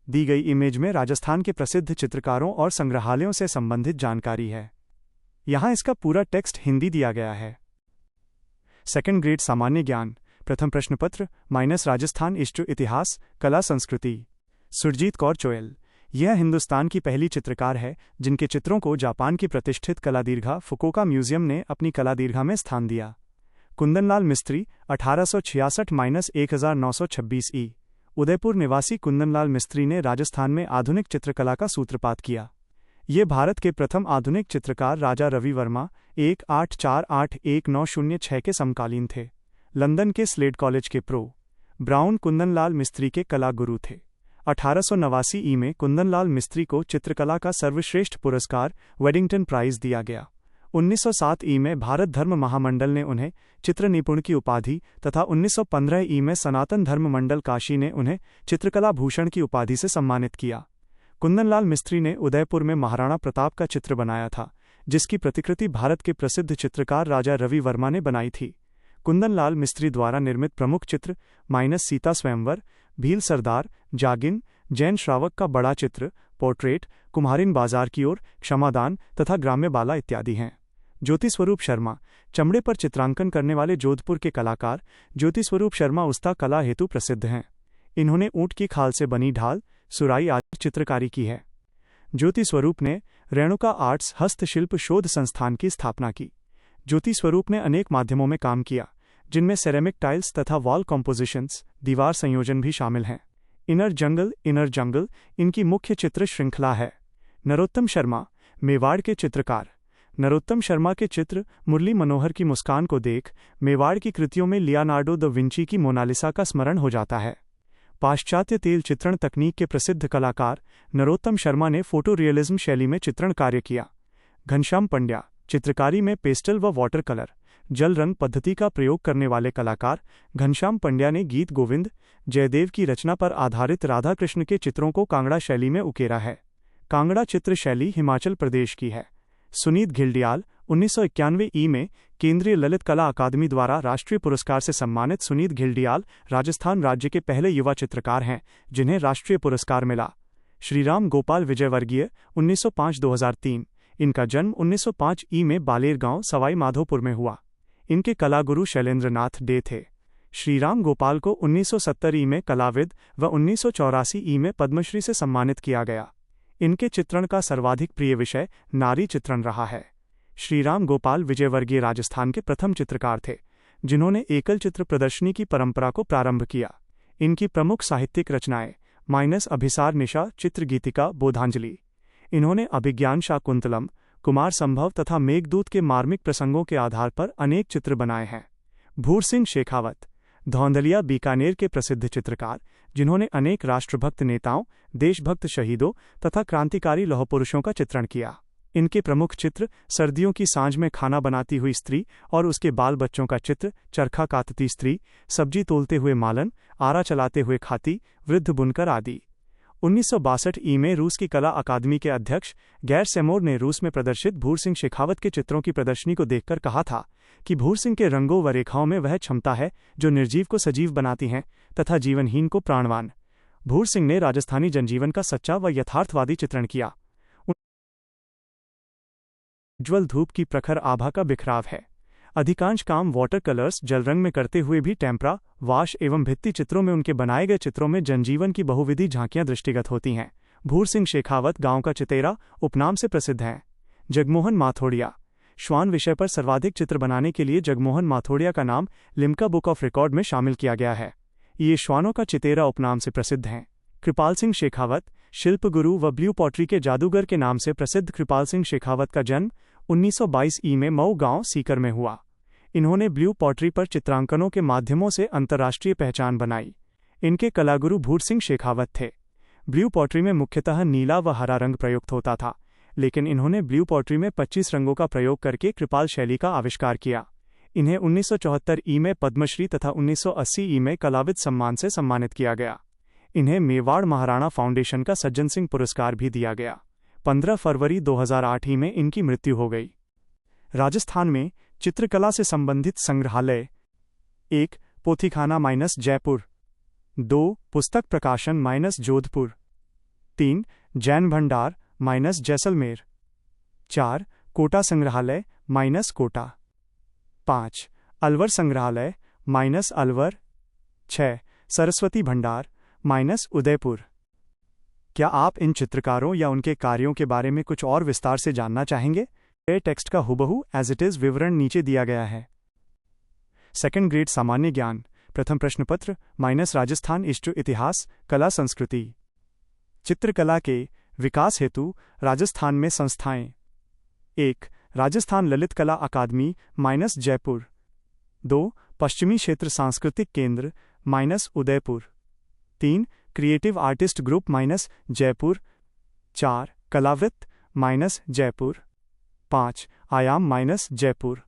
दी गई इमेज में राजस्थान के प्रसिद्ध चित्रकारों और संग्रहालयों से संबंधित जानकारी है। यहाँ इसका पूरा टेक्स्ट हिंदी दिया गया है। सेकंड ग्रेड सामान्य ज्ञान, प्रथम प्रश्न पत्र माइनस राजस्थान इष्टु इतिहास कला संस्कृति। सुरजीत कौर चोयल, यह हिंदुस्तान की पहली चित्रकार है जिनके चित्रों को जापान की प्रतिष्ठित कला दीर्घा फुकुओका म्यूजियम ने अपनी कला दीर्घा में स्थान दिया। कुंदनलाल मिस्त्री 1866-1926 ई। उदयपुर निवासी कुंदनलाल मिस्त्री ने राजस्थान में आधुनिक चित्रकला का सूत्रपात किया। ये भारत के प्रथम आधुनिक चित्रकार राजा रवि वर्मा 1848-1906 के समकालीन थे। लंदन के स्लेड कॉलेज के प्रो. ब्राउन कुंदनलाल मिस्त्री के कला गुरु थे। 1889 ई में कुंदनलाल मिस्त्री को चित्रकला का सर्वश्रेष्ठ पुरस्कार वेडिंगटन प्राइज दिया गया। 1907 ई में भारत धर्म महामंडल ने उन्हें चित्र निपुण की उपाधि तथा 1915 ई में सनातन धर्म मंडल काशी ने उन्हें चित्रकला भूषण की उपाधि से सम्मानित किया। कुंदनलाल मिस्त्री ने उदयपुर में महाराणा प्रताप का चित्र बनाया था, जिसकी प्रतिकृति भारत के प्रसिद्ध चित्रकार राजा रवि वर्मा ने बनाई थी। कुंदनलाल मिस्त्री द्वारा निर्मित प्रमुख चित्र माइनस सीता स्वयंवर, भील सरदार, जागिन, जैन श्रावक का बड़ा चित्र, पोर्ट्रेट, कुम्हारिन बाजार की ओर, क्षमादान तथा ग्राम्य बाला इत्यादि हैं। ज्योति स्वरूप शर्मा, चमड़े पर चित्रांकन करने वाले जोधपुर के कलाकार ज्योति स्वरूप शर्मा उस्ता कला हेतु प्रसिद्ध हैं। इन्होंने ऊंट की खाल से बनी ढाल, सुराई आदि चित्रकारी की है। ज्योति स्वरूप ने रेणुका आर्ट्स हस्तशिल्प शोध संस्थान की स्थापना की। ज्योति स्वरूप ने अनेक माध्यमों में काम किया, जिनमें सेरेमिक टाइल्स तथा वॉल कॉम्पोजिशंस, दीवार संयोजन भी शामिल हैं। इनर जंगल इनकी मुख्य चित्र श्रृंखला है। नरोत्तम शर्मा, मेवाड़ के चित्रकार। नरोत्तम शर्मा के चित्र मुरली मनोहर की मुस्कान को देख मेवाड़ की कृतियों में लियोनार्डो द विंची की मोनालिसा का स्मरण हो जाता है। पाश्चात्य तेल चित्रण तकनीक के प्रसिद्ध कलाकार नरोत्तम शर्मा ने फोटो रियलिज्म शैली में चित्रण कार्य किया। घनश्याम पंड्या, चित्रकारी में पेस्टल व वाटर कलर, जल रंग पद्धति का प्रयोग करने वाले कलाकार घनश्याम पंड्या ने गीत गोविंद, जयदेव की रचना पर आधारित राधा कृष्ण के चित्रों को कांगड़ा शैली में उकेरा है। कांगड़ा चित्र शैली हिमाचल प्रदेश की है। सुनीत घिल्डियाल, 1991 ई में केंद्रीय ललित कला अकादमी द्वारा राष्ट्रीय पुरस्कार से सम्मानित सुनीत घिल्डियाल राजस्थान राज्य के पहले युवा चित्रकार हैं जिन्हें राष्ट्रीय पुरस्कार मिला। श्रीराम गोपाल विजयवर्गीय, 1905-2003। इनका जन्म 1905 ई में बालेर गांव सवाई माधोपुर में हुआ। इनके कलागुरु शैलेंद्र नाथ डे थे। श्रीराम गोपाल को 1970 ई में कलाविद व 1984 ई में पद्मश्री से सम्मानित किया गया। इनके चित्रण का सर्वाधिक प्रिय विषय नारी चित्रण रहा है। श्रीराम गोपाल विजयवर्गीय राजस्थान के प्रथम चित्रकार थे जिन्होंने एकल चित्र प्रदर्शनी की परंपरा को प्रारंभ किया। इनकी प्रमुख साहित्यिक रचनाएं माइनस अभिसार निशा चित्र गीतिका बोधांजलि। इन्होंने अभिज्ञान शाकुंतलम, कुमार संभव तथा मेघदूत के मार्मिक प्रसंगों के आधार पर अनेक चित्र बनाए हैं। भूर सिंह शेखावत, धौंधलिया बीकानेर के प्रसिद्ध चित्रकार जिन्होंने अनेक राष्ट्रभक्त नेताओं, देशभक्त शहीदों तथा क्रांतिकारी लौह पुरुषों का चित्रण किया। इनके प्रमुख चित्र सर्दियों की सांझ में खाना बनाती हुई स्त्री और उसके बाल बच्चों का चित्र, चरखा कातती स्त्री, सब्जी तोलते हुए मालन, आरा चलाते हुए खाती, वृद्ध बुनकर आदि। 1962 ई में रूस की कला अकादमी के अध्यक्ष गैर सेमोर ने रूस में प्रदर्शित भूर सिंह शेखावत के चित्रों की प्रदर्शनी को देखकर कहा था कि भूर सिंह के रंगों व रेखाओं में वह क्षमता है जो निर्जीव को सजीव बनाती हैं तथा जीवनहीन को प्राणवान। भूर सिंह ने राजस्थानी जनजीवन का सच्चा व यथार्थवादी चित्रण किया। उज्ज्वल धूप की प्रखर आभा का बिखराव है। अधिकांश काम वाटर कलर्स जल रंग में करते हुए भी टेम्परा, वाश एवं भित्ति चित्रों में उनके बनाए गए चित्रों में जनजीवन की बहुविधि झांकियां दृष्टिगत होती हैं। भूर सिंह शेखावत गांव का चितेरा उपनाम से प्रसिद्ध हैं। जगमोहन माथोड़िया, श्वान विषय पर सर्वाधिक चित्र बनाने के लिए जगमोहन माथोड़िया का नाम लिम्का बुक ऑफ रिकॉर्ड में शामिल किया गया है। ये श्वानों का चितेरा उपनाम से प्रसिद्ध हैं। कृपाल सिंह शेखावत, शिल्प गुरु व ब्लू पॉटरी के जादूगर के नाम से प्रसिद्ध कृपाल सिंह शेखावत का जन्म 1922 ई में मऊ गांव सीकर में हुआ। इन्होंने ब्लू पॉटरी पर चित्रांकनों के माध्यमों से अंतर्राष्ट्रीय पहचान बनाई। इनके कलागुरु भूर सिंह शेखावत थे। ब्लू पॉटरी में मुख्यतः नीला व हरा रंग प्रयुक्त होता था, लेकिन इन्होंने ब्लू पॉटरी में 25 रंगों का प्रयोग करके कृपाल शैली का आविष्कार किया। इन्हें 1974 ई में पद्मश्री तथा 1980 ई में कलाविद सम्मान से सम्मानित किया गया। इन्हें मेवाड़ महाराणा फाउंडेशन का सज्जन सिंह पुरस्कार भी दिया गया। 15 फरवरी 2008 ई में इनकी मृत्यु हो गई। राजस्थान में चित्रकला से संबंधित संग्रहालय: 1. पोथीखाना माइनस जयपुर, 2. पुस्तक प्रकाशन माइनस जोधपुर, 3. जैन भंडार माइनस जैसलमेर। 4. कोटा संग्रहालय माइनस कोटा। 5. अलवर संग्रहालय माइनस अलवर। 6. सरस्वती भंडार माइनस उदयपुर। क्या आप इन चित्रकारों या उनके कार्यों के बारे में कुछ और विस्तार से जानना चाहेंगे? टेक्स्ट का हुबहू एज इट इज विवरण नीचे दिया गया है। सेकंड ग्रेड सामान्य ज्ञान प्रथम प्रश्न पत्र माइनस राजस्थान इष्ट इतिहास कला संस्कृति। चित्रकला के विकास हेतु राजस्थान में संस्थाएं। 1. राजस्थान ललित कला अकादमी माइनस जयपुर। 2. पश्चिमी क्षेत्र सांस्कृतिक केंद्र minus Udaipur. 3. Creative artist group minus Jaipur. 4. Kalavritt minus Jaipur. 5. Aayam minus Jaipur.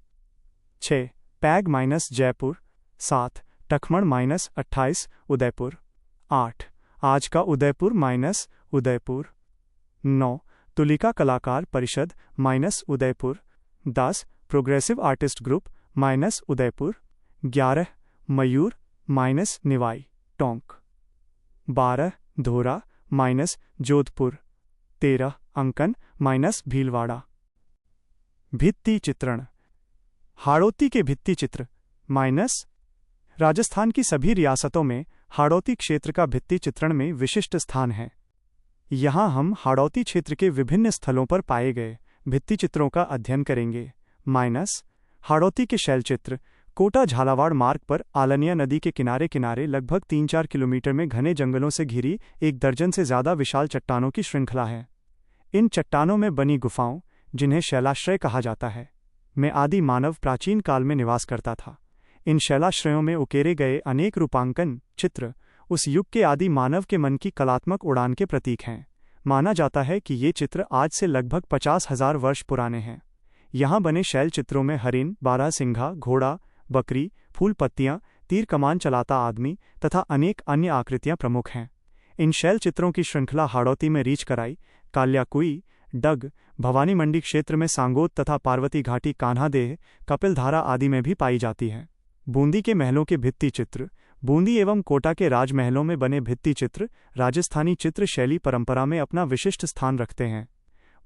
6. Paig minus Jaipur. 7. Takhman minus 28 Udaipur. 8. आज का उदयपुर माइनस उदयपुर। 9. तुलिका कलाकार परिषद minus Udaipur. 10. Progressive artist group minus Udaipur. 11. मयूर माइनस निवाई टोंक। 12. धोरा माइनस जोधपुर। 13. अंकन माइनस भीलवाड़ा। भित्ति चित्रण हाड़ौती के भित्ति चित्र माइनस राजस्थान की सभी रियासतों में हाड़ौती क्षेत्र का भित्ति चित्रण में विशिष्ट स्थान है। यहाँ हम हाड़ौती क्षेत्र के विभिन्न स्थलों पर पाए गए भित्ति चित्रों का अध्ययन करेंगे। माइनस हाड़ौती के शैलचित्र कोटा झालावाड़ मार्ग पर आलनिया नदी के किनारे किनारे लगभग 3-4 किलोमीटर में घने जंगलों से घिरी 1 दर्जन से ज़्यादा विशाल चट्टानों की श्रृंखला है। इन चट्टानों में बनी गुफाओं जिन्हें शैलाश्रय कहा जाता है में आदि मानव प्राचीन काल में निवास करता था। इन शैलाश्रयों में उकेरे गए अनेक रूपांकन चित्र उस युग के आदि मानव के मन की कलात्मक उड़ान के प्रतीक हैं। माना जाता है कि ये चित्र आज से लगभग 50,000 वर्ष पुराने हैं। यहाँ बने शैल चित्रों में हरिण, बारहसिंघा, घोड़ा, बकरी, फूल पत्तियाँ, तीर कमान चलाता आदमी तथा अनेक अन्य आकृतियाँ प्रमुख हैं। इन शैल चित्रों की श्रृंखला हाड़ौती में रीछकराई, काल्याकुई, डग, भवानी मंडी क्षेत्र में सांगोद तथा पार्वती घाटी, कान्हादेह, कपिलधारा आदि में भी पाई जाती है। बूंदी के महलों के भित्ति चित्र बूंदी एवं कोटा के राजमहलों में बने भित्ति चित्र राजस्थानी चित्र शैली परंपरा में अपना विशिष्ट स्थान रखते हैं।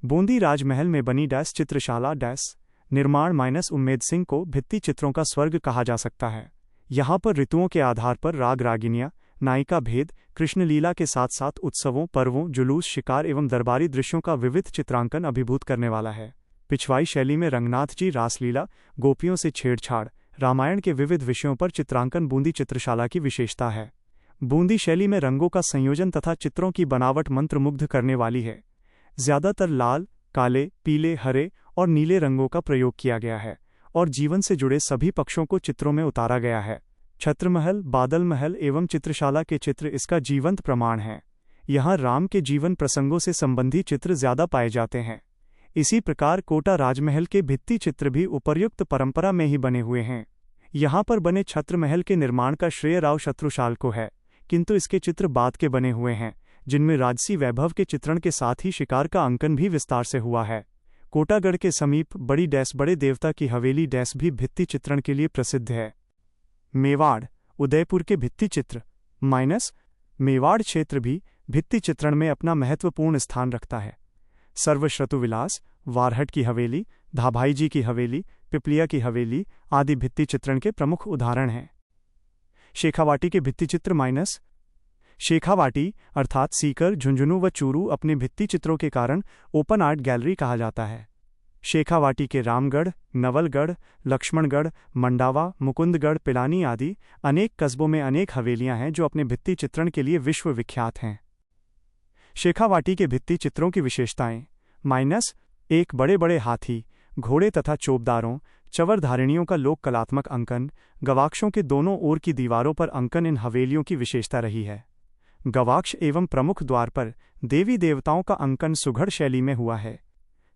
बूंदी राजमहल में बनी डैश चित्रशाला डैश निर्माण माइनस उम्मेद सिंह को भित्ति चित्रों का स्वर्ग कहा जा सकता है। यहाँ पर ऋतुओं के आधार पर राग रागिनियाँ, नायिका भेद, कृष्णलीला के साथ साथ उत्सवों, पर्वों, जुलूस, शिकार एवं दरबारी दृश्यों का विविध चित्रांकन अभिभूत करने वाला है। पिछवाई शैली में रंगनाथ जी रासलीला, गोपियों से छेड़छाड़, रामायण के विविध विषयों पर चित्रांकन बूंदी चित्रशाला की विशेषता है। बूंदी शैली में रंगों का संयोजन तथा चित्रों की बनावट मंत्रमुग्ध करने वाली है। ज्यादातर लाल, काले, पीले, हरे और नीले रंगों का प्रयोग किया गया है और जीवन से जुड़े सभी पक्षों को चित्रों में उतारा गया है। छत्रमहल, बादल महल एवं चित्रशाला के चित्र इसका जीवंत प्रमाण हैं। यहाँ राम के जीवन प्रसंगों से संबंधी चित्र ज्यादा पाए जाते हैं। इसी प्रकार कोटा राजमहल के भित्ति चित्र भी उपर्युक्त परंपरा में ही बने हुए हैं। यहाँ पर बने छत्रमहल के निर्माण का श्रेय राव शत्रुशाल को है, किंतु इसके चित्र बाद के बने हुए हैं, जिनमें राजसी वैभव के चित्रण के साथ ही शिकार का अंकन भी विस्तार से हुआ है। कोटागढ़ के समीप बड़ी डैश बड़े देवता की हवेली डैश भी भित्ति चित्रण के लिए प्रसिद्ध है। मेवाड़, उदयपुर के भित्ति चित्र माइनस मेवाड़ क्षेत्र भी भित्ति चित्रण में अपना महत्वपूर्ण स्थान रखता है। सर्वश्रुतुविलास, वारहट की हवेली, धाभाई जी की हवेली, पिपलिया की हवेली आदि भित्ति चित्रण के प्रमुख उदाहरण हैं। शेखावाटी के भित्ति चित्र माइनस शेखावाटी अर्थात सीकर, झुंझुनू व चूरू अपने भित्ति चित्रों के कारण ओपन आर्ट गैलरी कहा जाता है। शेखावाटी के रामगढ़, नवलगढ़, लक्ष्मणगढ़, मंडावा, मुकुंदगढ़, पिलानी आदि अनेक कस्बों में अनेक हवेलियां हैं जो अपने भित्ति चित्रण के लिए विश्व विख्यात हैं। शेखावाटी के भित्ति चित्रों की विशेषताएं माइनस 1 बड़े बड़े हाथी, घोड़े तथा चोबदारों, चवरधारिणियों का लोक कलात्मक अंकन, गवाक्षों के दोनों ओर की दीवारों पर अंकन इन हवेलियों की विशेषता रही है। गवाक्ष एवं प्रमुख द्वार पर देवी देवताओं का अंकन सुघड़ शैली में हुआ है।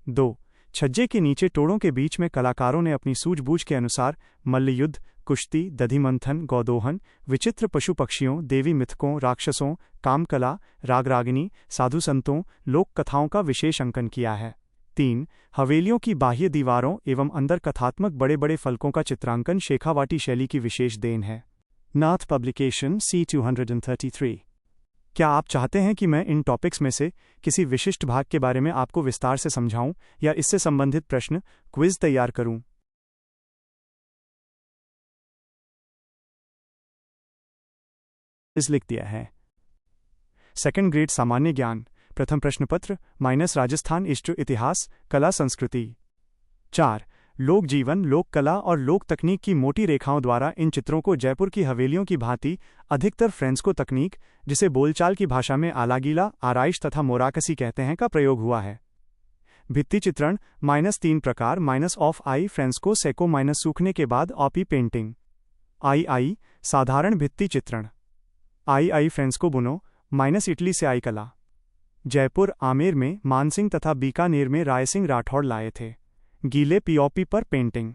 2 छज्जे के नीचे टोड़ों के बीच में कलाकारों ने अपनी सूझबूझ के अनुसार मल्लयुद्ध, कुश्ती, दधिमंथन, गौदोहन, विचित्र पशु पक्षियों, देवी मिथकों, राक्षसों, कामकला, रागरागिनी, साधु संतों, लोक कथाओं का विशेष अंकन किया है। 3 हवेलियों की बाह्य दीवारों एवं अंदर कथात्मक बड़े बड़े फलकों का चित्रांकन शेखावाटी शैली की विशेष देन है। नाथ पब्लिकेशन C233 क्या आप चाहते हैं कि मैं इन टॉपिक्स में से किसी विशिष्ट भाग के बारे में आपको विस्तार से समझाऊं या इससे संबंधित प्रश्न क्विज तैयार करूं? इस लिख दिया है। सेकंड ग्रेड सामान्य ज्ञान, प्रथम प्रश्न पत्र माइनस राजस्थान इतिहास कला संस्कृति। 4. लोक जीवन, लोक कला और लोक तकनीक की मोटी रेखाओं द्वारा इन चित्रों को जयपुर की हवेलियों की भांति अधिकतर फ्रेंस्को तकनीक, जिसे बोलचाल की भाषा में आलागीला, आराइश तथा मोराकसी कहते हैं, का प्रयोग हुआ है। भित्ति चित्रण -3 प्रकार ऑफ आई फ्रेंस्को सेको सूखने के बाद ऑपी पेंटिंग। आई साधारण भित्ति चित्रण। आई फ्रेंस्को बुनो इटली से आई कला। जयपुर आमेर में मानसिंह तथा बीकानेर में रायसिंह राठौड़ लाए थे। गीले पीओपी पर पेंटिंग।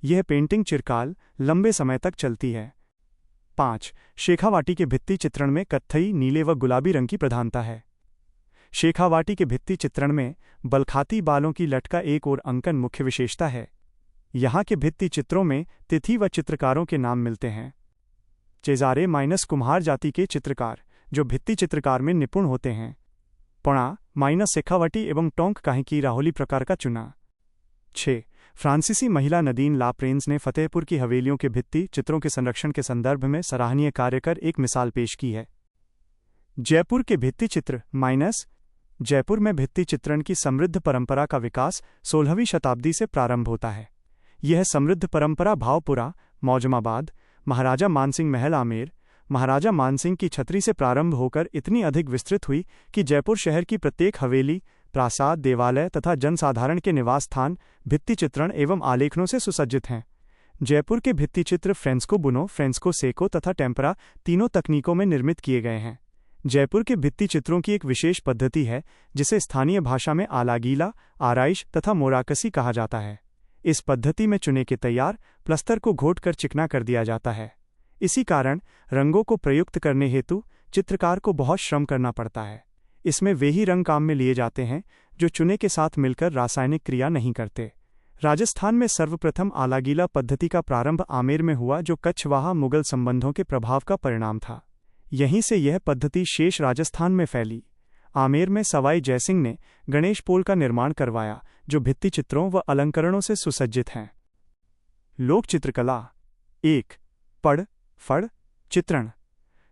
यह पेंटिंग चिरकाल लंबे समय तक चलती है। 5. शेखावाटी के भित्ति चित्रण में कत्थई, नीले व गुलाबी रंग की प्रधानता है। शेखावाटी के भित्ति चित्रण में बलखाती बालों की लट का एक और अंकन मुख्य विशेषता है। यहाँ के भित्ति चित्रों में तिथि व चित्रकारों के नाम मिलते हैं। चेजारे कुम्हार जाति के चित्रकार जो भित्ति चित्रकार में निपुण होते हैं। पणा शेखावाटी एवं टोंक काहे की राहोली प्रकार का चुना। 6. फ्रांसीसी महिला नदीन लाप्रेंस ने फतेहपुर की हवेलियों के भित्ति चित्रों के संरक्षण के संदर्भ में सराहनीय कार्य कर एक मिसाल पेश की है। जयपुर के भित्ति चित्र जयपुर में भित्ति चित्रण की समृद्ध परंपरा का विकास 16वीं शताब्दी से प्रारंभ होता है। यह समृद्ध परंपरा भावपुरा, मौजमाबाद, महाराजा मानसिंह महल आमेर, महाराजा मानसिंह की छतरी से प्रारंभ होकर इतनी अधिक विस्तृत हुई कि जयपुर शहर की प्रत्येक हवेली, प्रासाद, देवालय तथा जनसाधारण के निवास स्थान भित्ति चित्रण एवं आलेखनों से सुसज्जित हैं। जयपुर के भित्ति चित्र फ्रेंस्को बुनो, फ्रेंस्को सेको तथा टेम्परा तीनों तकनीकों में निर्मित किए गए हैं। जयपुर के भित्ति चित्रों की एक विशेष पद्धति है जिसे स्थानीय भाषा में आलागीला, आराइश तथा मोराकसी कहा जाता है। इस पद्धति में चुने के तैयार प्लस्तर को घोटकर चिकना कर दिया जाता है। इसी कारण रंगों को प्रयुक्त करने हेतु चित्रकार को बहुत श्रम करना पड़ता है। इसमें वे ही रंग काम में लिए जाते हैं जो चुने के साथ मिलकर रासायनिक क्रिया नहीं करते। राजस्थान में सर्वप्रथम आलागीला पद्धति का प्रारंभ आमेर में हुआ जो कच्छवाहा मुगल संबंधों के प्रभाव का परिणाम था। यहीं से यह पद्धति शेष राजस्थान में फैली। आमेर में सवाई जयसिंह ने गणेश पोल का निर्माण करवाया जो भित्ति चित्रों व अलंकरणों से सुसज्जित हैं। लोक चित्रकला। 1. फड़ चित्रण।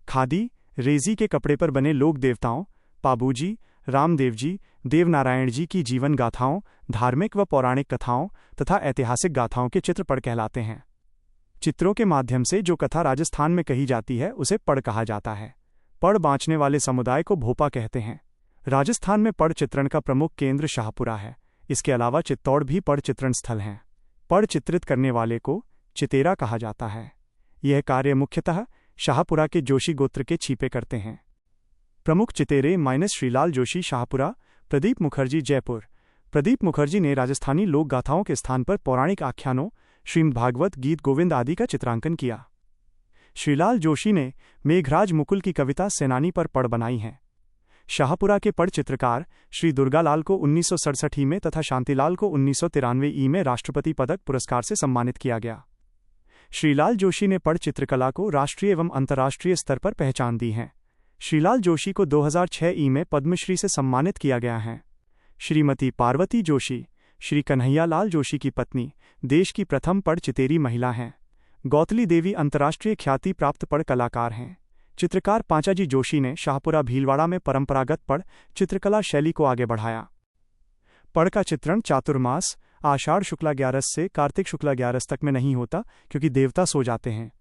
खादी, रेजी के कपड़े पर बने लोक देवताओं, पाबूजी, रामदेव जी, देवनारायण जी की जीवन गाथाओं, धार्मिक व पौराणिक कथाओं तथा ऐतिहासिक गाथाओं के चित्र पड़ कहलाते हैं। चित्रों के माध्यम से जो कथा राजस्थान में कही जाती है उसे पड़ कहा जाता है। पड़ बाँचने वाले समुदाय को भोपा कहते हैं। राजस्थान में पड़ चित्रण का प्रमुख केंद्र शाहपुरा है। इसके अलावा चित्तौड़ भी पड़ चित्रण स्थल हैं। पड़ चित्रित करने वाले को चितेरा कहा जाता है। यह कार्य मुख्यतः शाहपुरा के जोशी गोत्र के छीपे करते हैं। प्रमुख चितेरे श्रीलाल जोशी शाहपुरा, प्रदीप मुखर्जी जयपुर। प्रदीप मुखर्जी ने राजस्थानी लोक गाथाओं के स्थान पर पौराणिक आख्यानों, श्रीमद् भागवत, गीत गोविंद आदि का चित्रांकन किया। श्रीलाल जोशी ने मेघराज मुकुल की कविता सेनानी पर पड़ बनाई है। शाहपुरा के पड़ चित्रकार श्री दुर्गालाल को 1967 में तथा शांतिलाल को 1993 में राष्ट्रपति पदक पुरस्कार से सम्मानित किया गया। श्रीलाल जोशी ने पड़ चित्रकला को राष्ट्रीय एवं अंतर्राष्ट्रीय स्तर पर पहचान दी है। श्रीलाल जोशी को 2006 में पद्मश्री से सम्मानित किया गया है। श्रीमती पार्वती जोशी श्री कन्हैयालाल जोशी की पत्नी, देश की प्रथम पड़ चितेरी महिला हैं। गौतली देवी अंतर्राष्ट्रीय ख्याति प्राप्त पड़ कलाकार हैं। चित्रकार पांचाजी जोशी ने शाहपुरा भीलवाड़ा में परंपरागत पड़ चित्रकला शैली को आगे बढ़ाया। पड़ का चित्रण चातुर्मास आषाढ़ शुक्ला 11 से कार्तिक शुक्ला 11 तक में नहीं होता क्योंकि देवता सो जाते हैं।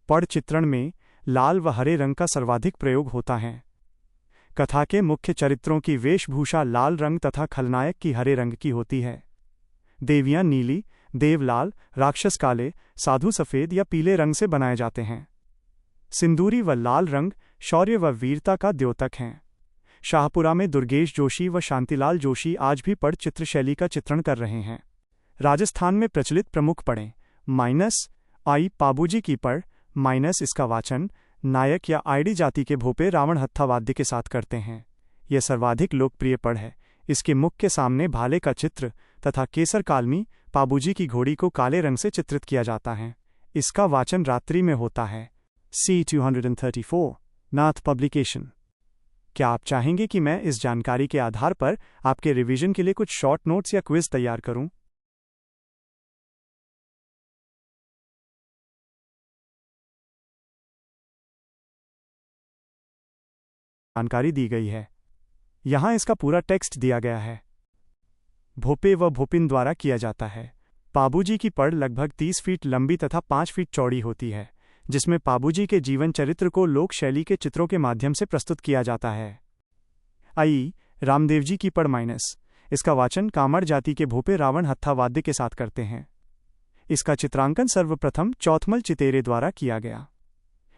पड़ चित्रण में लाल व हरे रंग का सर्वाधिक प्रयोग होता है। कथा के मुख्य चरित्रों की वेशभूषा लाल रंग तथा खलनायक की हरे रंग की होती है। देवियां नीली, देव लाल, राक्षस काले, साधु सफेद या पीले रंग से बनाए जाते हैं। सिंदूरी व लाल रंग शौर्य व वीरता का द्योतक हैं। शाहपुरा में दुर्गेश जोशी व शांतिलाल जोशी आज भी पड़ चित्रशैली का चित्रण कर रहे हैं। राजस्थान में प्रचलित प्रमुख पड़ें -आई पाबूजी की पड़ इसका वाचन नायक या आईडी जाति के भोपे रावण हत्था वाद्य के साथ करते हैं। यह सर्वाधिक लोकप्रिय पड़ है। इसके मुख के सामने भाले का चित्र तथा केसर कालमी पाबूजी की घोड़ी को काले रंग से चित्रित किया जाता है। इसका वाचन रात्रि में होता है। C 234 नाथ पब्लिकेशन। क्या आप चाहेंगे कि मैं इस जानकारी के आधार पर आपके रिवीजन के लिए कुछ शॉर्ट नोट्स या क्विज तैयार करूं? जानकारी दी गई है। यहां इसका पूरा टेक्स्ट दिया गया है। भोपे व भोपिन द्वारा किया जाता है। पाबूजी की पढ़ लगभग 30 फीट लंबी तथा 5 फीट चौड़ी होती है, जिसमें पाबूजी के जीवन चरित्र को लोक शैली के चित्रों के माध्यम से प्रस्तुत किया जाता है। आई रामदेवजी की पढ़ माइनस, इसका वाचन कामड़ जाति के भोपे रावण हत्था वाद्य के साथ करते हैं। इसका चित्रांकन सर्वप्रथम चौथमल चितेरे द्वारा किया गया।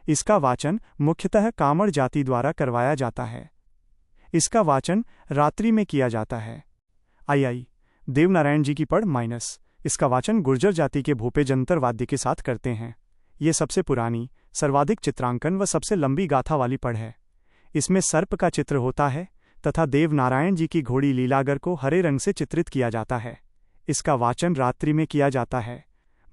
इसका वाचन मुख्यतः कामड़ जाति द्वारा करवाया जाता है। इसका वाचन रात्रि में किया जाता है। आई देवनारायण जी की पढ़ माइनस, इसका वाचन गुर्जर जाति के भोपे जंतर वाद्य के साथ करते हैं। ये सबसे पुरानी, सर्वाधिक चित्रांकन व सबसे लंबी गाथा वाली पढ़ है। इसमें सर्प का चित्र होता है तथा देवनारायण जी की घोड़ी लीलागर को हरे रंग से चित्रित किया जाता है। इसका वाचन रात्रि में किया जाता है।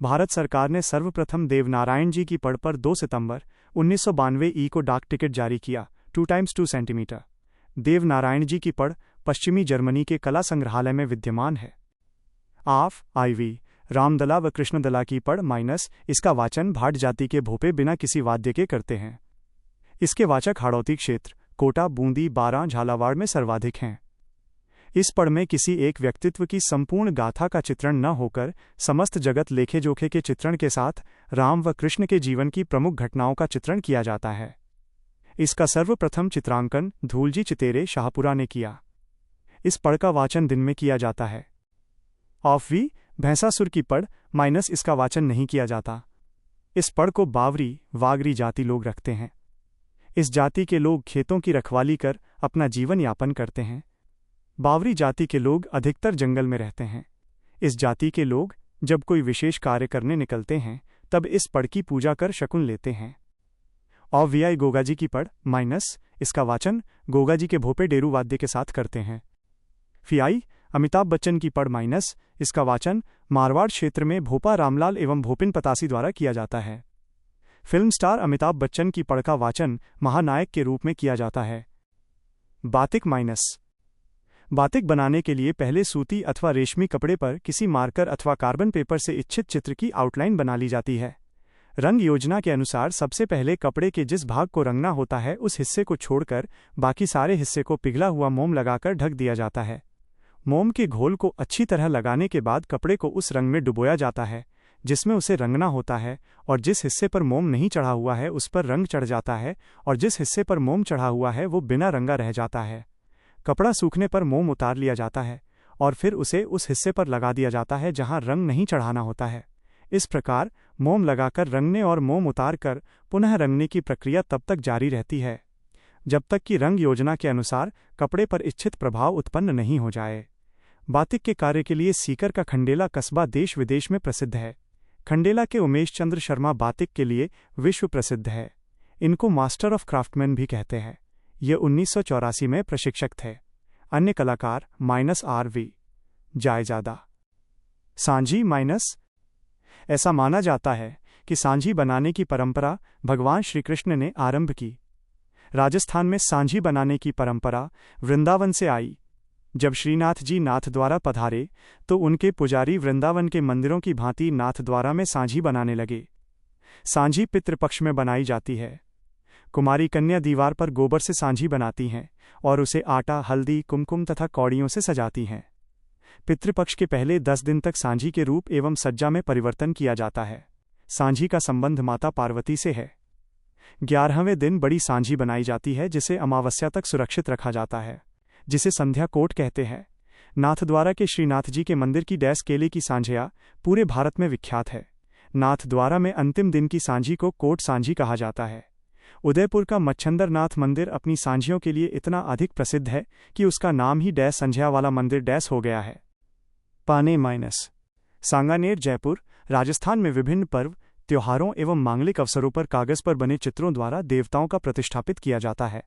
भारत सरकार ने सर्वप्रथम देवनारायण जी की पढ़ पर 2 सितंबर 1992 को डाक टिकट जारी किया 2x2 सेंटीमीटर। देवनारायण जी की पढ़ पश्चिमी जर्मनी के कला संग्रहालय में विद्यमान है। आईवी रामदला व कृष्णदला की पढ़ माइनस, इसका वाचन भाट जाति के भोपे बिना किसी वाद्य के करते हैं। इसके वाचक हाड़ौती क्षेत्र, कोटा, बूंदी, बारां, झालावाड़ में सर्वाधिक हैं। इस पढ़ में किसी एक व्यक्तित्व की संपूर्ण गाथा का चित्रण न होकर समस्त जगत लेखे जोखे के चित्रण के साथ राम व कृष्ण के जीवन की प्रमुख घटनाओं का चित्रण किया जाता है। इसका सर्वप्रथम चित्रांकन धूलजी चितेरे शाहपुरा ने किया। इस पढ़ का वाचन दिन में किया जाता है। भैंसासुर की पढ़ माइनस, इसका वाचन नहीं किया जाता। इस पढ़ को बावरी वागरी जाति लोग रखते हैं। इस जाति के लोग खेतों की रखवाली कर अपना जीवन यापन करते हैं। बावरी जाति के लोग अधिकतर जंगल में रहते हैं। इस जाति के लोग जब कोई विशेष कार्य करने निकलते हैं तब इस पढ़ की पूजा कर शकुन लेते हैं। गोगाजी की पढ़ माइनस, इसका वाचन गोगाजी के भोपे डेरू वाद्य के साथ करते हैं। अमिताभ बच्चन की पढ़ माइनस, इसका वाचन मारवाड़ क्षेत्र में भोपा रामलाल एवं भोपिन पतासी द्वारा किया जाता है। फिल्म स्टार अमिताभ बच्चन की पढ़ का वाचन महानायक के रूप में किया जाता है। बातिक माइनस, बातिक बनाने के लिए पहले सूती अथवा रेशमी कपड़े पर किसी मार्कर अथवा कार्बन पेपर से इच्छित चित्र की आउटलाइन बना ली जाती है। रंग योजना के अनुसार सबसे पहले कपड़े के जिस भाग को रंगना होता है उस हिस्से को छोड़कर बाकी सारे हिस्से को पिघला हुआ मोम लगाकर ढक दिया जाता है। मोम के घोल को अच्छी तरह लगाने के बाद कपड़े को उस रंग में डुबोया जाता है जिसमें उसे रंगना होता है, और जिस हिस्से पर मोम नहीं चढ़ा हुआ है उस पर रंग चढ़ जाता है, और जिस हिस्से पर मोम चढ़ा हुआ है वो बिना रंगा रह जाता है। कपड़ा सूखने पर मोम उतार लिया जाता है और फिर उसे उस हिस्से पर लगा दिया जाता है जहां रंग नहीं चढ़ाना होता है। इस प्रकार मोम लगाकर रंगने और मोम उतार कर पुनः रंगने की प्रक्रिया तब तक जारी रहती है जब तक कि रंग योजना के अनुसार कपड़े पर इच्छित प्रभाव उत्पन्न नहीं हो जाए। बातिक के कार्य के लिए सीकर का खंडेला कस्बा देश विदेश में प्रसिद्ध है। खंडेला के उमेश चंद्र शर्मा बातिक के लिए विश्व प्रसिद्ध है। इनको मास्टर ऑफ क्राफ्टमैन भी कहते हैं। ये 1984 में प्रशिक्षक थे। अन्य कलाकार -RV जायजादा। सांझी माइनस, ऐसा माना जाता है कि सांझी बनाने की परंपरा भगवान श्री कृष्ण ने आरंभ की। राजस्थान में सांझी बनाने की परंपरा वृंदावन से आई। जब श्रीनाथ जी नाथ द्वारा पधारे तो उनके पुजारी वृंदावन के मंदिरों की भांति नाथ द्वारा में सांझी बनाने लगे। सांझी पितृपक्ष में बनाई जाती है। कुमारी कन्या दीवार पर गोबर से सांझी बनाती हैं और उसे आटा, हल्दी, कुमकुम तथा कौड़ियों से सजाती हैं। पितृपक्ष के पहले 10 दिन तक सांझी के रूप एवं सज्जा में परिवर्तन किया जाता है। सांझी का संबंध माता पार्वती से है। 11वें दिन बड़ी सांझी बनाई जाती है जिसे अमावस्या तक सुरक्षित रखा जाता है, जिसे संध्या कोट कहते हैं। नाथद्वारा के श्रीनाथ जी के मंदिर की डैस केले की सांझिया पूरे भारत में विख्यात है। नाथद्वारा में अंतिम दिन की सांझी को कोट सांझी कहा जाता है। उदयपुर का मच्छंदर नाथ मंदिर अपनी सांझियों के लिए इतना अधिक प्रसिद्ध है कि उसका नाम ही डैस संझिया वाला मंदिर डैस हो गया है। पाने माइनस, सांगानेर जयपुर राजस्थान में विभिन्न पर्व, त्योहारों एवं मांगलिक अवसरों पर कागज पर बने चित्रों द्वारा देवताओं का प्रतिष्ठापित किया जाता है।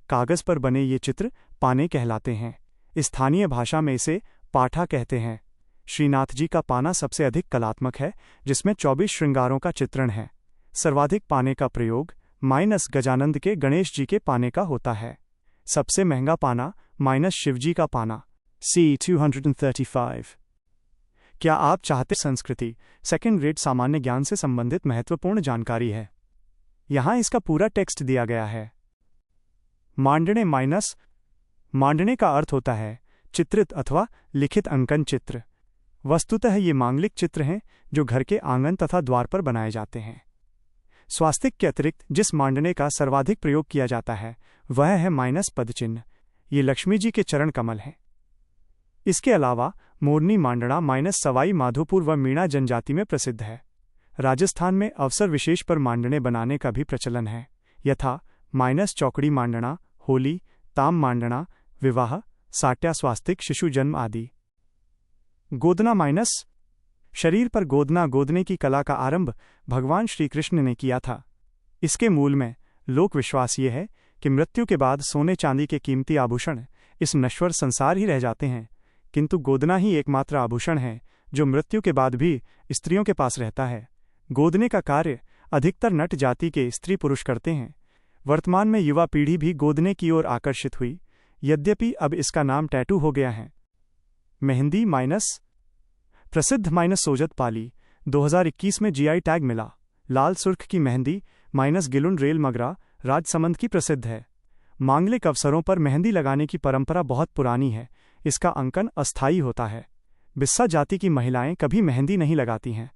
कागज पर बने ये चित्र पाने कहलाते हैं। स्थानीय भाषा में इसे पाठा कहते हैं। श्रीनाथ जी का पाना सबसे अधिक कलात्मक है, जिसमें 24 श्रृंगारों का चित्रण है। सर्वाधिक पाने का प्रयोग -गजानंद के गणेश जी के पाने का होता है। सबसे महंगा पाना माइनस शिवजी का पाना। C235। क्या आप चाहते संस्कृति सेकंड ग्रेड सामान्य ज्ञान से संबंधित महत्वपूर्ण जानकारी है। यहाँ इसका पूरा टेक्स्ट दिया गया है। मांडने माइनस मांडने का अर्थ होता है चित्रित अथवा लिखित अंकन चित्र। वस्तुतः ये मांगलिक चित्र हैं जो घर के आंगन तथा द्वार पर बनाए जाते हैं। स्वास्तिक के अतिरिक्त जिस मांडने का सर्वाधिक प्रयोग किया जाता है वह है माइनस पदचिन्ह। ये लक्ष्मी जी के चरण कमल हैं। इसके अलावा मोरनी मांडना माइनस सवाई माधोपुर व मीणा जनजाति में प्रसिद्ध है। राजस्थान में अवसर विशेष पर मांडने बनाने का भी प्रचलन है, यथा माइनस चौकड़ी मांडना, होली, ताम मांडना, विवाह, साट्या, स्वास्तिक, शिशु जन्म आदि। गोदना माइनस शरीर पर गोदना गोदने की कला का आरंभ भगवान श्री कृष्ण ने किया था। इसके मूल में लोक विश्वास ये है कि मृत्यु के बाद सोने चांदी के कीमती आभूषण इस नश्वर संसार ही रह जाते हैं, किंतु गोदना ही एकमात्र आभूषण है जो मृत्यु के बाद भी स्त्रियों के पास रहता है। गोदने का कार्य अधिकतर नट जाति के स्त्री पुरुष करते हैं। वर्तमान में युवा पीढ़ी भी गोदने की ओर आकर्षित हुई, यद्यपि अब इसका नाम टैटू हो गया है। मेहंदी माइनस प्रसिद्ध माइनस सोजत पाली 2021 में जीआई टैग मिला। लाल सुर्ख की मेहंदी माइनस गिलुन रेल मगरा राजसमंद की प्रसिद्ध है। मांगलिक अवसरों पर मेहंदी लगाने की परंपरा बहुत पुरानी है। इसका अंकन अस्थायी होता है। बिस्सा जाति की महिलाएं कभी मेहंदी नहीं लगाती हैं।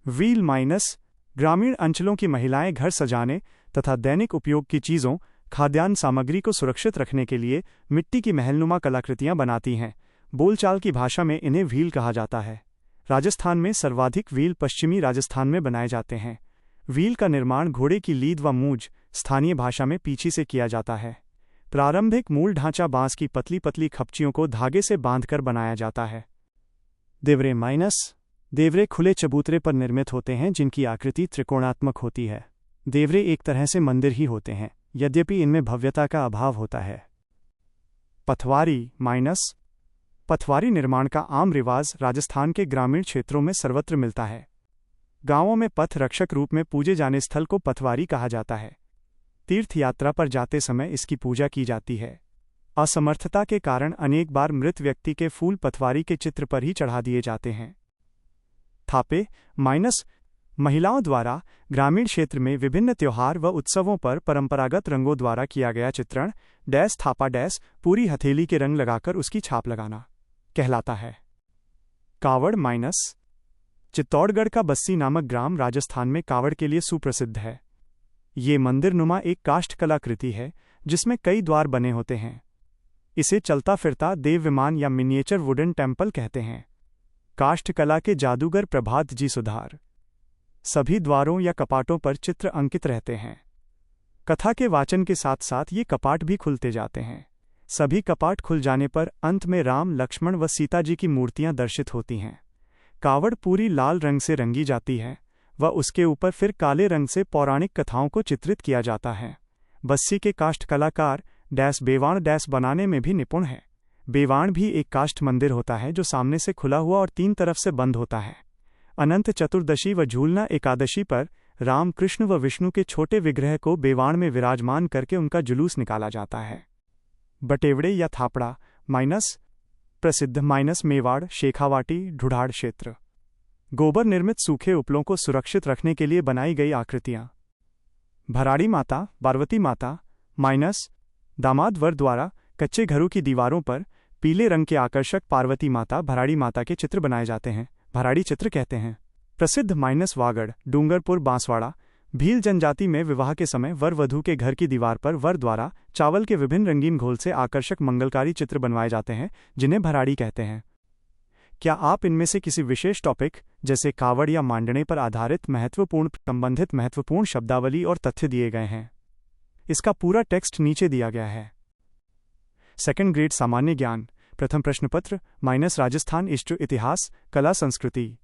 व्हील माइनस ग्रामीण अंचलों की महिलाएं घर सजाने तथा दैनिक उपयोग की चीज़ों, खाद्यान्न सामग्री को सुरक्षित रखने के लिए मिट्टी की महलनुमा कलाकृतियां बनाती हैं। बोलचाल की भाषा में इन्हें व्हील कहा जाता है। राजस्थान में सर्वाधिक व्हील पश्चिमी राजस्थान में बनाए जाते हैं। व्हील का निर्माण घोड़े की लीद व मूंज स्थानीय भाषा में पीछी से किया जाता है। प्रारंभिक मूल ढांचा बांस की पतली पतली खपचियों को धागे से बांधकर बनाया जाता है। देवरे माइनस देवरे खुले चबूतरे पर निर्मित होते हैं जिनकी आकृति त्रिकोणात्मक होती है। देवरे एक तरह से मंदिर ही होते हैं, यद्यपि इनमें भव्यता का अभाव होता है। पथवारी माइनस पथवारी निर्माण का आम रिवाज राजस्थान के ग्रामीण क्षेत्रों में सर्वत्र मिलता है। गांवों में पथ रक्षक रूप में पूजे जाने स्थल को पथवारी कहा जाता है। तीर्थ यात्रा पर जाते समय इसकी पूजा की जाती है। असमर्थता के कारण अनेक बार मृत व्यक्ति के फूल पथवारी के चित्र पर ही चढ़ा दिए जाते हैं। थापे माइनस महिलाओं द्वारा ग्रामीण क्षेत्र में विभिन्न त्योहार व उत्सवों पर परंपरागत रंगों द्वारा किया गया चित्रण डैश थापा डैश पूरी हथेली के रंग लगाकर उसकी छाप लगाना कहलाता है। कावड़ माइनस चित्तौड़गढ़ का बस्सी नामक ग्राम राजस्थान में कावड़ के लिए सुप्रसिद्ध है। ये मंदिरनुमा एक काष्ठ कलाकृति है जिसमें कई द्वार बने होते हैं। इसे चलता फिरता देव विमान या मिनिएचर वुडन टेम्पल कहते हैं। काष्ठ कला के जादूगर प्रभात जी सुधार। सभी द्वारों या कपाटों पर चित्र अंकित रहते हैं। कथा के वाचन के साथ साथ ये कपाट भी खुलते जाते हैं। सभी कपाट खुल जाने पर अंत में राम, लक्ष्मण व सीता जी की मूर्तियां दर्शित होती हैं। कावड़ पूरी लाल रंग से रंगी जाती है व उसके ऊपर फिर काले रंग से पौराणिक कथाओं को चित्रित किया जाता है। बस्सी के काष्ठ कलाकार डैश बेवाण डैश बनाने में भी निपुण है। बेवाण भी एक काष्ठ मंदिर होता है जो सामने से खुला हुआ और तीन तरफ से बंद होता है। अनंत चतुर्दशी व झूलना एकादशी पर राम, कृष्ण व विष्णु के छोटे विग्रह को बेवाण में विराजमान करके उनका जुलूस निकाला जाता है। बटेवड़े या थापड़ा माइनस प्रसिद्ध माइनस मेवाड़, शेखावाटी, ढूढ़ाड़ क्षेत्र। गोबर निर्मित सूखे उपलों को सुरक्षित रखने के लिए बनाई गई आकृतियां। भराड़ी माता, पार्वती माता माइनस दामाद वर द्वारा कच्चे घरों की दीवारों पर पीले रंग के आकर्षक पार्वती माता, भराड़ी माता के चित्र बनाए जाते हैं। भराड़ी चित्र कहते हैं। प्रसिद्ध माइनस वागड़, डूंगरपुर, बांसवाड़ा। भील जनजाति में विवाह के समय वर वधू के घर की दीवार पर वर द्वारा चावल के विभिन्न रंगीन घोल से आकर्षक मंगलकारी चित्र बनवाए जाते हैं जिन्हें भराड़ी कहते हैं। क्या आप इनमें से किसी विशेष टॉपिक जैसे कावड़ या मांडने पर आधारित संबंधित महत्वपूर्ण शब्दावली और तथ्य दिए गए हैं? इसका पूरा टेक्स्ट नीचे दिया गया है। सेकंड ग्रेड सामान्य ज्ञान प्रथम प्रश्न पत्र माइनस राजस्थान इष्ट इतिहास कला संस्कृति।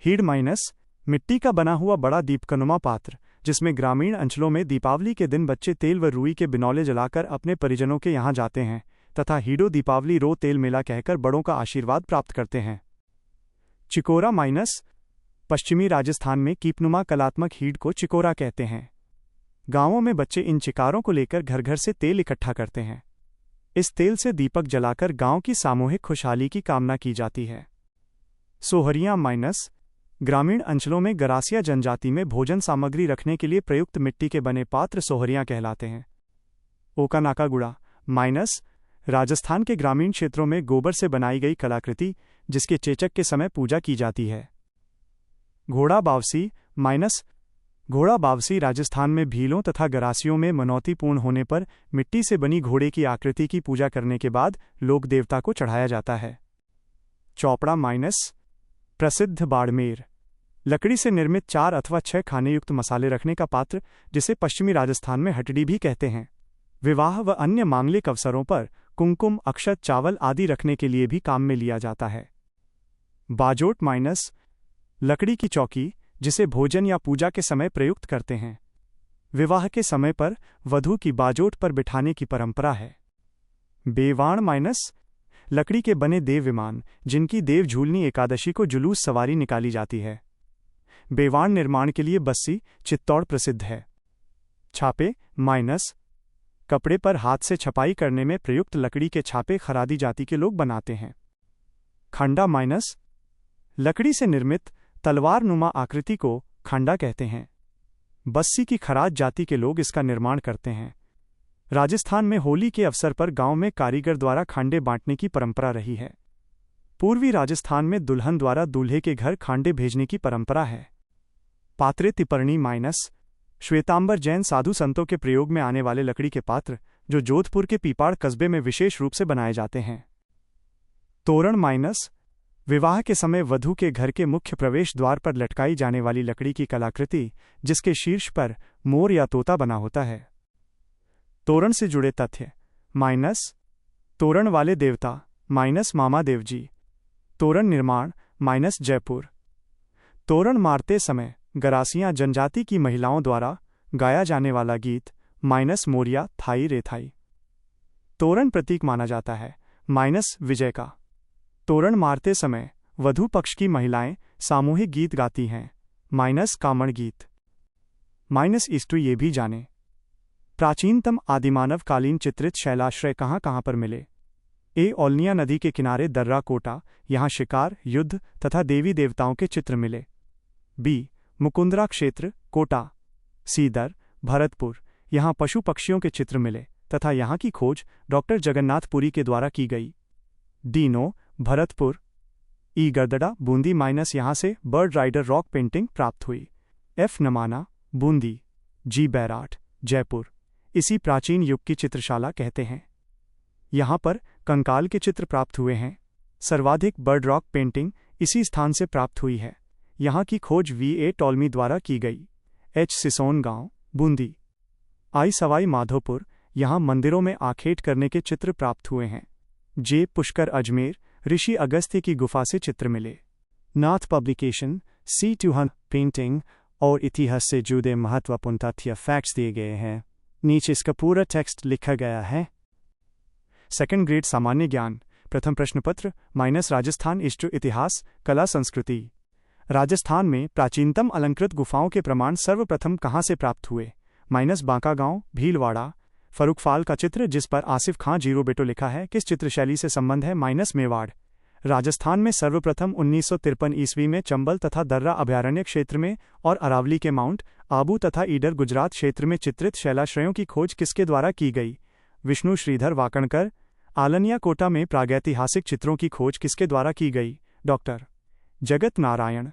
हीड माइनस मिट्टी का बना हुआ बड़ा दीपकनुमा पात्र जिसमें ग्रामीण अंचलों में दीपावली के दिन बच्चे तेल व रुई के बिनौले जलाकर अपने परिजनों के यहाँ जाते हैं तथा हीडो दीपावली रो तेल मेला कहकर बड़ों का आशीर्वाद प्राप्त करते हैं। चिकोरा माइनस पश्चिमी राजस्थान में कीपनुमा कलात्मक हीड को चिकोरा कहते हैं। गांवों में बच्चे इन चिकारों को लेकर घर घर से तेल इकट्ठा करते हैं। इस तेल से दीपक जलाकर गांव की सामूहिक खुशहाली की कामना की जाती है। सोहरियां माइनस ग्रामीण अंचलों में गरासिया जनजाति में भोजन सामग्री रखने के लिए प्रयुक्त मिट्टी के बने पात्र सोहरियां कहलाते हैं। ओकानाकागुड़ा माइनस राजस्थान के ग्रामीण क्षेत्रों में गोबर से बनाई गई कलाकृति जिसके चेचक के समय पूजा की जाती है। घोड़ा बावसी माइनस घोड़ा बावसी राजस्थान में भीलों तथा गरासियों में मनौतीपूर्ण होने पर मिट्टी से बनी घोड़े की आकृति की पूजा करने के बाद लोक देवता को चढ़ाया जाता है। चौपड़ा माइनस प्रसिद्ध बाड़मेर लकड़ी से निर्मित 4 अथवा 6 खाने युक्त मसाले रखने का पात्र जिसे पश्चिमी राजस्थान में हटड़ी भी कहते हैं। विवाह व अन्य मांगलिक अवसरों पर कुमकुम अक्षत चावल आदि रखने के लिए भी काम में लिया जाता है। बाजोट माइनस लकड़ी की चौकी जिसे भोजन या पूजा के समय प्रयुक्त करते हैं। विवाह के समय पर वधू की बाजोट पर बिठाने की परंपरा है। बेवाण माइनस लकड़ी के बने देव विमान जिनकी देव झूलनी एकादशी को जुलूस सवारी निकाली जाती है। बेवाण निर्माण के लिए बस्सी चित्तौड़ प्रसिद्ध है। छापे माइनस कपड़े पर हाथ से छपाई करने में प्रयुक्त लकड़ी के छापे खरादी जाति के लोग बनाते हैं। खंडा माइनस लकड़ी से निर्मित तलवार नुमा आकृति को खंडा कहते हैं। बस्सी की खराज जाति के लोग इसका निर्माण करते हैं। राजस्थान में होली के अवसर पर गांव में कारीगर द्वारा खांडे बांटने की परंपरा रही है। पूर्वी राजस्थान में दुल्हन द्वारा दूल्हे के घर खांडे भेजने की परंपरा है। पात्रे तिपर्णी माइनस श्वेतांबर जैन साधु संतों के प्रयोग में आने वाले लकड़ी के पात्र जो जोधपुर के पीपाड़ कस्बे में विशेष रूप से बनाए जाते हैं। तोरण माइनस विवाह के समय वधू के घर के मुख्य प्रवेश द्वार पर लटकाई जाने वाली लकड़ी की कलाकृति जिसके शीर्ष पर मोर या तोता बना होता है। तोरण से जुड़े तथ्य माइनस तोरण वाले देवता माइनस मामा देवजी। तोरण निर्माण माइनस जयपुर। तोरण मारते समय गरासियां जनजाति की महिलाओं द्वारा गाया जाने वाला गीत माइनस मोरिया थाई रेथाई। तोरण प्रतीक माना जाता है माइनस विजय का। तोरण मारते समय वधू पक्ष की महिलाएं सामूहिक गीत गाती हैं माइनस कामण गीत। माइनस इष्टु ये भी जाने प्राचीनतम आदिमानव कालीन चित्रित शैलाश्रय कहाँ कहाँ पर मिले। ए औलनिया नदी के किनारे दर्रा कोटा यहाँ शिकार युद्ध तथा देवी देवताओं के चित्र मिले। बी मुकुंदरा क्षेत्र कोटा सीदर भरतपुर यहाँ पशु पक्षियों के चित्र मिले तथा यहाँ की खोज डॉक्टर जगन्नाथपुरी के द्वारा की गई। D Noh Bharatpur. E Garadda Bundi minus यहाँ से बर्ड राइडर रॉक पेंटिंग प्राप्त हुई। एफ नमाना बूंदी। जी बैराट जयपुर इसी प्राचीन युग की चित्रशाला कहते हैं। यहाँ पर कंकाल के चित्र प्राप्त हुए हैं। सर्वाधिक बर्ड रॉक पेंटिंग इसी स्थान से प्राप्त हुई है। यहाँ की खोज वी.ए. टॉलमी द्वारा की गई। एच सिसोन गांव बूंदी। आई सवाई माधोपुर यहाँ मंदिरों में आखेट करने के चित्र प्राप्त हुए हैं। जे पुष्कर अजमेर ऋषि अगस्त्य की गुफा से चित्र मिले। नाथ पब्लिकेशन सी 200 पेंटिंग और इतिहास से जुड़े महत्वपूर्ण तथ्य फैक्ट्स दिए गए हैं। नीचे इसका पूरा टेक्स्ट लिखा गया है। सेकंड ग्रेड सामान्य ज्ञान प्रथम प्रश्नपत्र माइनस राजस्थान इष्टु इतिहास कला संस्कृति। राजस्थान में प्राचीनतम अलंकृत गुफाओं के प्रमाण सर्वप्रथम कहाँ से प्राप्त हुए। माइनस बांका गांव भीलवाड़ा। फरुखफाल का चित्र जिस पर आसिफ खां जीरो बेटो लिखा है किस चित्रशैली से संबंध है माइनस मेवाड़। राजस्थान में सर्वप्रथम 1953 ईस्वी में चंबल तथा दर्रा अभयारण्य क्षेत्र में और अरावली के माउंट आबू तथा ईडर गुजरात क्षेत्र में चित्रित शैलाश्रयों की खोज किसके द्वारा की गई। विष्णु श्रीधर वाकणकर। आलनिया कोटा में प्रागैतिहासिक चित्रों की खोज किसके द्वारा की गई। डॉक्टर जगत नारायण।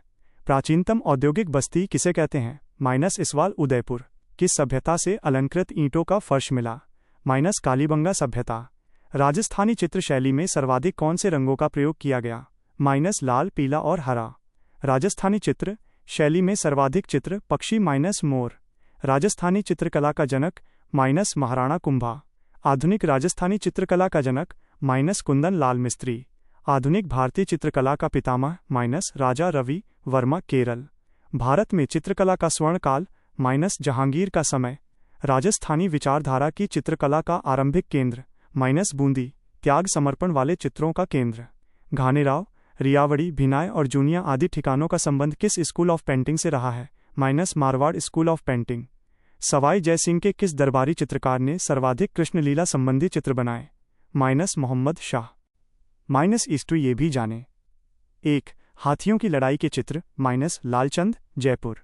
प्राचीनतम औद्योगिक बस्ती किसे कहते हैं माइनस इसवाल उदयपुर। किस सभ्यता से अलंकृत ईंटों का फर्श मिला माइनस कालीबंगा सभ्यता। राजस्थानी चित्र शैली में सर्वाधिक कौन से रंगों का प्रयोग किया गया माइनस लाल पीला और हरा। राजस्थानी चित्र शैली में सर्वाधिक चित्र पक्षी माइनस मोर। राजस्थानी चित्रकला का जनक माइनस महाराणा कुंभा। आधुनिक राजस्थानी चित्रकला का जनक माइनस कुंदन लाल मिस्त्री। आधुनिक भारतीय चित्रकला का पितामह माइनस राजा रवि वर्मा केरल। भारत में चित्रकला का स्वर्णकाल माइनस जहांगीर का समय। राजस्थानी विचारधारा की चित्रकला का आरंभिक केंद्र माइनस बूंदी त्याग समर्पण वाले चित्रों का केंद्र। घानेराव रियावड़ी भिनाय और जूनिया आदि ठिकानों का संबंध किस स्कूल ऑफ पेंटिंग से रहा है minus Marwar school of painting. Sawai Jai Singh के किस दरबारी चित्रकार ने सर्वाधिक कृष्णलीला संबंधी चित्र बनाए? -मोहम्मद शाह। -, ये भी जाने। 1. हाथियों की लड़ाई के चित्र -लालचंद, जयपुर।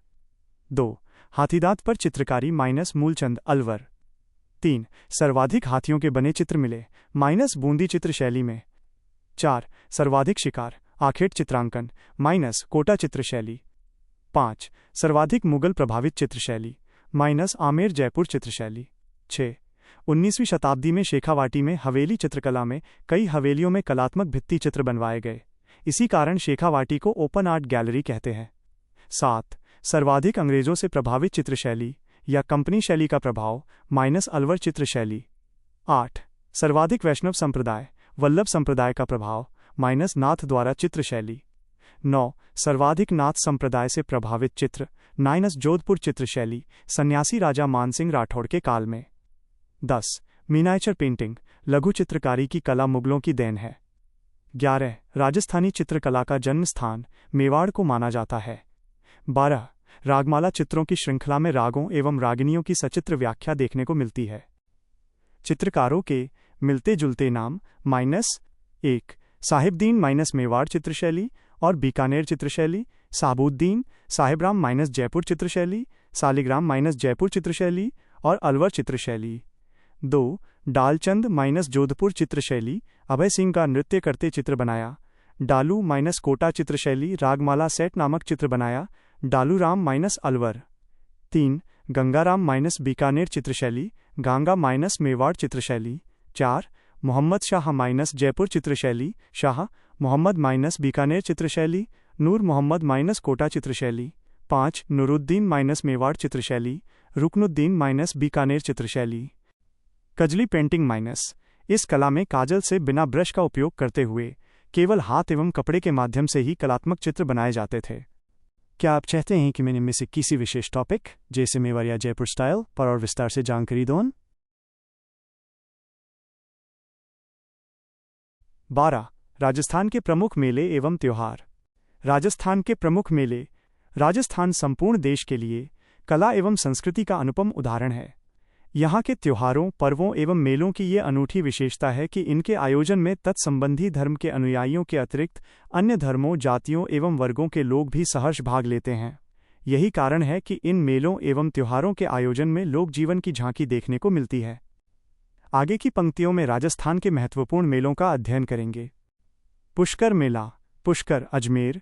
2. हाथीदांत पर चित्रकारी -मूलचंद, अलवर। 3. सर्वाधिक हाथियों के बने चित्र मिले बूंदी चित्र शैली में। 4. सर्वाधिक शिकार आखेट चित्रांकन कोटा चित्र शैली। 5. सर्वाधिक मुगल प्रभावित चित्र शैली आमेर जयपुर चित्र शैली। 6. 19वीं शताब्दी में शेखावाटी में हवेली चित्रकला में कई हवेलियों में कलात्मक भित्ति चित्र बनवाए गए, इसी कारण शेखावाटी को ओपन आर्ट गैलरी कहते हैं। 7. सर्वाधिक अंग्रेजों से प्रभावित चित्र शैली या कंपनी शैली का प्रभाव अलवर चित्र शैली। 8. सर्वाधिक वैष्णव संप्रदाय वल्लभ संप्रदाय का प्रभाव नाथ द्वारा चित्र शैली। 9. सर्वाधिक नाथ संप्रदाय से प्रभावित चित्र जोधपुर चित्र शैली सन्यासी राजा मानसिंह राठौड़ के काल में। 10. मिनाइचर पेंटिंग लघु चित्रकारी की कला मुगलों की देन है। 11. राजस्थानी चित्रकला का जन्म स्थान मेवाड़ को माना जाता है। 12. रागमाला चित्रों की श्रृंखला में रागों एवं रागिनियों की सचित्र व्याख्या देखने को मिलती है। चित्रकारों के मिलते जुलते नाम -1. साहिबदीन मेवाड़ चित्रशैली और बीकानेर चित्रशैली, साबुद्दीन साहिबराम जयपुर चित्रशैली, सालिग्राम जयपुर चित्रशैली और अलवर चित्रशैली। 2. डालचंद जोधपुर चित्रशैली अभय सिंह का नृत्य करते चित्र बनाया। डालू कोटा चित्रशैली रागमाला सेट नामक चित्र बनाया। डालूराम अलवर। 3. गंगाराम बीकानेर चित्रशैली गांगा मेवाड़ चित्रशैली। 4. मोहम्मद शाह जयपुर चित्रशैली शाह मोहम्मद बीकानेर चित्रशैली नूर मोहम्मद कोटा चित्रशैली। 5. नूरुद्दीन मेवाड़ चित्रशैली रुकनुद्दीन बीकानेर चित्रशैली। कजली पेंटिंग इस कला में काजल से बिना ब्रश का उपयोग करते हुए केवल हाथ एवं कपड़े के माध्यम से ही कलात्मक चित्र बनाए जाते थे। क्या आप चाहते हैं कि मैं इनमें से किसी विशेष टॉपिक जैसे मेवाड़ या जयपुर स्टाइल पर और विस्तार से जानकारी दूं? 12. राजस्थान के प्रमुख मेले एवं त्योहार। राजस्थान के प्रमुख मेले। राजस्थान संपूर्ण देश के लिए कला एवं संस्कृति का अनुपम उदाहरण है। यहाँ के त्योहारों, पर्वों एवं मेलों की ये अनूठी विशेषता है कि इनके आयोजन में तत्संबंधी धर्म के अनुयायियों के अतिरिक्त अन्य धर्मों, जातियों एवं वर्गों के लोग भी सहर्ष भाग लेते हैं। यही कारण है कि इन मेलों एवं त्योहारों के आयोजन में लोक जीवन की झांकी देखने को मिलती है। आगे की पंक्तियों में राजस्थान के महत्वपूर्ण मेलों का अध्ययन करेंगे। पुष्कर मेला। पुष्कर अजमेर।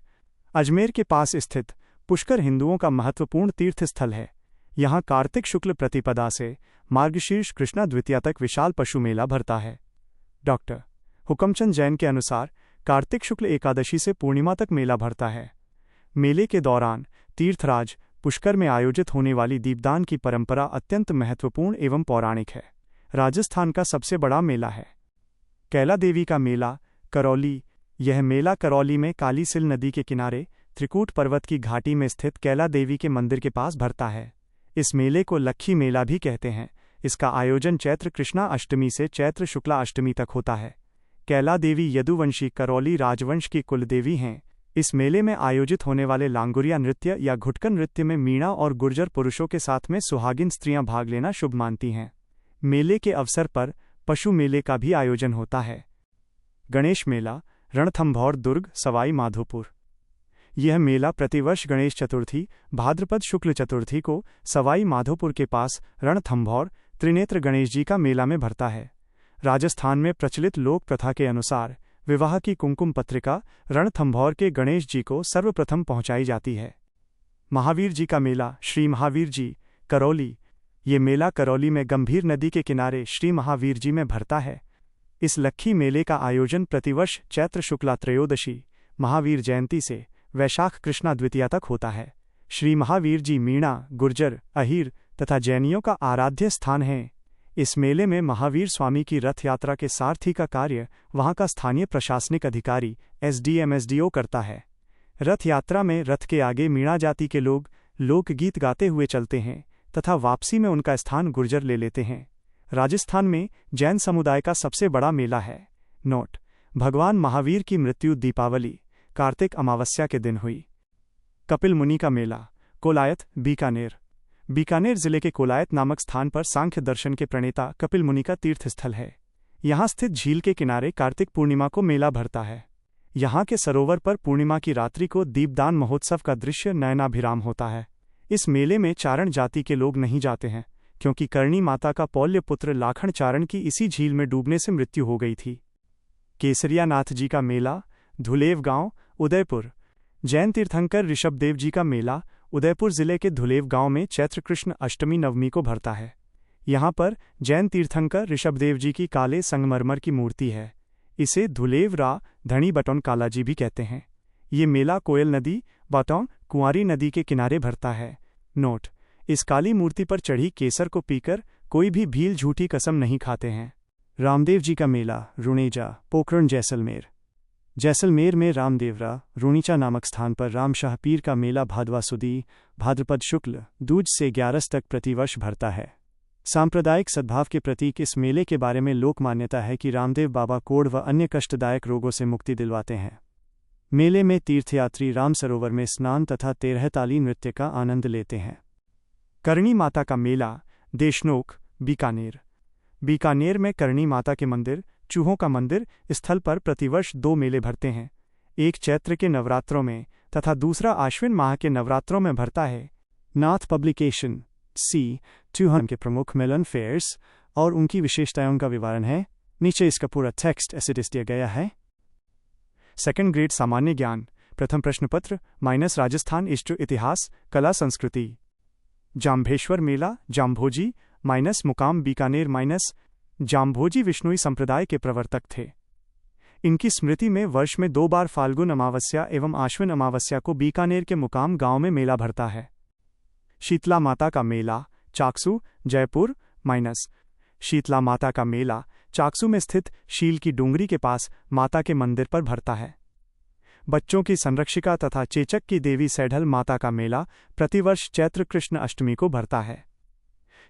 अजमेर के पास स्थित पुष्कर हिंदुओं का महत्वपूर्ण तीर्थ स्थल है। यहाँ कार्तिक शुक्ल प्रतिपदा से मार्गशीर्ष कृष्णा द्वितीया तक विशाल पशु मेला भरता है। डॉक्टर हुकमचंद जैन के अनुसार कार्तिक शुक्ल एकादशी से पूर्णिमा तक मेला भरता है। मेले के दौरान तीर्थराज पुष्कर में आयोजित होने वाली दीपदान की परंपरा अत्यंत महत्वपूर्ण एवं पौराणिक है। राजस्थान का सबसे बड़ा मेला है कैला देवी का मेला, करौली। यह मेला करौली में काली सिल नदी के किनारे त्रिकूट पर्वत की घाटी में स्थित कैला देवी के मंदिर के पास भरता है। इस मेले को लक्खी मेला भी कहते हैं। इसका आयोजन चैत्र कृष्णा अष्टमी से चैत्र शुक्ला अष्टमी तक होता है। कैला देवी यदुवंशी करौली राजवंश की कुलदेवी हैं। इस मेले में आयोजित होने वाले लांगुरिया नृत्य या घुटकन नृत्य में मीणा और गुर्जर पुरुषों के साथ में सुहागिन स्त्रियां भाग लेना शुभ मानती हैं। मेले के अवसर पर पशु मेले का भी आयोजन होता है। गणेश मेला, रणथंभौर दुर्ग, सवाई माधोपुर। यह मेला प्रतिवर्ष गणेश चतुर्थी भाद्रपद शुक्ल चतुर्थी को सवाई माधोपुर के पास रणथंभौर त्रिनेत्र गणेश जी का मेला में भरता है। राजस्थान में प्रचलित लोक प्रथा के अनुसार विवाह की कुमकुम पत्रिका रणथंभौर के गणेश जी को सर्वप्रथम पहुंचाई जाती है। महावीर जी का मेला, श्री महावीर जी, करौली। ये मेला करौली में गंभीर नदी के किनारे श्री महावीर जी में भरता है। इस लक्खी मेले का आयोजन प्रतिवर्ष चैत्र शुक्ला त्रयोदशी महावीर जयंती से वैशाख कृष्णा द्वितीया तक होता है। श्री महावीर जी मीणा, गुर्जर, अहीर तथा जैनियों का आराध्य स्थान है। इस मेले में महावीर स्वामी की रथ यात्रा के सारथी का कार्य वहां का स्थानीय प्रशासनिक अधिकारी SDM/SDO करता है। रथ यात्रा में रथ के आगे मीणा जाति के लोग लोकगीत गाते हुए चलते हैं तथा वापसी में उनका स्थान गुर्जर ले लेते हैं। राजस्थान में जैन समुदाय का सबसे बड़ा मेला है। नोट: भगवान महावीर की मृत्यु दीपावली कार्तिक अमावस्या के दिन हुई। कपिल मुनि का मेला, कोलायत, बीकानेर। बीकानेर जिले के कोलायत नामक स्थान पर सांख्य दर्शन के प्रणेता कपिल मुनि का तीर्थ स्थल है। यहाँ स्थित झील के किनारे कार्तिक पूर्णिमा को मेला भरता है। यहाँ के सरोवर पर पूर्णिमा की रात्रि को दीपदान महोत्सव का दृश्य नयनाभिराम होता है। इस मेले में चारण जाति के लोग नहीं जाते हैं, क्योंकि करणी माता का पौल्य पुत्र लाखन चारण की इसी झील में डूबने से मृत्यु हो गई थी। केसरिया नाथ जी का मेला, धुलेव गांव, उदयपुर। जैन तीर्थंकर ऋषभदेव जी का मेला उदयपुर जिले के धुलेव गांव में चैत्र कृष्ण अष्टमी नवमी को भरता है। यहाँ पर जैन तीर्थंकर ऋषभदेव जी की काले संगमरमर की मूर्ति है। इसे धुलेव रा धनी बटौन कालाजी भी कहते हैं। ये मेला कोयल नदी, बटौन, कुंवारी नदी के किनारे भरता है। नोट: इस काली मूर्ति पर चढ़ी केसर को पीकर कोई भी भील झूठी कसम नहीं खाते हैं। रामदेव जी का मेला, रुणेजा, पोखरण, जैसलमेर। जैसलमेर में रामदेवरा रुणीचा नामक स्थान पर रामशाह पीर का मेला भादवा सुदी, भाद्रपद शुक्ल दूज से 11 तक प्रतिवर्ष भरता है। सांप्रदायिक सद्भाव के प्रतीक इस मेले के बारे में लोक मान्यता है कि रामदेव बाबा कोढ़ व अन्य कष्टदायक रोगों से मुक्ति दिलवाते हैं। मेले में तीर्थयात्री राम सरोवर में स्नान तथा 13 ताली नृत्य का आनंद लेते हैं। करणी माता का मेला, देशनोक, बीकानेर। बीकानेर में करणी माता के मंदिर, चूहों का मंदिर स्थल पर प्रतिवर्ष 2 मेले भरते हैं। एक चैत्र के नवरात्रों में तथा दूसरा आश्विन माह के नवरात्रों में भरता है। नाथ पब्लिकेशन C200 के प्रमुख मिलन फेयर्स और उनकी विशेषताओं का विवरण है। नीचे इसका पूरा टेक्स्ट एसिडिस दिया गया है। सेकंड ग्रेड सामान्य ज्ञान, प्रथम प्रश्न पत्र - राजस्थान हिस्ट्री, इतिहास, कला, संस्कृति। जाम्भेश्वर मेला, जाम्भोजी - मुकाम, बीकानेर - जाम्भोजी विष्णुई संप्रदाय के प्रवर्तक थे। इनकी स्मृति में वर्ष में 2 बार फाल्गुन अमावस्या एवं आश्विन अमावस्या को बीकानेर के मुकाम गांव में मेला भरता है। शीतला माता का मेला, चाकसू, जयपुर - शीतला माता का मेला चाकसू में स्थित शील की डूंगरी के पास माता के मंदिर पर भरता है। बच्चों की संरक्षिका तथा चेचक की देवी सैढल माता का मेला प्रतिवर्ष चैत्र कृष्ण अष्टमी को भरता है।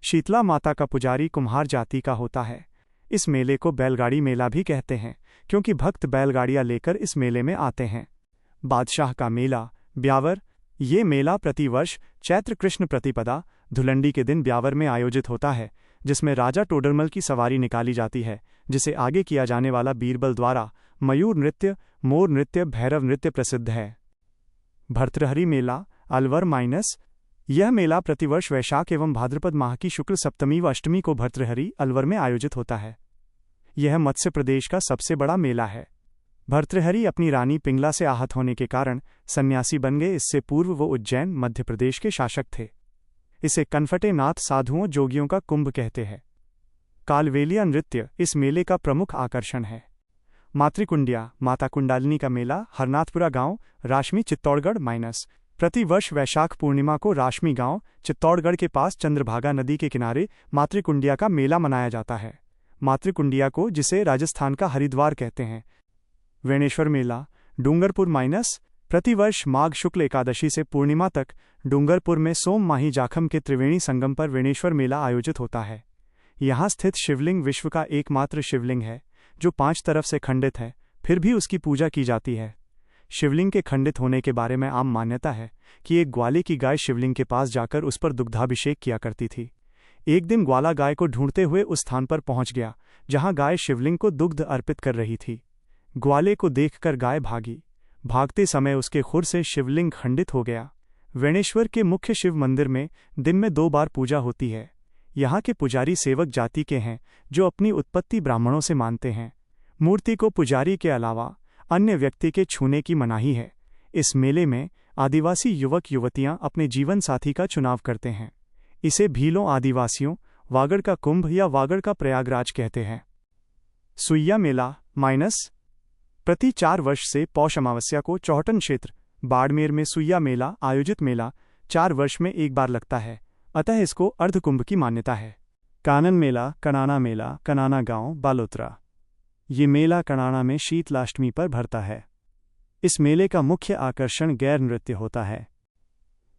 शीतला माता का पुजारी कुम्हार जाति का होता है। इस मेले को बैलगाड़ी मेला भी कहते हैं, क्योंकि भक्त बैलगाड़ियां लेकर इस मेले में आते हैं। बादशाह का मेला, ब्यावर। ये मेला प्रतिवर्ष चैत्र कृष्ण प्रतिपदा, धुलंडी के दिन ब्यावर में आयोजित होता है, जिसमें राजा टोडरमल की सवारी निकाली जाती है, जिसे आगे किया जाने वाला बीरबल द्वारा मयूर नृत्य, मोर नृत्य, भैरव नृत्य प्रसिद्ध है। भर्तृहरि मेला, अलवर - यह मेला प्रतिवर्ष वैशाख एवं भाद्रपद माह की शुक्ल सप्तमी व अष्टमी को भर्तृहरि, अलवर में आयोजित होता है। यह मत्स्य प्रदेश का सबसे बड़ा मेला है। भर्तृहरि अपनी रानी पिंगला से आहत होने के कारण सन्यासी बन गए। इससे पूर्व वो उज्जैन, मध्य प्रदेश के शासक थे। इसे कनफटे नाथ साधुओं जोगियों का कुंभ कहते हैं। कालवेलिया नृत्य इस मेले का प्रमुख आकर्षण है। मातृकुंडिया, माता कुंडालिनी का मेला, हरनाथपुरा गांव, राशमी, चित्तौड़गढ़ - प्रतिवर्ष वैशाख पूर्णिमा को राशमी गांव, चित्तौड़गढ़ के पास चंद्रभागा नदी के किनारे मातृकुंडिया का मेला मनाया जाता है। मातृकुंडिया को, जिसे राजस्थान का हरिद्वार कहते हैं। वेणेश्वर मेला, डूंगरपुर - प्रतिवर्ष माघ शुक्ल एकादशी से पूर्णिमा तक डूंगरपुर में सोम माही जाखम के त्रिवेणी संगम पर वेणेश्वर मेला आयोजित होता है। यहाँ स्थित शिवलिंग विश्व का एकमात्र शिवलिंग है, जो 5 तरफ से खंडित है, फिर भी उसकी पूजा की जाती है। शिवलिंग के खंडित होने के बारे में आम मान्यता है कि एक ग्वाले की गाय शिवलिंग के पास जाकर उस पर दुग्धाभिषेक किया करती थी। एक दिन ग्वाला गाय को ढूंढते हुए उस स्थान पर पहुंच गया जहां गाय शिवलिंग को दुग्ध अर्पित कर रही थी। ग्वाले को देखकर गाय भागी। भागते समय उसके खुर से शिवलिंग खंडित हो गया। वेणेश्वर के मुख्य शिव मंदिर में दिन में 2 बार पूजा होती है। यहाँ के पुजारी सेवक जाति के हैं, जो अपनी उत्पत्ति ब्राह्मणों से मानते हैं। मूर्ति को पुजारी के अलावा अन्य व्यक्ति के छूने की मनाही है। इस मेले में आदिवासी युवक युवतियां अपने जीवन साथी का चुनाव करते हैं। इसे भीलों आदिवासियों, वागड़ का कुंभ या वागड़ का प्रयागराज कहते हैं। सुइया मेला - प्रति 4 वर्ष से पौष अमावस्या को चौहटन क्षेत्र बाड़मेर में सुइया मेला आयोजित मेला 4 वर्ष में एक बार लगता है, अतः इसको अर्धकुंभ की मान्यता है। कानन मेला, कनाना मेला, कनाना गांव, बालोतरा। ये मेला कनाना में शीतलाष्टमी पर भरता है। इस मेले का मुख्य आकर्षण गैर नृत्य होता है।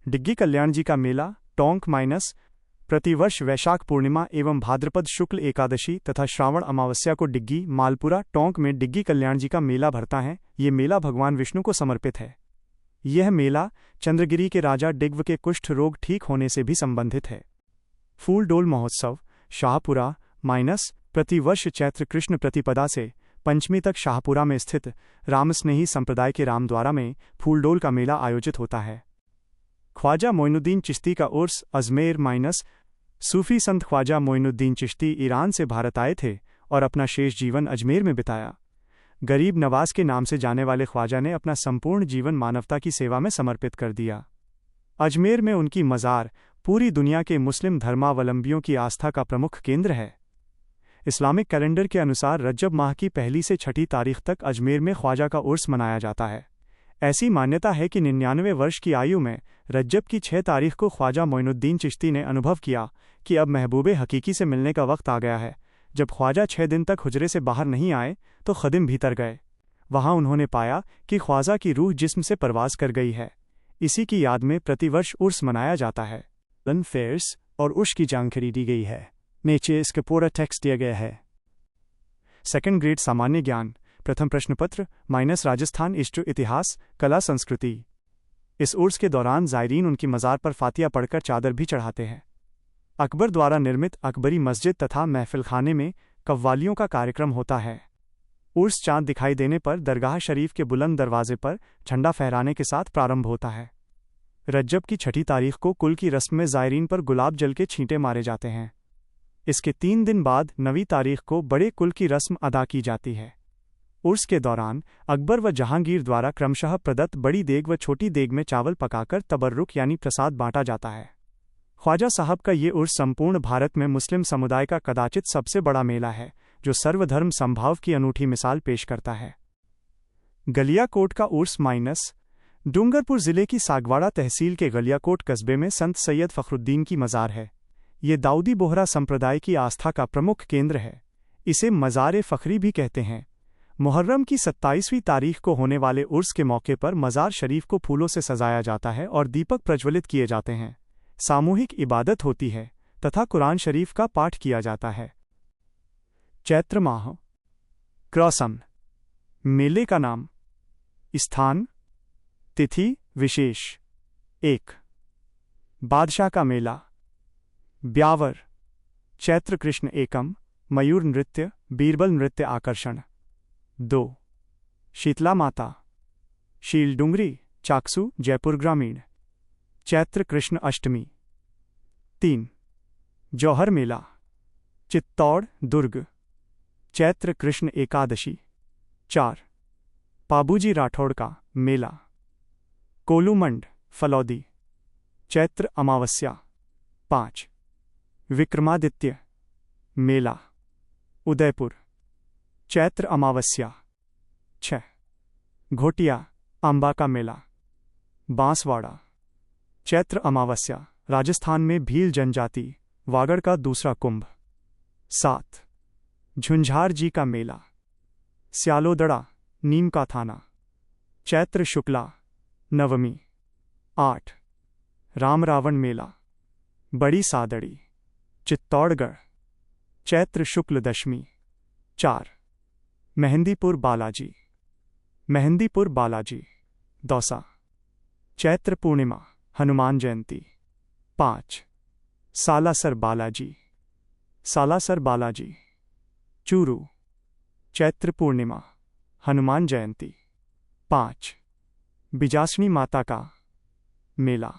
डिग्गी कल्याण जी का मेला, टोंक - प्रतिवर्ष वैशाख पूर्णिमा एवं भाद्रपद शुक्ल एकादशी तथा श्रावण अमावस्या को डिग्गी, मालपुरा, टोंक में डिग्गी कल्याण जी का मेला भरता है। ये मेला भगवान विष्णु को समर्पित है। यह मेला चंद्रगिरी के राजा डिग्व के कुष्ठ रोग ठीक होने से भी संबंधित है। फूल डोल महोत्सव शाहपुरा प्रतिवर्ष चैत्र कृष्ण प्रतिपदा से पंचमी तक शाहपुरा में स्थित रामस्नेही संप्रदाय के रामद्वारा में फूलडोल का मेला आयोजित होता है। ख्वाजा मोइनुद्दीन चिश्ती का उर्स अजमेर सूफी संत ख्वाजा मोइनुद्दीन चिश्ती ईरान से भारत आए थे और अपना शेष जीवन अजमेर में बिताया। गरीब नवाज के नाम से जाने वाले ख्वाजा ने अपना संपूर्ण जीवन मानवता की सेवा में समर्पित कर दिया। अजमेर में उनकी मज़ार पूरी दुनिया के मुस्लिम धर्मावलंबियों की आस्था का प्रमुख केंद्र है। इस्लामिक कैलेंडर के अनुसार रजब माह की 1 से 6 तारीख तक अजमेर में ख्वाजा का उर्स मनाया जाता है। ऐसी मान्यता है कि 99 वर्ष की आयु में रजब की 6 तारीख को ख्वाजा मोइनुद्दीन चिश्ती ने अनुभव किया कि अब महबूबे हकीकी से मिलने का वक्त आ गया है। जब ख्वाजा 6 दिन तक हुजरे से बाहर नहीं आए तो खदिम भीतर गए। वहां उन्होंने पाया कि ख्वाजा की रूह जिस्म से परवास कर गई है। इसी की याद में प्रतिवर्ष उर्स मनाया जाता है। लन फेयर्स और उर्स की जानकारी दी गई है। नीचे इसका पूरा टेक्स्ट दिया गया है। 2nd ग्रेड सामान्य ज्ञान प्रथम प्रश्न पत्र राजस्थान हिस्ट्री इतिहास कला संस्कृति। इस उर्स के दौरान ज़ायरीन उनकी मज़ार पर फातिया पढ़कर चादर भी चढ़ाते हैं। अकबर द्वारा निर्मित अकबरी मस्जिद तथा महफिल खाने में कव्वालियों का कार्यक्रम होता है। उर्स चांद दिखाई देने पर दरगाह शरीफ के बुलंद दरवाजे पर झंडा फहराने के साथ प्रारंभ होता है। रज्जब की 6 तारीख को कुल की रस्म में ज़ायरीन पर गुलाब जल के छींटे मारे जाते हैं। इसके 3 दिन बाद 9वीं तारीख को बड़े कुल की रस्म अदा की जाती है। उर्स के दौरान अकबर व जहांगीर द्वारा क्रमशः प्रदत्त बड़ी देग व छोटी देग में चावल पकाकर तबर्रुक यानी प्रसाद बांटा जाता है। ख्वाजा साहब का ये उर्स संपूर्ण भारत में मुस्लिम समुदाय का कदाचित सबसे बड़ा मेला है, जो सर्वधर्म संभाव की अनूठी मिसाल पेश करता है। गलियाकोट का उर्स डूंगरपुर जिले की सागवाड़ा तहसील के गलियाकोट कस्बे में संत सैयद फखरुद्दीन की मज़ार है। ये दाऊदी बोहरा संप्रदाय की आस्था का प्रमुख केंद्र है। इसे मज़ार फ़खरी भी कहते हैं। मुहर्रम की 27वीं तारीख को होने वाले उर्स के मौके पर मज़ार शरीफ को फूलों से सजाया जाता है और दीपक प्रज्वलित किए जाते हैं। सामूहिक इबादत होती है तथा कुरान शरीफ का पाठ किया जाता है। चैत्र माह क्रॉसन मेले का नाम स्थान तिथि विशेष 1 बादशाह का मेला ब्यावर चैत्र कृष्ण एकम मयूर नृत्य बीरबल नृत्य आकर्षण 2 शीतला माता शील डुंगरी चाकसू जयपुर ग्रामीण चैत्र कृष्ण अष्टमी 3 जौहर मेला चित्तौड़ दुर्ग चैत्र कृष्ण एकादशी 4 पाबूजी राठौड़ का मेला कोलूमंड फलौदी चैत्र अमावस्या 5 विक्रमादित्य मेला उदयपुर चैत्र अमावस्या 6 घोटिया अंबा का मेला बांसवाड़ा चैत्र अमावस्या राजस्थान में भील जनजाति वागड़ का दूसरा कुंभ 7 झुंझार जी का मेला स्यालोदड़ा नीम का थाना चैत्र शुक्ला नवमी 8 राम रावण मेला बड़ी सादड़ी चित्तौड़गढ़ चैत्र शुक्ल दशमी 4 मेहंदीपुर बालाजी दौसा चैत्र पूर्णिमा हनुमान जयंती 5 सालासर बालाजी चूरू चैत्र पूर्णिमा हनुमान जयंती 5 बिजासनी माता का मेला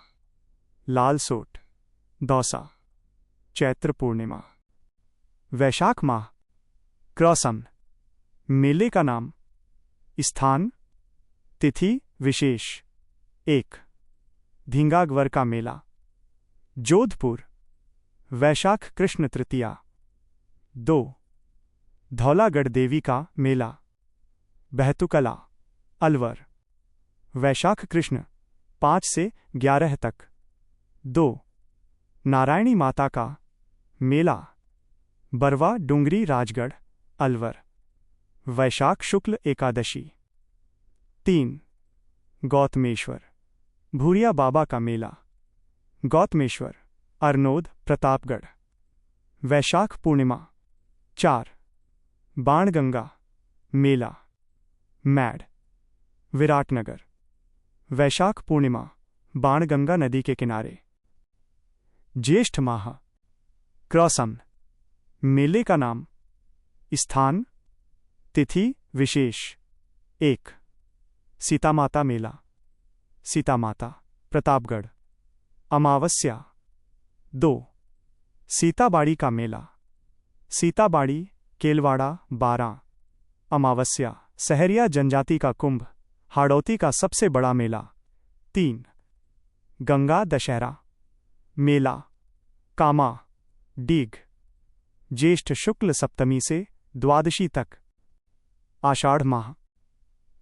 लालसोट दौसा चैत्र पूर्णिमा वैशाख माह क्रॉसन मेले का नाम स्थान तिथि विशेष 1 धींगागवर का मेला जोधपुर वैशाख कृष्ण तृतीया 2 धौलागढ़ देवी का मेला बहतुकला अलवर वैशाख कृष्ण 5 से 11 तक 2 नारायणी माता का मेला बरवा डुंगरी राजगढ़ अलवर वैशाख शुक्ल एकादशी 3 गौतमेश्वर भूरिया बाबा का मेला गौतमेश्वर अरनोद प्रतापगढ़ वैशाख पूर्णिमा 4 बाणगंगा मेला मैड विराटनगर वैशाख पूर्णिमा, बाणगंगा नदी के किनारे। ज्येष्ठ माह, क्रॉसन, मेले का नाम, स्थान, तिथि विशेष। 1 सीतामाता मेला, सीतामाता, प्रतापगढ़। अमावस्या। 2 सीताबाड़ी का मेला, सीताबाड़ी, केलवाड़ा, 12। अमावस्या, सहरिया जनजाति का कुंभ, हाड़ौती का सबसे बड़ा मेला। 3 गंगा दशहरा मेला, कामा, डीग, ज्येष्ठ शुक्ल सप्तमी से द्वादशी तक। आषाढ़ माह,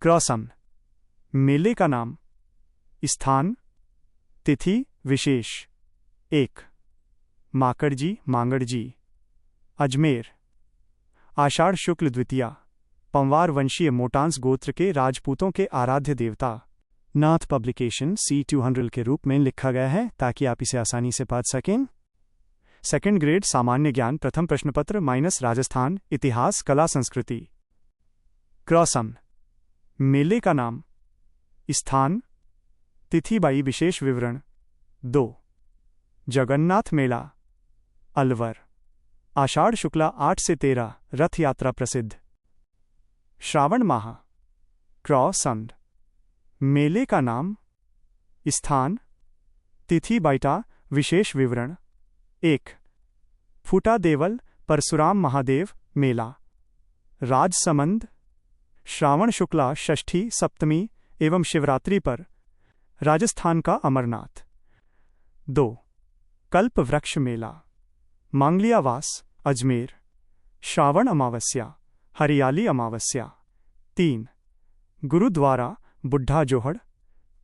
क्रॉसन, मेले का नाम, स्थान, तिथि विशेष। 1 माकड़जी, मांगड़जी, अजमेर। आषाढ़ शुक्ल द्वितीया, पंवार वंशीय मोटांस गोत्र के राजपूतों के आराध्य देवता। नाथ पब्लिकेशन C200 के रूप में लिखा गया है ताकि आप इसे आसानी से पढ़ सकें। सेकंड ग्रेड सामान्य ज्ञान प्रथम प्रश्नपत्र - राजस्थान इतिहास कला संस्कृति। क्रॉसन, मेले का नाम, स्थान, तिथि बाई विशेष विवरण। 2 जगन्नाथ मेला, अलवर। आषाढ़ शुक्ला 8 से 13 रथ यात्रा प्रसिद्ध। श्रावण माह, क्रॉसन, मेले का नाम, स्थान, तिथि बाईटा विशेष विवरण। 1 फूटा देवल परशुराम महादेव मेला, राजसमंद। श्रावण शुक्ला षष्ठी, सप्तमी एवं शिवरात्रि पर राजस्थान का अमरनाथ। 2 कल्प वृक्ष मेला, मांगलियावास, अजमेर। श्रावण अमावस्या, हरियाली अमावस्या। 3 गुरुद्वारा बुढ़ा जोहड़,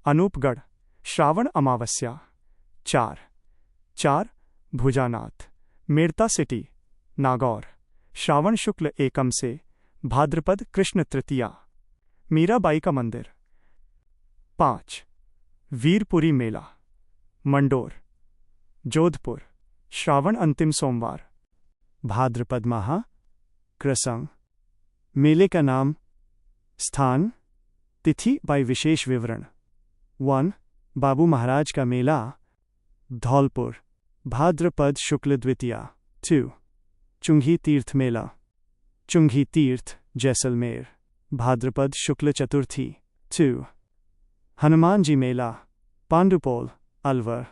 अनूपगढ़, श्रावण अमावस्या। 4 भुजानाथ, मेड़ता सिटी, नागौर। श्रावण शुक्ल एकम से भाद्रपद कृष्ण तृतीया, मीराबाई का मंदिर। 5 वीरपुरी मेला, मंडोर, जोधपुर। श्रावण अंतिम सोमवार। भाद्रपद माह, क्रॉसन, मेले का नाम, स्थान, तिथि बाई विशेष विवरण। 1 बाबू महाराज का मेला, धौलपुर, भाद्रपद शुक्ल द्वितीया। 2 चुंगी तीर्थ मेला, चुंगी तीर्थ, जैसलमेर, भाद्रपद शुक्ल चतुर्थी। 2 हनुमान जी मेला, पांडुपोल, अलवर,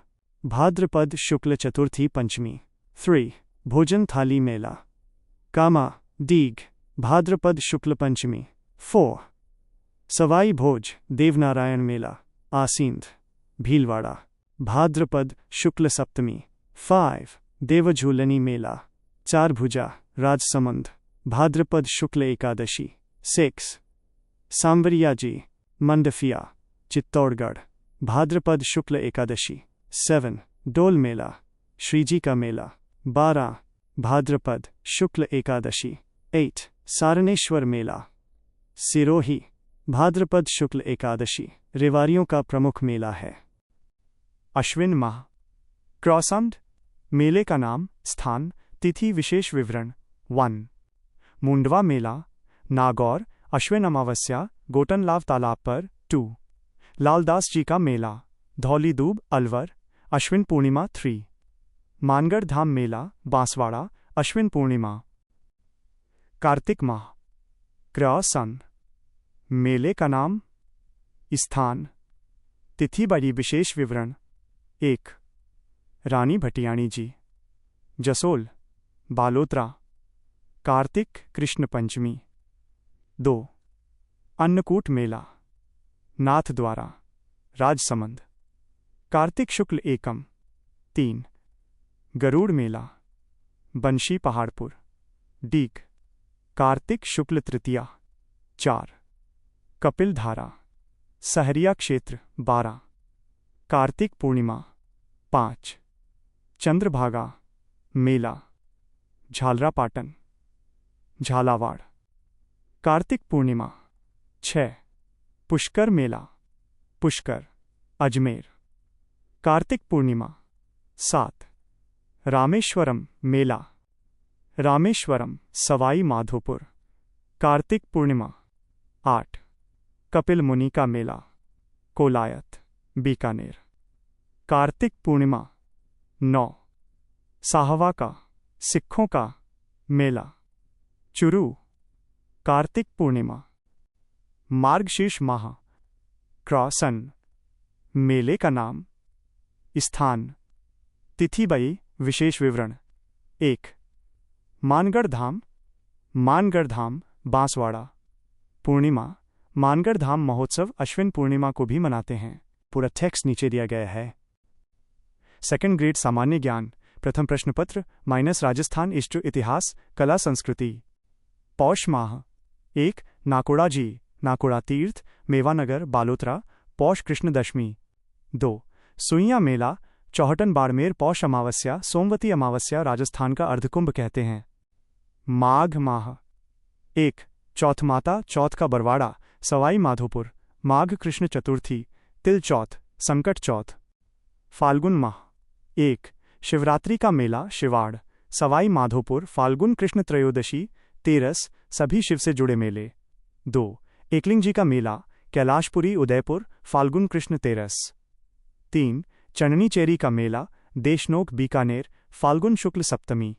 भाद्रपद शुक्ल चतुर्थी पंचमी। 3 भोजन थाली मेला, कामा, डीग, भाद्रपद शुक्ल पंचमी। 4 सवाई भोज देवनारायण मेला, आसींद, भीलवाड़ा, भाद्रपद शुक्ल सप्तमी। 5 देवझूलनी मेला, चारभुजा, राजसमंद, भाद्रपद शुक्ल एकादशी। 6 सांवरिया जी, मंडफिया, चित्तौड़गढ़, भाद्रपद शुक्ल एकादशी। 7 डोल मेला, श्रीजी का मेला, 12 भाद्रपद शुक्ल एकादशी। 8 सारनेश्वर मेला, सिरोही, भाद्रपद शुक्ल एकादशी, रेवारियों का प्रमुख मेला है। अश्विन माह, क्रॉसन, मेले का नाम, स्थान, तिथि विशेष विवरण। 1 मुंडवा मेला, नागौर, अश्विन अमावस्या, गोटनलाव तालाब पर। 2 लालदास जी का मेला, धौलीदूब, अलवर, अश्विन पूर्णिमा। 3 मानगढ़ धाम मेला, बांसवाड़ा, अश्विन पूर्णिमा। कार्तिक माह, क्रॉसन, मेले का नाम, स्थान, तिथि बाई विशेष विवरण। 1 रानी भटियाणी जी, जसोल, बालोतरा, कार्तिक कृष्ण पंचमी। 2 अन्नकूट मेला, नाथद्वारा, राजसमंद, कार्तिक शुक्ल एकम। 3 गरुड़ मेला, बंशी पहाड़पुर, डीग, कार्तिक शुक्ल तृतीया। 4 कपिल धारा, सहरिया क्षेत्र, 12, कार्तिक पूर्णिमा। 5 चंद्रभागा मेला, झालरापाटन, झालावाड़, कार्तिक पूर्णिमा। 6 पुष्कर मेला, पुष्कर, अजमेर, कार्तिक पूर्णिमा। 7 रामेश्वरम मेला, रामेश्वरम, सवाई माधोपुर, कार्तिक पूर्णिमा। 8 कपिल मुनि का मेला, कोलायत, बीकानेर। कार्तिक पूर्णिमा 9, साहवा का, सिखों का मेला, चुरू। कार्तिक पूर्णिमा, मार्गशीर्ष माह, क्रॉसन। मेले का नाम, स्थान, तिथि बई, विशेष विवरण। 1, मानगढ़ धाम, मानगढ़ धाम, बांसवाड़ा। पूर्णिमा, मानगढ़ धाम महोत्सव अश्विन पूर्णिमा को भी मनाते हैं। पूरा टेक्स्ट नीचे दिया गया है। सेकंड ग्रेड सामान्य ज्ञान, प्रथम प्रश्न पत्र माइनस राजस्थान हिस्ट्री इतिहास कला संस्कृति। पौष माह। 1, नाकोड़ा जी, नाकोड़ा तीर्थ, मेवानगर, बालोतरा, पौष कृष्ण दशमी। 2, सुइयां मेला, चौहटन बाड़मेर, पौष अमावस्या, सोमवती अमावस्या, राजस्थान का अर्धकुंभ कहते हैं। माघ माह। 1, चौथ माता, चौथ का बरवाड़ा, सवाई माधोपुर, माघ कृष्ण चतुर्थी, तिल चौथ, संकट चौथ। फाल्गुन माह। 1, शिवरात्रि का मेला, शिवाड़, सवाई माधोपुर, फाल्गुन कृष्ण त्रयोदशी, तेरस, सभी शिव से जुड़े मेले। 2, एकलिंग जी का मेला, कैलाशपुरी, उदयपुर, फाल्गुन कृष्ण तेरस। 3, चननी चेरी का मेला, देशनोक, बीकानेर, फाल्गुन शुक्ल सप्तमी।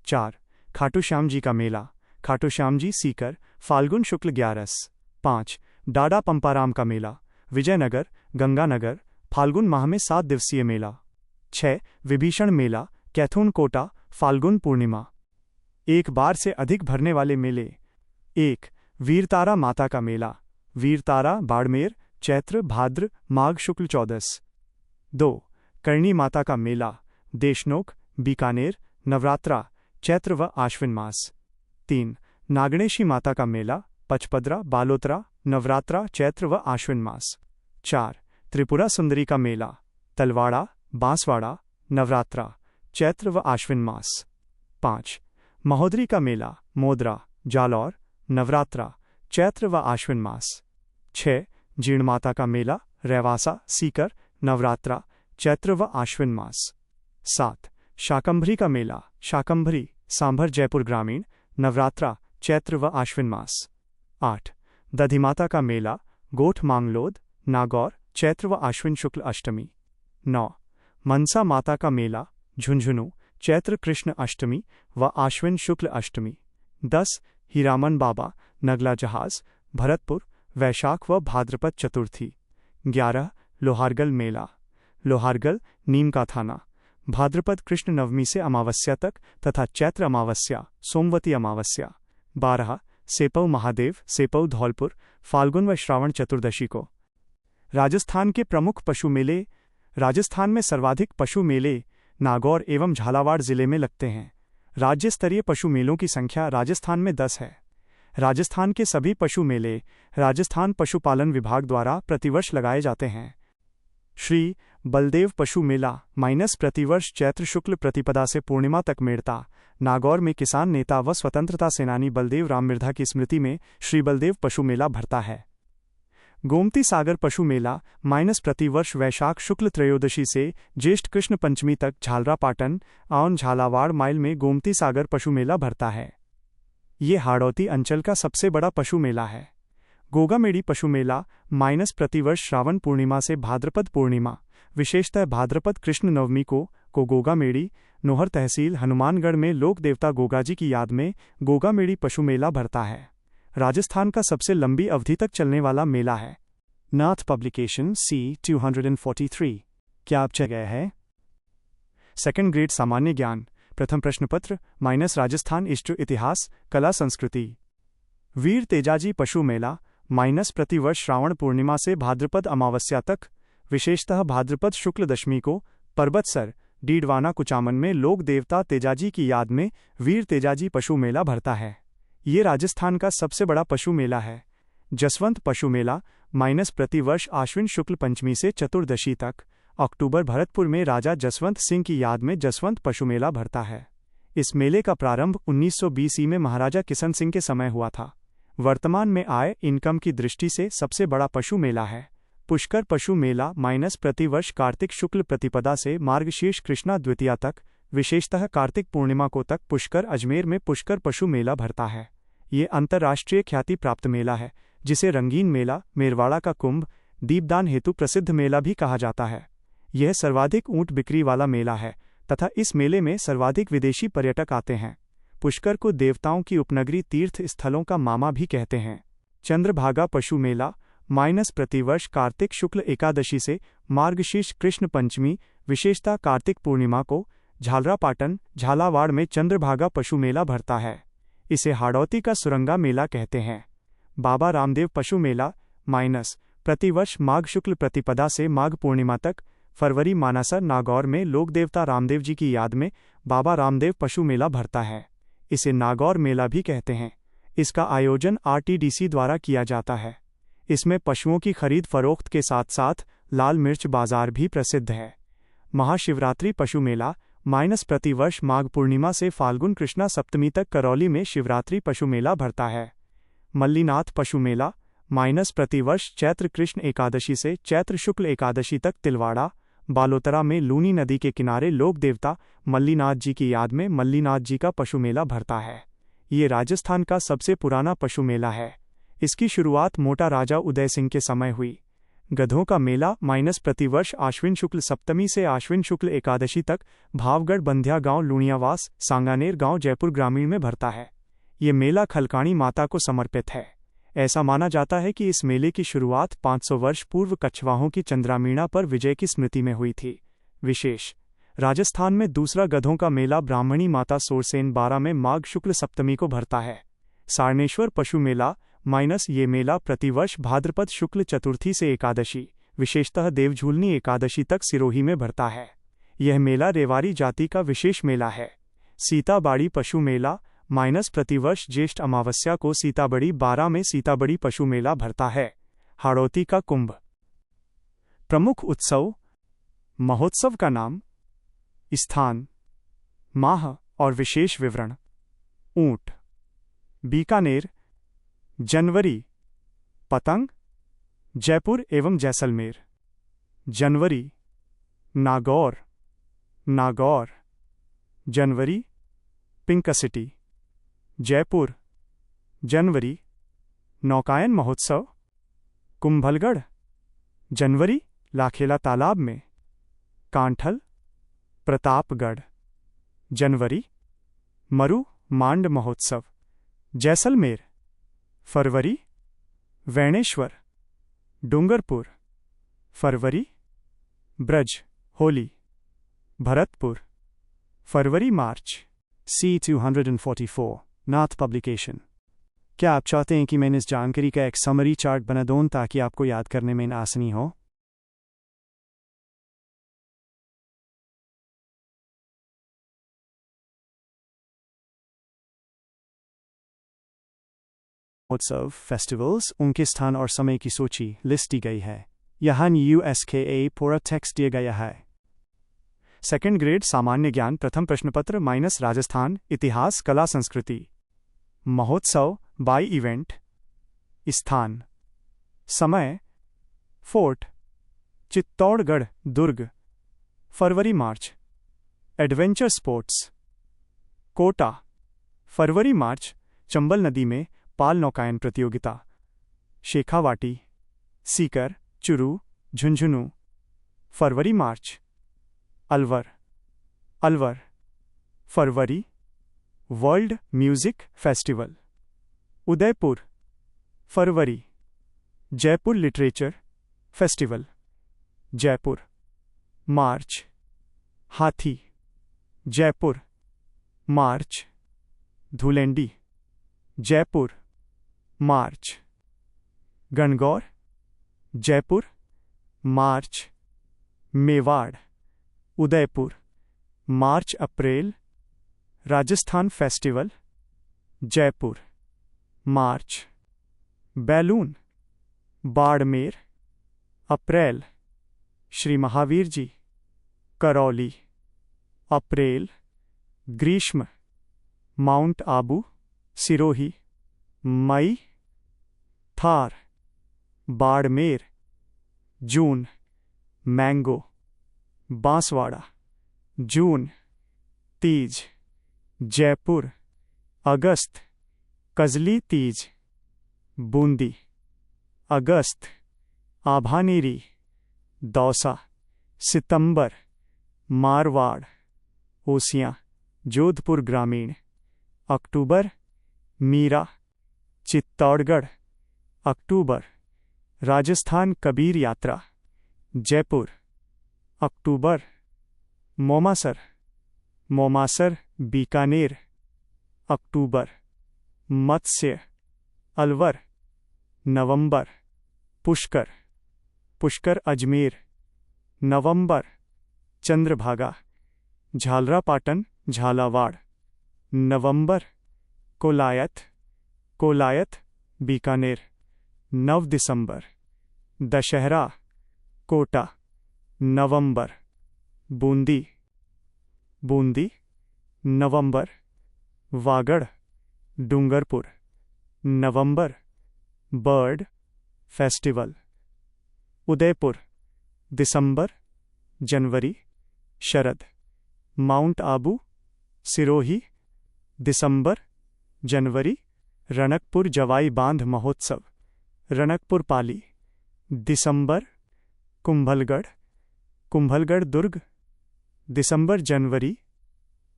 4, खाटू श्याम जी का मेला, खाटू श्याम जी, सीकर, फाल्गुन शुक्ल 11। 5, डाडा पंपाराम का मेला, विजयनगर, गंगानगर, फाल्गुन माह में 7 दिवसीय मेला। 6, विभीषण मेला, कैथून कोटा, फाल्गुन पूर्णिमा। एक बार से अधिक भरने वाले मेले। 1, वीरतारा माता का मेला, वीरतारा, बाड़मेर, चैत्र, भाद्र, माघ शुक्ल 14। 2, करणी माता का मेला, देशनोक, बीकानेर, नवरात्रा, चैत्र व आश्विन मास। 3, नागणेशी माता का मेला, पचपदरा, बालोतरा, नवरात्रा, चैत्र व आश्विन मास। 4, त्रिपुरा सुंदरी का मेला, तलवाड़ा, बांसवाड़ा, नवरात्रा, चैत्र व आश्विन मास। 5, महोदरी का मेला, मोदरा, जालौर, नवरात्रा, चैत्र व आश्विन मास। 6, जीणमाता का मेला, रेवासा, सीकर, नवरात्रा, चैत्र व आश्विन मास। 7, शाकंभरी का मेला, शाकंभरी, सांभर, जयपुर ग्रामीण, नवरात्रा, चैत्र व आश्विन मास। 8, दधिमाता का मेला, गोठ मांगलोद, नागौर, चैत्र व आश्विन शुक्ल अष्टमी। 9, मनसा माता का मेला, झुंझुनू, चैत्र कृष्ण अष्टमी व आश्विन शुक्ल अष्टमी। 10, हीरामन बाबा, नगला जहाज, भरतपुर, वैशाख व भाद्रपद चतुर्थी। 11, लोहारगल मेला, लोहारगल, नीम का थाना, भाद्रपद कृष्ण नवमी से अमावस्या तक तथा चैत्र अमावस्या, सोमवती अमावस्या। 12, सेपऊ महादेव, सेपऊ, धौलपुर, फाल्गुन व श्रावण चतुर्दशी को। राजस्थान के प्रमुख पशु मेले। राजस्थान में सर्वाधिक पशु मेले नागौर एवं झालावाड़ जिले में लगते हैं। राज्य स्तरीय पशु मेलों की संख्या राजस्थान में 10 है। राजस्थान के सभी पशु मेले राजस्थान पशुपालन विभाग द्वारा प्रतिवर्ष लगाए जाते हैं। श्री बलदेव पशु मेला माइनस प्रतिवर्ष चैत्र शुक्ल प्रतिपदा से पूर्णिमा तक मेड़ता, नागौर में किसान नेता व स्वतंत्रता सेनानी बलदेव राम मिर्धा की स्मृति में श्री बलदेव पशु मेला भरता है। गोमती सागर पशु मेला माइनस प्रतिवर्ष वैशाख शुक्ल त्रयोदशी से ज्येष्ठ कृष्ण पंचमी तक झालरापाटन और झालावाड़ माइल में गोमती सागर पशु मेला भरता है। ये हाड़ौती अंचल का सबसे बड़ा पशु मेला है। गोगामेड़ी पशु मेला माइनस प्रतिवर्ष श्रावण पूर्णिमा से भाद्रपद पूर्णिमा, विशेषतः भाद्रपद कृष्ण नवमी को गोगामेड़ी, नोहर तहसील, हनुमानगढ़ में लोक देवता गोगाजी की याद में गोगामेड़ी पशु मेला भरता है। राजस्थान का सबसे लंबी अवधि तक चलने वाला मेला है। नाथ पब्लिकेशन C243। क्या आप जगह है? सेकंड ग्रेड सामान्य ज्ञान, प्रथम प्रश्न पत्र माइनस राजस्थान हिस्ट्री इतिहास कला संस्कृति। वीर तेजाजी पशु मेला माइनस प्रतिवर्ष श्रावण पूर्णिमा से भाद्रपद अमावस्या तक, विशेषतः भाद्रपद शुक्ल दशमी को परबतसर, डीडवाना, कुचामन में लोक देवता तेजाजी की याद में वीर तेजाजी पशु मेला भरता है। ये राजस्थान का सबसे बड़ा पशु मेला है। जसवंत पशु मेला माइनस प्रतिवर्ष आश्विन शुक्ल पंचमी से चतुर्दशी तक, अक्टूबर, भरतपुर में राजा जसवंत सिंह की याद में जसवंत पशु मेला भरता है। इस मेले का प्रारंभ 1920 में महाराजा किशन सिंह के समय हुआ था। वर्तमान में आय इनकम की दृष्टि से सबसे बड़ा पशु मेला है। पुष्कर पशु मेला माइनस प्रतिवर्ष कार्तिक शुक्ल प्रतिपदा से मार्गशीर्ष कृष्णा द्वितीया तक, विशेषतः कार्तिक पूर्णिमा को तक पुष्कर अजमेर में पुष्कर पशु मेला भरता है। ये अंतर्राष्ट्रीय ख्याति प्राप्त मेला है, जिसे रंगीन मेला, मेरवाड़ा का कुंभ, दीपदान हेतु प्रसिद्ध मेला भी कहा जाता है। यह सर्वाधिक ऊंट बिक्री वाला मेला है तथा इस मेले में सर्वाधिक विदेशी पर्यटक आते हैं। पुष्कर को देवताओं की उपनगरी तीर्थ स्थलों का मामा भी कहते हैं। चंद्रभागा पशु मेला प्रतिवर्ष कार्तिक शुक्ल एकादशी से मार्गशीर्ष कृष्ण पंचमी, विशेषतः कार्तिक पूर्णिमा को झालरापाटन झालावाड़ में चंद्रभागा पशु मेला भरता है। इसे हाड़ौती का सुरंगा मेला कहते हैं। बाबा रामदेव पशु मेला प्रतिवर्ष माघ शुक्ल प्रतिपदा से माघ पूर्णिमा तक फरवरी मानासर नागौर में लोकदेवता रामदेव जी की याद में बाबा रामदेव पशु मेला भरता है। इसे नागौर मेला भी कहते हैं। इसका आयोजन आरटीडीसी द्वारा किया जाता है। इसमें पशुओं की खरीद फरोख्त के साथ साथ लाल मिर्च बाजार भी प्रसिद्ध है। महाशिवरात्रि पशु मेला प्रतिवर्ष माघ पूर्णिमा से फाल्गुन कृष्णा सप्तमी तक करौली में शिवरात्रि पशु मेला भरता है। मल्लीनाथ पशु मेला प्रतिवर्ष चैत्र कृष्ण एकादशी से चैत्र शुक्ल एकादशी तक तिलवाड़ा बालोतरा में लूनी नदी के किनारे लोक देवता मल्लीनाथ जी की याद में मल्लीनाथ जी का पशु मेला भरता है। ये राजस्थान का सबसे पुराना पशु मेला है। इसकी शुरुआत मोटा राजा उदय सिंह के समय हुई। गधों का मेला प्रतिवर्ष आश्विन शुक्ल सप्तमी से आश्विन शुक्ल एकादशी तक भावगढ़ बंध्या गांव लुणियावास सांगानेर गांव जयपुर ग्रामीण में भरता है। ये मेला खलकाणी माता को समर्पित है। ऐसा माना जाता है कि इस मेले की शुरुआत 500 वर्ष पूर्व कछवाहों की चंद्रामीणा पर विजय की स्मृति में हुई थी। विशेष राजस्थान में दूसरा गधों का मेला ब्राह्मणी माता सोरसेन 12 में माघ शुक्ल सप्तमी को भरता है। सारनेश्वर पशु मेला ये मेला प्रतिवर्ष भाद्रपद शुक्ल चतुर्थी से एकादशी, विशेषतः देवझूलनी एकादशी तक सिरोही में भरता है। यह मेला रेवाड़ी जाति का विशेष मेला है। सीताबाड़ी पशु मेला प्रतिवर्ष ज्येष्ठ अमावस्या को सीताबड़ी 12 में सीताबड़ी पशु मेला भरता है। हाड़ौती का कुंभ। प्रमुख उत्सव महोत्सव का नाम, स्थान, माह और विशेष विवरण। ऊंट बीकानेर जनवरी, पतंग जयपुर एवं जैसलमेर जनवरी, नागौर जनवरी, पिंक सिटी जयपुर जनवरी, नौकायन महोत्सव कुंभलगढ़ जनवरी, लाखेला तालाब में कांठल प्रतापगढ़ जनवरी, मरु मांड महोत्सव जैसलमेर फरवरी, वैणेश्वर डूंगरपुर फरवरी, ब्रज होली भरतपुर फरवरी मार्च। C244 नाथ पब्लिकेशन। क्या आप चाहते हैं कि मैं इस जानकारी का एक समरी चार्ट बना दूं ताकि आपको याद करने में आसानी हो? उत्सव फेस्टिवल्स उनके स्थान और समय की सूची लिस्ट दी गई है। यहाँ USKA पूरा टेक्स्ट दिया गया है। सेकंड ग्रेड सामान्य ज्ञान प्रथम प्रश्नपत्र राजस्थान इतिहास कला संस्कृति। महोत्सव बाय इवेंट। स्थान समय फोर्ट चित्तौड़गढ़ दुर्ग फरवरी मार्च। एडवेंचर स्पोर्ट्स कोटा फरवरी मार्च। चंबल नदी में पाल नौकायन प्रतियोगिता। शेखावाटी सीकर चुरू झुंझुनू फरवरी मार्च। अलवर फरवरी। वर्ल्ड म्यूजिक फेस्टिवल उदयपुर फरवरी। जयपुर लिटरेचर फेस्टिवल जयपुर मार्च। हाथी जयपुर मार्च। धुलेंडी जयपुर मार्च। गणगौर जयपुर मार्च। मेवाड़ उदयपुर मार्च अप्रैल। राजस्थान फेस्टिवल जयपुर मार्च। बैलून बाड़मेर अप्रैल। श्री महावीर जी करौली अप्रैल। ग्रीष्म माउंट आबू सिरोही मई। थार बाड़मेर जून। मैंगो बांसवाड़ा जून। तीज जयपुर अगस्त। कजली तीज बूंदी अगस्त। आभानेरी, दौसा, सितंबर, मारवाड़, ओसियां, जोधपुर ग्रामीण, अक्टूबर, मीरा, चित्तौड़गढ़, अक्टूबर, राजस्थान कबीर यात्रा, जयपुर, अक्टूबर, मोमासर, मोमासर, बीकानेर, अक्टूबर, मत्स्य, अलवर, नवंबर, पुष्कर, पुष्कर अजमेर, नवंबर, चंद्रभागा, झालरापाटन, झालावाड़, नवंबर, कोलायत, कोलायत, बीकानेर, 9 दिसंबर, दशहरा, कोटा, नवंबर, बूंदी, बूंदी, नवंबर, वागड़, डूंगरपुर, नवंबर, बर्ड फेस्टिवल, उदयपुर, दिसंबर, जनवरी, शरद, माउंट आबू, सिरोही, दिसंबर, जनवरी, रणकपुर जवाई बांध महोत्सव, रणकपुर पाली, दिसंबर, कुंभलगढ़, कुंभलगढ़ दुर्ग, दिसंबर जनवरी,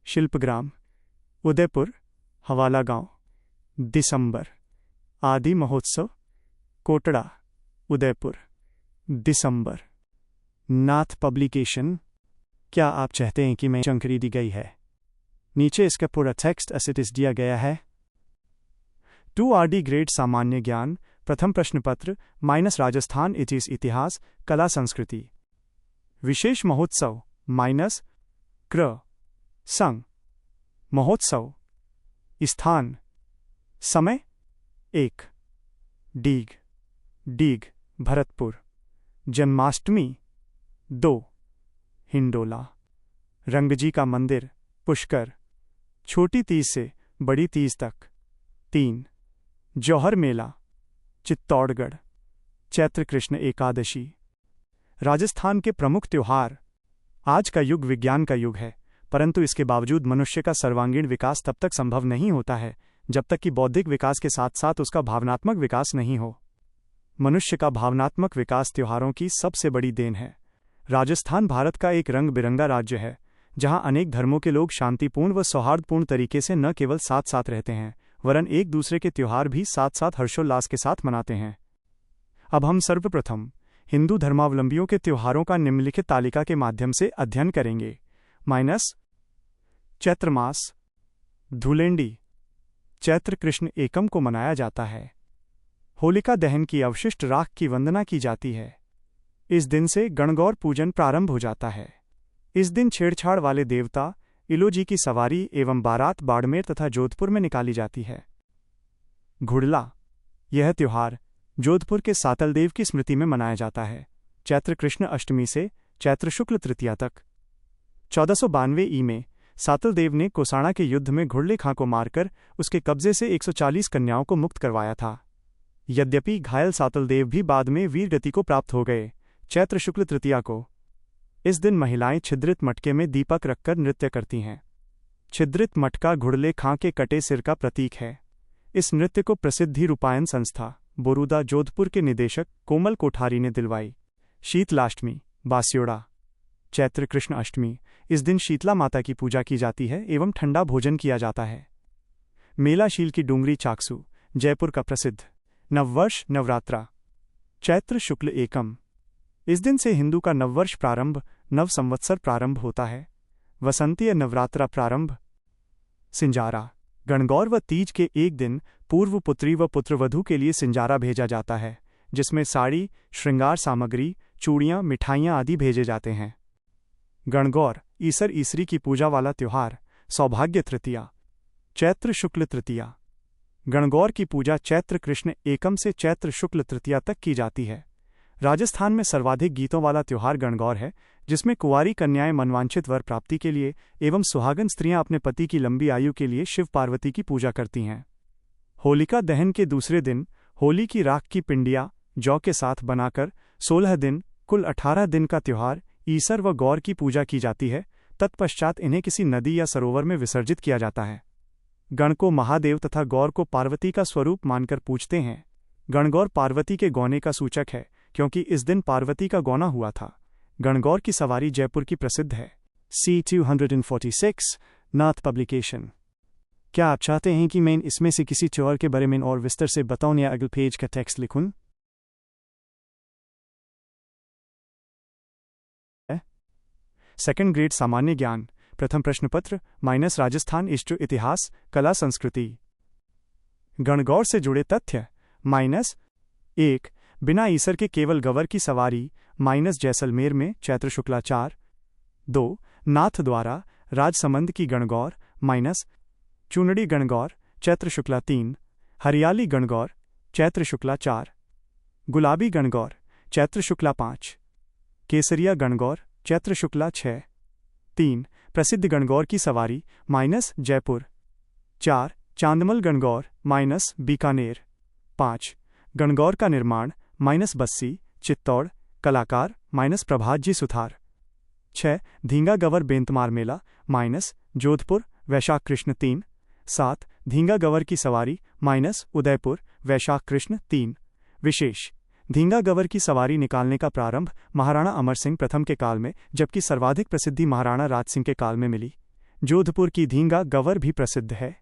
शिल्पग्राम, उदयपुर, हवाला गांव, दिसंबर, आदि महोत्सव, कोटड़ा, उदयपुर, दिसंबर। नाथ पब्लिकेशन। क्या आप चाहते हैं कि मैं जानकारी दी गई है? नीचे इसका पूरा टेक्स्ट एसिटिस दिया गया है। 2RD ग्रेड सामान्य ज्ञान प्रथम प्रश्न पत्र - राजस्थान इतिहास कला संस्कृति विशेष महोत्सव - क्र संग महोत्सव स्थान समय 1 डीग भरतपुर जन्माष्टमी 2 हिंडोला रंगजी का मंदिर पुष्कर छोटी तीज से बड़ी तीज तक 3 जौहर मेला चित्तौड़गढ़ चैत्र कृष्ण एकादशी। राजस्थान के प्रमुख त्योहार। आज का युग विज्ञान का युग है, परंतु इसके बावजूद मनुष्य का सर्वांगीण विकास तब तक संभव नहीं होता है जब तक कि बौद्धिक विकास के साथ साथ उसका भावनात्मक विकास नहीं हो। मनुष्य का भावनात्मक विकास त्योहारों की सबसे बड़ी देन है। राजस्थान भारत का एक रंग बिरंगा राज्य है जहां अनेक धर्मों के लोग शांतिपूर्ण व सौहार्दपूर्ण तरीके से न केवल साथ साथ रहते हैं वरन एक दूसरे के त्योहार भी साथ साथ हर्षोल्लास के साथ मनाते हैं। अब हम सर्वप्रथम हिंदू धर्मावलंबियों के त्योहारों का निम्नलिखित तालिका के माध्यम से अध्ययन करेंगे। चैत्र मास धूलेंडी चैत्र कृष्ण एकम को मनाया जाता है। होलिका दहन की अवशिष्ट राख की वंदना की जाती है। इस दिन से गणगौर पूजन प्रारंभ हो जाता है। इस दिन छेड़छाड़ वाले देवता इलोजी की सवारी एवं बारात बाड़मेर तथा जोधपुर में निकाली जाती है। घुड़ला यह त्योहार जोधपुर के सातलदेव की स्मृति में मनाया जाता है। चैत्र कृष्ण अष्टमी से चैत्र शुक्ल तृतीया तक। 1492 ई में सातलदेव ने कोसाणा के युद्ध में घुड़ले खां को मारकर उसके कब्जे से 140 कन्याओं को मुक्त करवाया था। यद्यपि घायल सातलदेव भी बाद में वीरगति को प्राप्त हो गए। चैत्र शुक्ल तृतीया को इस दिन महिलाएं छिद्रित मटके में दीपक रखकर नृत्य करती हैं। छिद्रित मटका घुड़ले खां के कटे सिर का प्रतीक है। इस नृत्य को प्रसिद्धि रूपायन संस्था बोरूदा जोधपुर के निदेशक कोमल कोठारी ने दिलवाई। शीतलाष्टमी बास्योड़ा चैत्र कृष्ण अष्टमी। इस दिन शीतला माता की पूजा की जाती है एवं ठंडा भोजन किया जाता है। मेलाशील की डूंगरी चाकसू जयपुर का प्रसिद्ध। नववर्ष नवरात्रा चैत्र शुक्ल एकम। इस दिन से हिंदू का नववर्ष प्रारंभ नव संवत्सर प्रारंभ होता है। वसंतीय नवरात्रा प्रारंभ। सिंजारा गणगौर व तीज के एक दिन पूर्व पुत्री व पुत्रवधू के लिए सिंजारा भेजा जाता है जिसमें साड़ी श्रृंगार सामग्री चूड़ियां मिठाइयां आदि भेजे जाते हैं। गणगौर ईसर ईसरी की पूजा वाला त्योहार। सौभाग्य तृतीया चैत्र शुक्ल तृतीया। गणगौर की पूजा चैत्र कृष्ण एकम से चैत्र शुक्ल तृतीया तक की जाती है। राजस्थान में सर्वाधिक गीतों वाला त्योहार गणगौर है जिसमें कुंवारी कन्याएं मनवांछित वर प्राप्ति के लिए एवं सुहागन स्त्रियां अपने पति की लंबी आयु के लिए शिव पार्वती की पूजा करती हैं। होलिका दहन के दूसरे दिन होली की राख की पिंडियां जौ के साथ बनाकर 16 दिन कुल 18 दिन का त्योहार ईसर व गौर की पूजा की जाती है। तत्पश्चात इन्हें किसी नदी या सरोवर में विसर्जित किया जाता है। गण को महादेव तथा गौर को पार्वती का स्वरूप मानकर पूजते हैं। गणगौर पार्वती के गौने का सूचक है क्योंकि इस दिन पार्वती का गौना हुआ था। गणगौर की सवारी जयपुर की प्रसिद्ध है। C246 नाथ पब्लिकेशन। क्या आप चाहते हैं कि मैं इसमें से किसी त्योहार के बारे में और विस्तार से बताऊं या अगले पेज का टेक्स्ट लिखूं? सेकंड ग्रेड सामान्य ज्ञान प्रथम प्रश्न पत्र माइनस राजस्थान इष्ट इतिहास कला संस्कृति। गणगौर से जुड़े तथ्य माइनस 1 बिना ईसर के केवल गवर की सवारी माइनस जैसलमेर में चैत्र शुक्ला 4। 2 नाथ द्वारा राजसमंद की गणगौर माइनस चुनड़ी गणगौर चैत्र शुक्ला 3। हरियाली गणगौर चैत्र शुक्ला 4। गुलाबी गणगौर चैत्र शुक्ला 5। केसरिया गणगौर चैत्र शुक्ला 6। 3 प्रसिद्ध गणगौर की सवारी माइनस जयपुर। 4 चांदमल गणगौर माइनस बीकानेर। 5 गणगौर का निर्माण माइनस बस्सी चित्तौड़ कलाकार माइनस प्रभात जी सुथार। 6 धींगा गवर बेंतमार मेला माइनस जोधपुर वैशाख कृष्ण 3। 7 धींगा गवर की सवारी माइनस उदयपुर वैशाख कृष्ण 3। विशेष धींगा गवर की सवारी निकालने का प्रारंभ महाराणा अमर सिंह प्रथम के काल में, जबकि सर्वाधिक प्रसिद्धि महाराणा राज सिंह के काल में मिली। जोधपुर की धींगा गवर भी प्रसिद्ध है।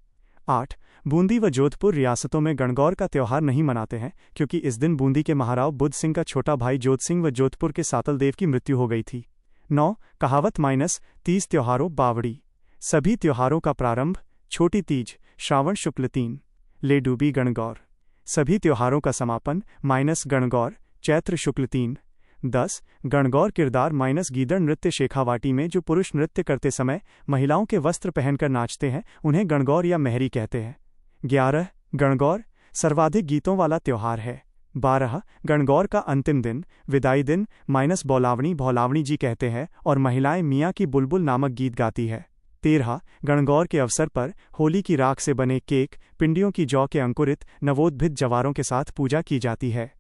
8 बूंदी व जोधपुर रियासतों में गणगौर का त्यौहार नहीं मनाते हैं, क्योंकि इस दिन बूंदी के महाराव बुद्ध सिंह का छोटा भाई जोध सिंह व जोधपुर के सातल देव की मृत्यु हो गई थी। 9 कहावत माइनस 30 त्योहारों बावड़ी। सभी त्योहारों का प्रारंभ छोटी तीज श्रावण शुक्ल 3 ले डूबी गणगौर। सभी त्योहारों का समापन माइनस गणगौर चैत्र शुक्ल 3। 10 गणगौर किरदार माइनस गीदड़ नृत्य शेखावाटी में जो पुरुष नृत्य करते समय महिलाओं के वस्त्र पहनकर नाचते हैं उन्हें गणगौर या मेहरी कहते हैं। 11 गणगौर सर्वाधिक गीतों वाला त्योहार है। 12 गणगौर का अंतिम दिन विदाई दिन माइनस बौलावणी भौलावणी जी कहते हैं और महिलाएं मियाँ की बुलबुल नामक गीत गाती है। 13 गणगौर के अवसर पर होली की राख से बने केक पिंडियों की जौ के अंकुरित नवोद्भित जवारों के साथ पूजा की जाती है।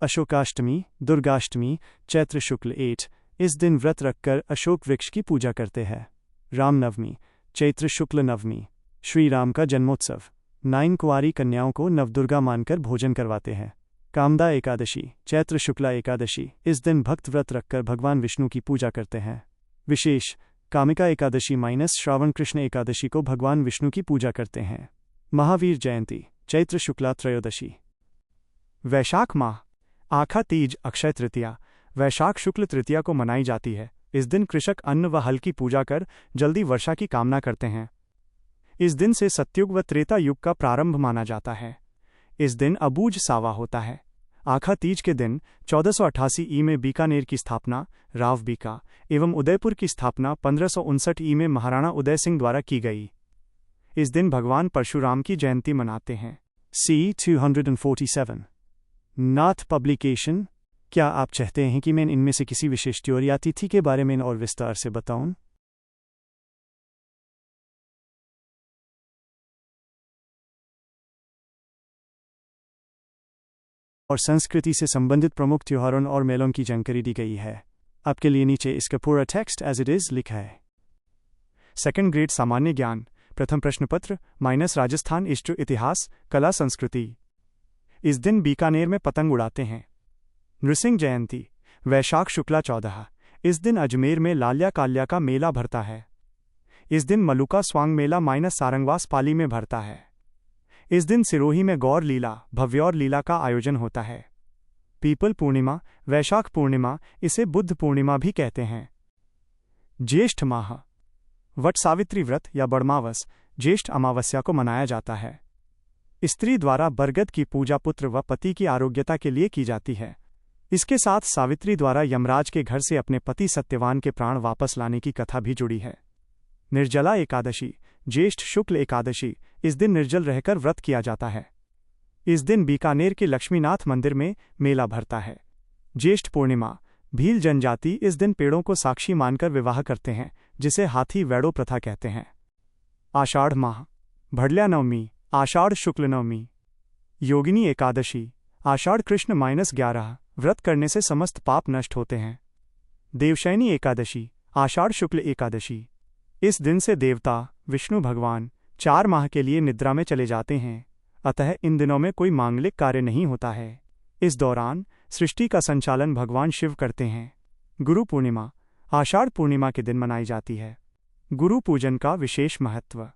अशोकाष्टमी दुर्गाष्टमी चैत्र शुक्ल 8 इस दिन व्रत रखकर अशोक वृक्ष की पूजा करते हैं। रामनवमी चैत्र शुक्ल नवमी श्री राम का जन्मोत्सव। 9 कुंवारी कन्याओं को नवदुर्गा मानकर भोजन करवाते हैं। कामदा एकादशी चैत्र शुक्ला एकादशी इस दिन भक्त व्रत रखकर भगवान विष्णु की पूजा करते हैं। विशेष कामिका एकादशी माइनस श्रावण कृष्ण एकादशी को भगवान विष्णु की पूजा करते हैं। महावीर जयंती चैत्र शुक्ला त्रयोदशी। वैशाख माह आखा तीज अक्षय तृतीया वैशाख शुक्ल तृतीया को मनाई जाती है। इस दिन कृषक अन्न व हल की पूजा कर जल्दी वर्षा की कामना करते हैं। इस दिन से सत्युग व त्रेता युग का प्रारंभ माना जाता है। इस दिन अबूझ सावा होता है। आखा तीज के दिन 1488 ई में बीकानेर की स्थापना राव बीका एवं उदयपुर की स्थापना 1559 ई में महाराणा उदय सिंह द्वारा की गई। इस दिन भगवान परशुराम की जयंती मनाते हैं। C247 नाथ पब्लिकेशन। क्या आप चाहते हैं कि मैं इनमें से किसी विशेष त्योहार या तिथि के बारे में और विस्तार से बताऊं? और संस्कृति से संबंधित प्रमुख त्योहारों और मेलों की जानकारी दी गई है। आपके लिए नीचे इसका पूरा टेक्स्ट एज इट इज लिखा है। सेकंड ग्रेड सामान्य ज्ञान प्रथम प्रश्न पत्र माइनस राजस्थान इष्ट इतिहास कला संस्कृति। इस दिन बीकानेर में पतंग उड़ाते हैं। नृसिंह जयंती वैशाख शुक्ला 14 इस दिन अजमेर में लाल्या काल्या का मेला भरता है। इस दिन मलुका स्वांग मेला माइनस सारंगवास पाली में भरता है। इस दिन सिरोही में गौर लीला भव्यौर लीला का आयोजन होता है। पीपल पूर्णिमा वैशाख पूर्णिमा इसे बुद्ध पूर्णिमा भी कहते हैं। ज्येष्ठ माह वट सावित्री व्रत या बड़मावस ज्येष्ठ अमावस्या को मनाया जाता है। स्त्री द्वारा बरगद की पूजा पुत्र व पति की आरोग्यता के लिए की जाती है। इसके साथ सावित्री द्वारा यमराज के घर से अपने पति सत्यवान के प्राण वापस लाने की कथा भी जुड़ी है। निर्जला एकादशी ज्येष्ठ शुक्ल एकादशी इस दिन निर्जल रहकर व्रत किया जाता है। इस दिन बीकानेर के लक्ष्मीनाथ मंदिर में मेला भरता है। ज्येष्ठ पूर्णिमा भील जनजाति इस दिन पेड़ों को साक्षी मानकर विवाह करते हैं, जिसे हाथी वैड़ो प्रथा कहते हैं। आषाढ़ माह भड़ल्या नवमी आषाढ़ शुक्ल नवमी। योगिनी एकादशी आषाढ़ कृष्ण -11 व्रत करने से समस्त पाप नष्ट होते हैं। देवशयनी एकादशी आषाढ़ शुक्ल एकादशी इस दिन से देवता विष्णु भगवान 4 माह के लिए निद्रा में चले जाते हैं, अतः इन दिनों में कोई मांगलिक कार्य नहीं होता है। इस दौरान सृष्टि का संचालन भगवान शिव करते हैं। गुरु पूर्णिमा आषाढ़ पूर्णिमा के दिन मनाई जाती है। गुरु पूजन का विशेष महत्व,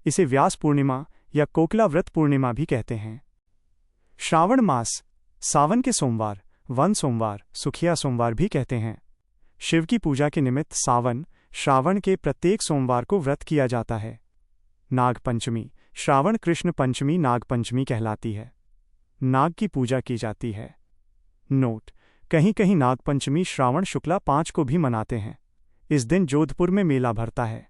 इसे व्यास पूर्णिमा या कोकला व्रत पूर्णिमा भी कहते हैं। श्रावण मास सावन के सोमवार, वन सोमवार, सुखिया सोमवार भी कहते हैं। शिव की पूजा के निमित्त श्रावण के प्रत्येक सोमवार को व्रत किया जाता है। नाग पंचमी श्रावण कृष्ण पंचमी नाग पंचमी कहलाती है। नाग की पूजा की जाती है। नोट: कहीं कहीं नाग पंचमी श्रावण शुक्ला 5 को भी मनाते हैं। इस दिन जोधपुर में मेला भरता है।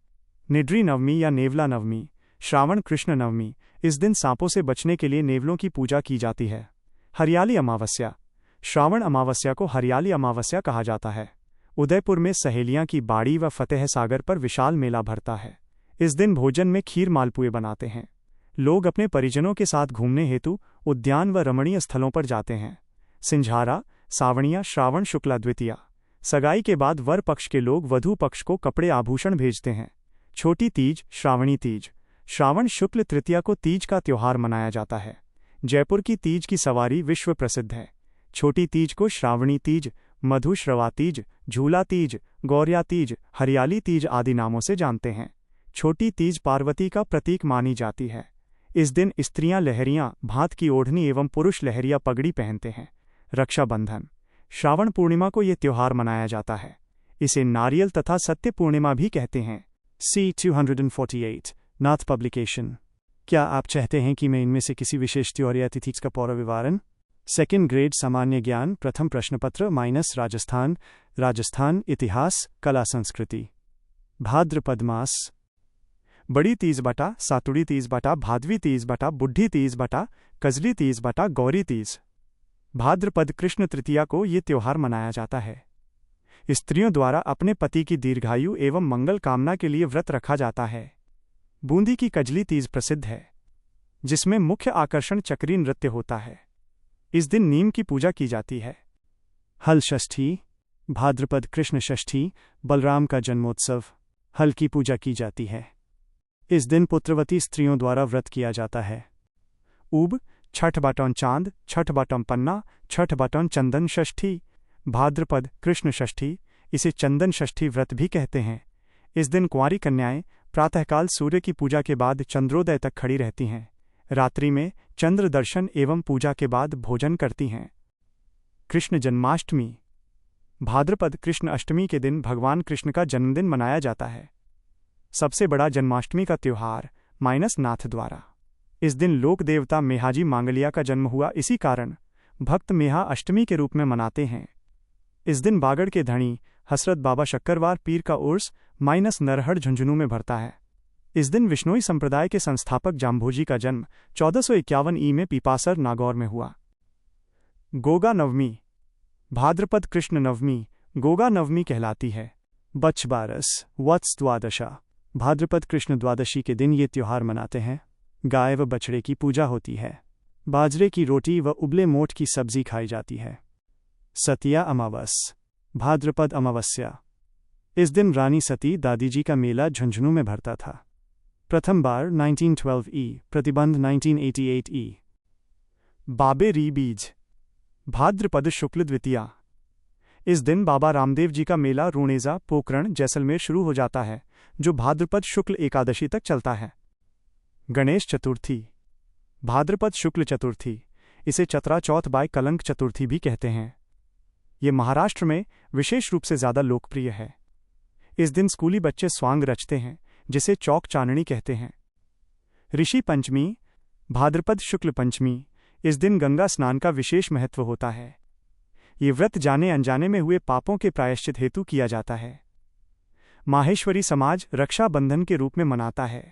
निड्री नवमी या नेवला नवमी श्रावण कृष्ण नवमी, इस दिन सांपों से बचने के लिए नेवलों की पूजा की जाती है। हरियाली अमावस्या श्रावण अमावस्या को हरियाली अमावस्या कहा जाता है। उदयपुर में सहेलियां की बाड़ी व फतेह सागर पर विशाल मेला भरता है। इस दिन भोजन में खीर मालपुए बनाते हैं। लोग अपने परिजनों के साथ घूमने हेतु उद्यान व रमणीय स्थलों पर जाते हैं। सिंझारा सावणिया श्रावण शुक्ला द्वितीया, सगाई के बाद वर पक्ष के लोग वधू पक्ष को कपड़े आभूषण भेजते हैं। छोटी तीज श्रावणी तीज श्रावण शुक्ल तृतीया को तीज का त्योहार मनाया जाता है। जयपुर की तीज की सवारी विश्व प्रसिद्ध है। छोटी तीज को श्रावणी तीज, मधुश्रवा तीज, झूला तीज, गौरिया तीज, हरियाली तीज आदि नामों से जानते हैं। छोटी तीज पार्वती का प्रतीक मानी जाती है। इस दिन स्त्रियां लहरियां भात की ओढ़नी एवं पुरुष लहरिया पगड़ी पहनते हैं। रक्षाबंधन श्रावण पूर्णिमा को ये त्योहार मनाया जाता है। इसे नारियल तथा सत्य पूर्णिमा भी कहते हैं। C248 नाथ पब्लिकेशन। क्या आप चाहते हैं कि मैं इनमें से किसी विशेष त्योहार या तिथि का पूरा विवरण? 2nd ग्रेड सामान्य ज्ञान प्रथम प्रश्नपत्र राजस्थान इतिहास कला संस्कृति। भाद्रपद मास बड़ी तीज बटा सातुड़ी तीज बटा भादवी तीज बटा बुढ़ी तीज बटा कजली तीज बटा गौरी तीज। भाद्रपद कृष्ण तृतीया को ये त्योहार मनाया जाता है। स्त्रियों द्वारा अपने पति की दीर्घायु एवं मंगल कामना के लिए व्रत रखा जाता है। बूंदी की कजली तीज प्रसिद्ध है, जिसमें मुख्य आकर्षण चक्री नृत्य होता है। इस दिन नीम की पूजा की जाती है। हल षष्ठी भाद्रपद कृष्ण षष्ठी बलराम का जन्मोत्सव, हल की पूजा की जाती है। इस दिन पुत्रवती स्त्रियों द्वारा व्रत किया जाता है। ऊब छठ बटौन चांद, छठ बटौन पन्ना, छठ बटौन चंदन षष्ठी भाद्रपद कृष्ण षष्ठी, इसे चंदन षष्ठी व्रत भी कहते हैं। इस दिन कुंवारी कन्याएं प्रातःकाल सूर्य की पूजा के बाद चंद्रोदय तक खड़ी रहती हैं। रात्रि में चंद्र दर्शन एवं पूजा के बाद भोजन करती हैं। कृष्ण जन्माष्टमी भाद्रपद कृष्ण अष्टमी के दिन भगवान कृष्ण का जन्मदिन मनाया जाता है। सबसे बड़ा जन्माष्टमी का त्योहार नाथ द्वारा। इस दिन लोक देवता मेहाजी मांगलिया का जन्म हुआ, इसी कारण भक्त मेहा अष्टमी के रूप में मनाते हैं। इस दिन बागड़ के धणी हसरत बाबा शक्करवार पीर का उर्स नरहड़ झुंझुनू में भरता है। इस दिन विश्नोई संप्रदाय के संस्थापक जाम्भोजी का जन्म 1451 ई में पीपासर नागौर में हुआ। गोगा नवमी भाद्रपद कृष्ण नवमी गोगा नवमी कहलाती है। बच्छ बारस वत्स द्वादशा भाद्रपद कृष्ण द्वादशी के दिन ये त्योहार मनाते हैं। गाय व बछड़े की पूजा होती है। बाजरे की रोटी व उबले मोठ की सब्जी खाई जाती है। सतिया अमावस भाद्रपद अमावस्या, इस दिन रानी सती दादी जी का मेला झुंझुनू में भरता था। प्रथम बार 1912 ई, प्रतिबंध 1988 ई। बाबे री बीज भाद्रपद शुक्ल द्वितीया, इस दिन बाबा रामदेव जी का मेला रूणेजा पोकरण जैसलमेर शुरू हो जाता है, जो भाद्रपद शुक्ल एकादशी तक चलता है। गणेश चतुर्थी भाद्रपद शुक्ल चतुर्थी, इसे चतरा चौथ बाय कलंक चतुर्थी भी कहते हैं। ये महाराष्ट्र में विशेष रूप से ज़्यादा लोकप्रिय है। इस दिन स्कूली बच्चे स्वांग रचते हैं, जिसे चौक चांदनी कहते हैं। ऋषि पंचमी भाद्रपद शुक्ल पंचमी, इस दिन गंगा स्नान का विशेष महत्व होता है। ये व्रत जाने अनजाने में हुए पापों के प्रायश्चित हेतु किया जाता है। माहेश्वरी समाज रक्षाबंधन के रूप में मनाता है।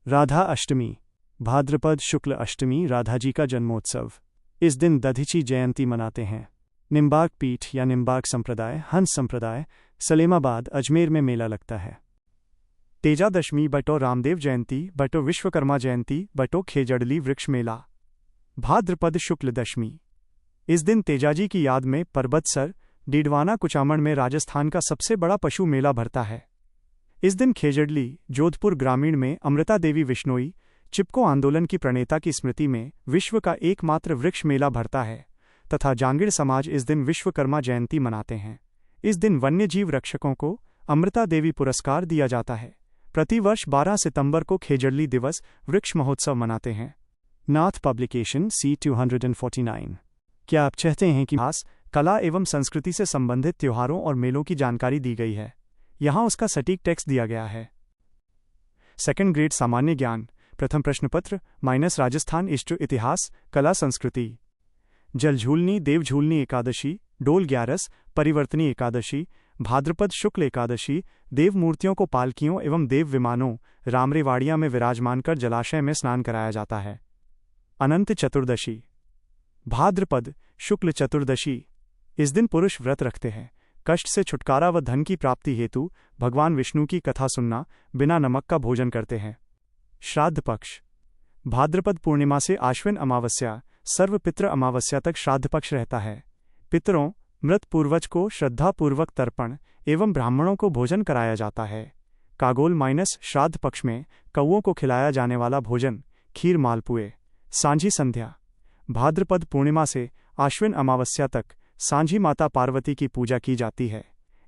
राधा अष्टमी भाद्रपद शुक्ल अष्टमी, राधा जी का जन्मोत्सव। इस दिन दधिची जयंती मनाते हैं। निम्बार्क पीठ या निम्बार्क संप्रदाय, हंस संप्रदाय, सलेमाबाद अजमेर में मेला लगता है। तेजादशमी बटो रामदेव जयंती बटो विश्वकर्मा जयंती बटो खेजड़ली वृक्ष मेला भाद्रपद शुक्ल दशमी, इस दिन तेजाजी की याद में परबतसर डीडवाना कुचामण में राजस्थान का सबसे बड़ा पशु मेला भरता है। इस दिन खेजड़ली जोधपुर ग्रामीण में अमृता देवी विश्नोई चिपको आंदोलन की प्रणेता की स्मृति में विश्व का एकमात्र वृक्ष मेला भरता है। तथा जांगिड़ समाज इस दिन विश्वकर्मा जयंती मनाते हैं। इस दिन वन्य जीव रक्षकों को अमृता देवी पुरस्कार दिया जाता है। प्रतिवर्ष 12 सितंबर को खेजड़ली दिवस वृक्ष महोत्सव मनाते हैं। नाथ पब्लिकेशन C249। क्या आप चाहते हैं कि इतिहास, कला एवं संस्कृति से संबंधित त्योहारों और मेलों की जानकारी दी गई है? यहाँ उसका सटीक टेक्स्ट दिया गया है। सेकंड ग्रेड सामान्य ज्ञान, प्रथम प्रश्नपत्र माइनस राजस्थान इष्ट इतिहास, कला संस्कृति। जलझूलनी, देवझूलनी एकादशी, डोल ग्यारस, परिवर्तनी एकादशी, भाद्रपद शुक्ल एकादशी, देव मूर्तियों को पालकियों एवं देव विमानों रामरेवाड़िया में विराजमान कर जलाशय में स्नान कराया जाता है। अनंत चतुर्दशी, भाद्रपद शुक्ल चतुर्दशी। इस दिन पुरुष व्रत रखते हैं। कष्ट से छुटकारा व धन की प्राप्ति हेतु भगवान विष्णु की कथा सुनना, बिना नमक का भोजन करते हैं। श्राद्ध पक्ष, भाद्रपद पूर्णिमा से आश्विन अमावस्या सर्वपित्र अमावस्या तक श्राद्ध पक्ष रहता है। पितरों, मृत पूर्वज को श्रद्धापूर्वक तर्पण एवं ब्राह्मणों को भोजन कराया जाता है। कागोल माइनस श्राद्ध पक्ष में कौओं को खिलाया जाने वाला भोजन, खीर मालपुए। सांझी संध्या, भाद्रपद पूर्णिमा से आश्विन अमावस्या तक सांझी माता पार्वती की पूजा की जाती है।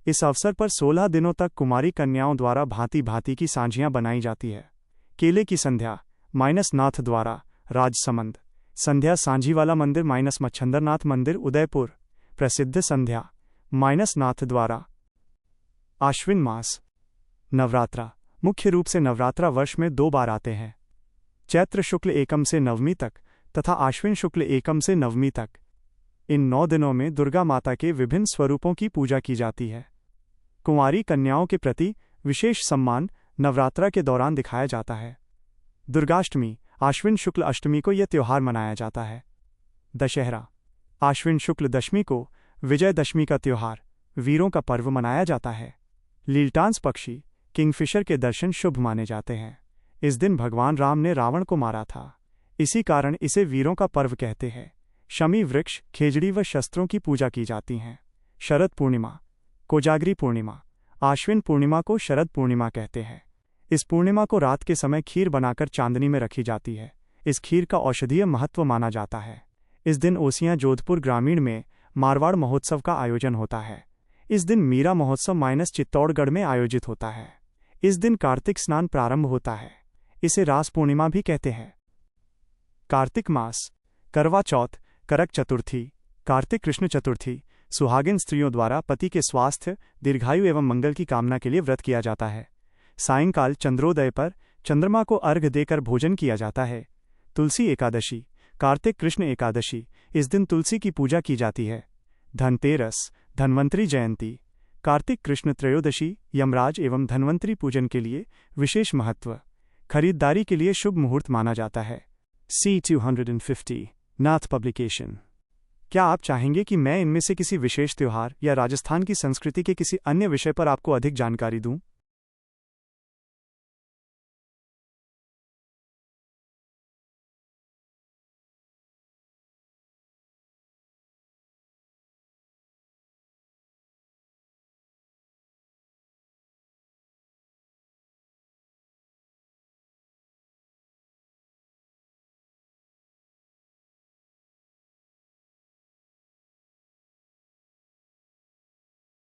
इस अवसर पर 16 दिनों तक कुमारी कन्याओं द्वारा भांति भांति की सांझियां बनाई जाती है। केले की संध्या माइनस नाथ द्वारा राजसमंद। संध्या सांझीवाला मंदिर माइनस मच्छंदरनाथ मंदिर उदयपुर। प्रसिद्ध संध्या माइनस नाथ द्वारा। आश्विन मास, नवरात्रा। मुख्य रूप से नवरात्रा वर्ष में 2 बार आते हैं, चैत्र शुक्ल एकम से नवमी तक तथा आश्विन शुक्ल एकम से नवमी तक। इन 9 दिनों में दुर्गा माता के विभिन्न स्वरूपों की पूजा की जाती है। कुंवारी कन्याओं के प्रति विशेष सम्मान नवरात्रा के दौरान दिखाया जाता है। दुर्गाष्टमी, आश्विन शुक्ल अष्टमी को यह त्योहार मनाया जाता है। दशहरा, आश्विन शुक्ल दशमी को विजयदशमी का त्योहार, वीरों का पर्व मनाया जाता है। लीलटांस पक्षी, किंगफिशर के दर्शन शुभ माने जाते हैं। इस दिन भगवान राम ने रावण को मारा था, इसी कारण इसे वीरों का पर्व कहते हैं। शमी वृक्ष, खेजड़ी व शस्त्रों की पूजा की जाती हैं। शरद पूर्णिमा, कोजागरी पूर्णिमा। आश्विन पूर्णिमा को शरद पूर्णिमा कहते हैं। इस पूर्णिमा को रात के समय खीर बनाकर चांदनी में रखी जाती है। इस खीर का औषधीय महत्व माना जाता है। इस दिन ओसियां जोधपुर ग्रामीण में मारवाड़ महोत्सव का आयोजन होता है। इस दिन मीरा महोत्सव माइनस चित्तौड़गढ़ में आयोजित होता है। इस दिन कार्तिक स्नान प्रारंभ होता है। इसे रास पूर्णिमा भी कहते हैं। कार्तिक मास, करवा चौथ, करक चतुर्थी, कार्तिक कृष्ण चतुर्थी। सुहागिन स्त्रियों द्वारा पति के स्वास्थ्य, दीर्घायु एवं मंगल की कामना के लिए व्रत किया जाता है। सायंकाल चंद्रोदय पर चंद्रमा को अर्घ्य देकर भोजन किया जाता है। तुलसी एकादशी, कार्तिक कृष्ण एकादशी। इस दिन तुलसी की पूजा की जाती है। धनतेरस, धन्वंतरी जयंती, कार्तिक कृष्ण त्रयोदशी। यमराज एवं धन्वंतरी पूजन के लिए विशेष महत्व। खरीदारी के लिए शुभ मुहूर्त माना जाता है। C250 नाथ पब्लिकेशन। क्या आप चाहेंगे कि मैं इनमें से किसी विशेष त्योहार या राजस्थान की संस्कृति के किसी अन्य विषय पर आपको अधिक जानकारी दूं?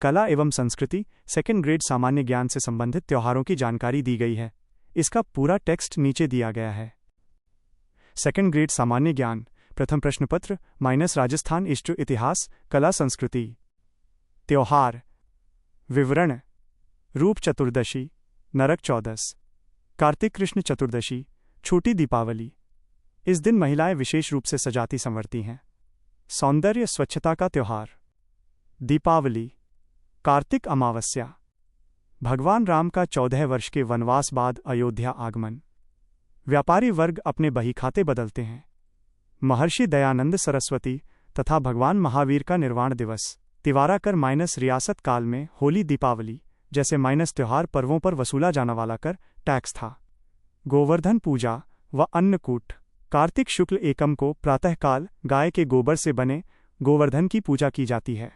कला एवं संस्कृति, सेकंड ग्रेड सामान्य ज्ञान से संबंधित त्योहारों की जानकारी दी गई है। इसका पूरा टेक्स्ट नीचे दिया गया है। सेकंड ग्रेड सामान्य ज्ञान, प्रथम प्रश्नपत्र माइनस राजस्थान इष्ट इतिहास, कला संस्कृति। त्योहार विवरण। रूप चतुर्दशी, नरक चौदस, कार्तिक कृष्ण चतुर्दशी, छोटी दीपावली। इस दिन महिलाएं विशेष रूप से सजाती संवरती हैं। सौंदर्य स्वच्छता का त्योहार। दीपावली, कार्तिक अमावस्या। भगवान राम का 14 वर्ष के वनवास बाद अयोध्या आगमन। व्यापारी वर्ग अपने बहीखाते बदलते हैं। महर्षि दयानंद सरस्वती तथा भगवान महावीर का निर्वाण दिवस। तिवारा कर माइनस रियासत काल में होली, दीपावली जैसे माइनस त्योहार पर्वों पर वसूला जाने वाला कर टैक्स था। गोवर्धन पूजा व अन्नकूट। कार्तिक शुक्ल एकम को प्रातःकाल गाय के गोबर से बने गोवर्धन की पूजा की जाती है।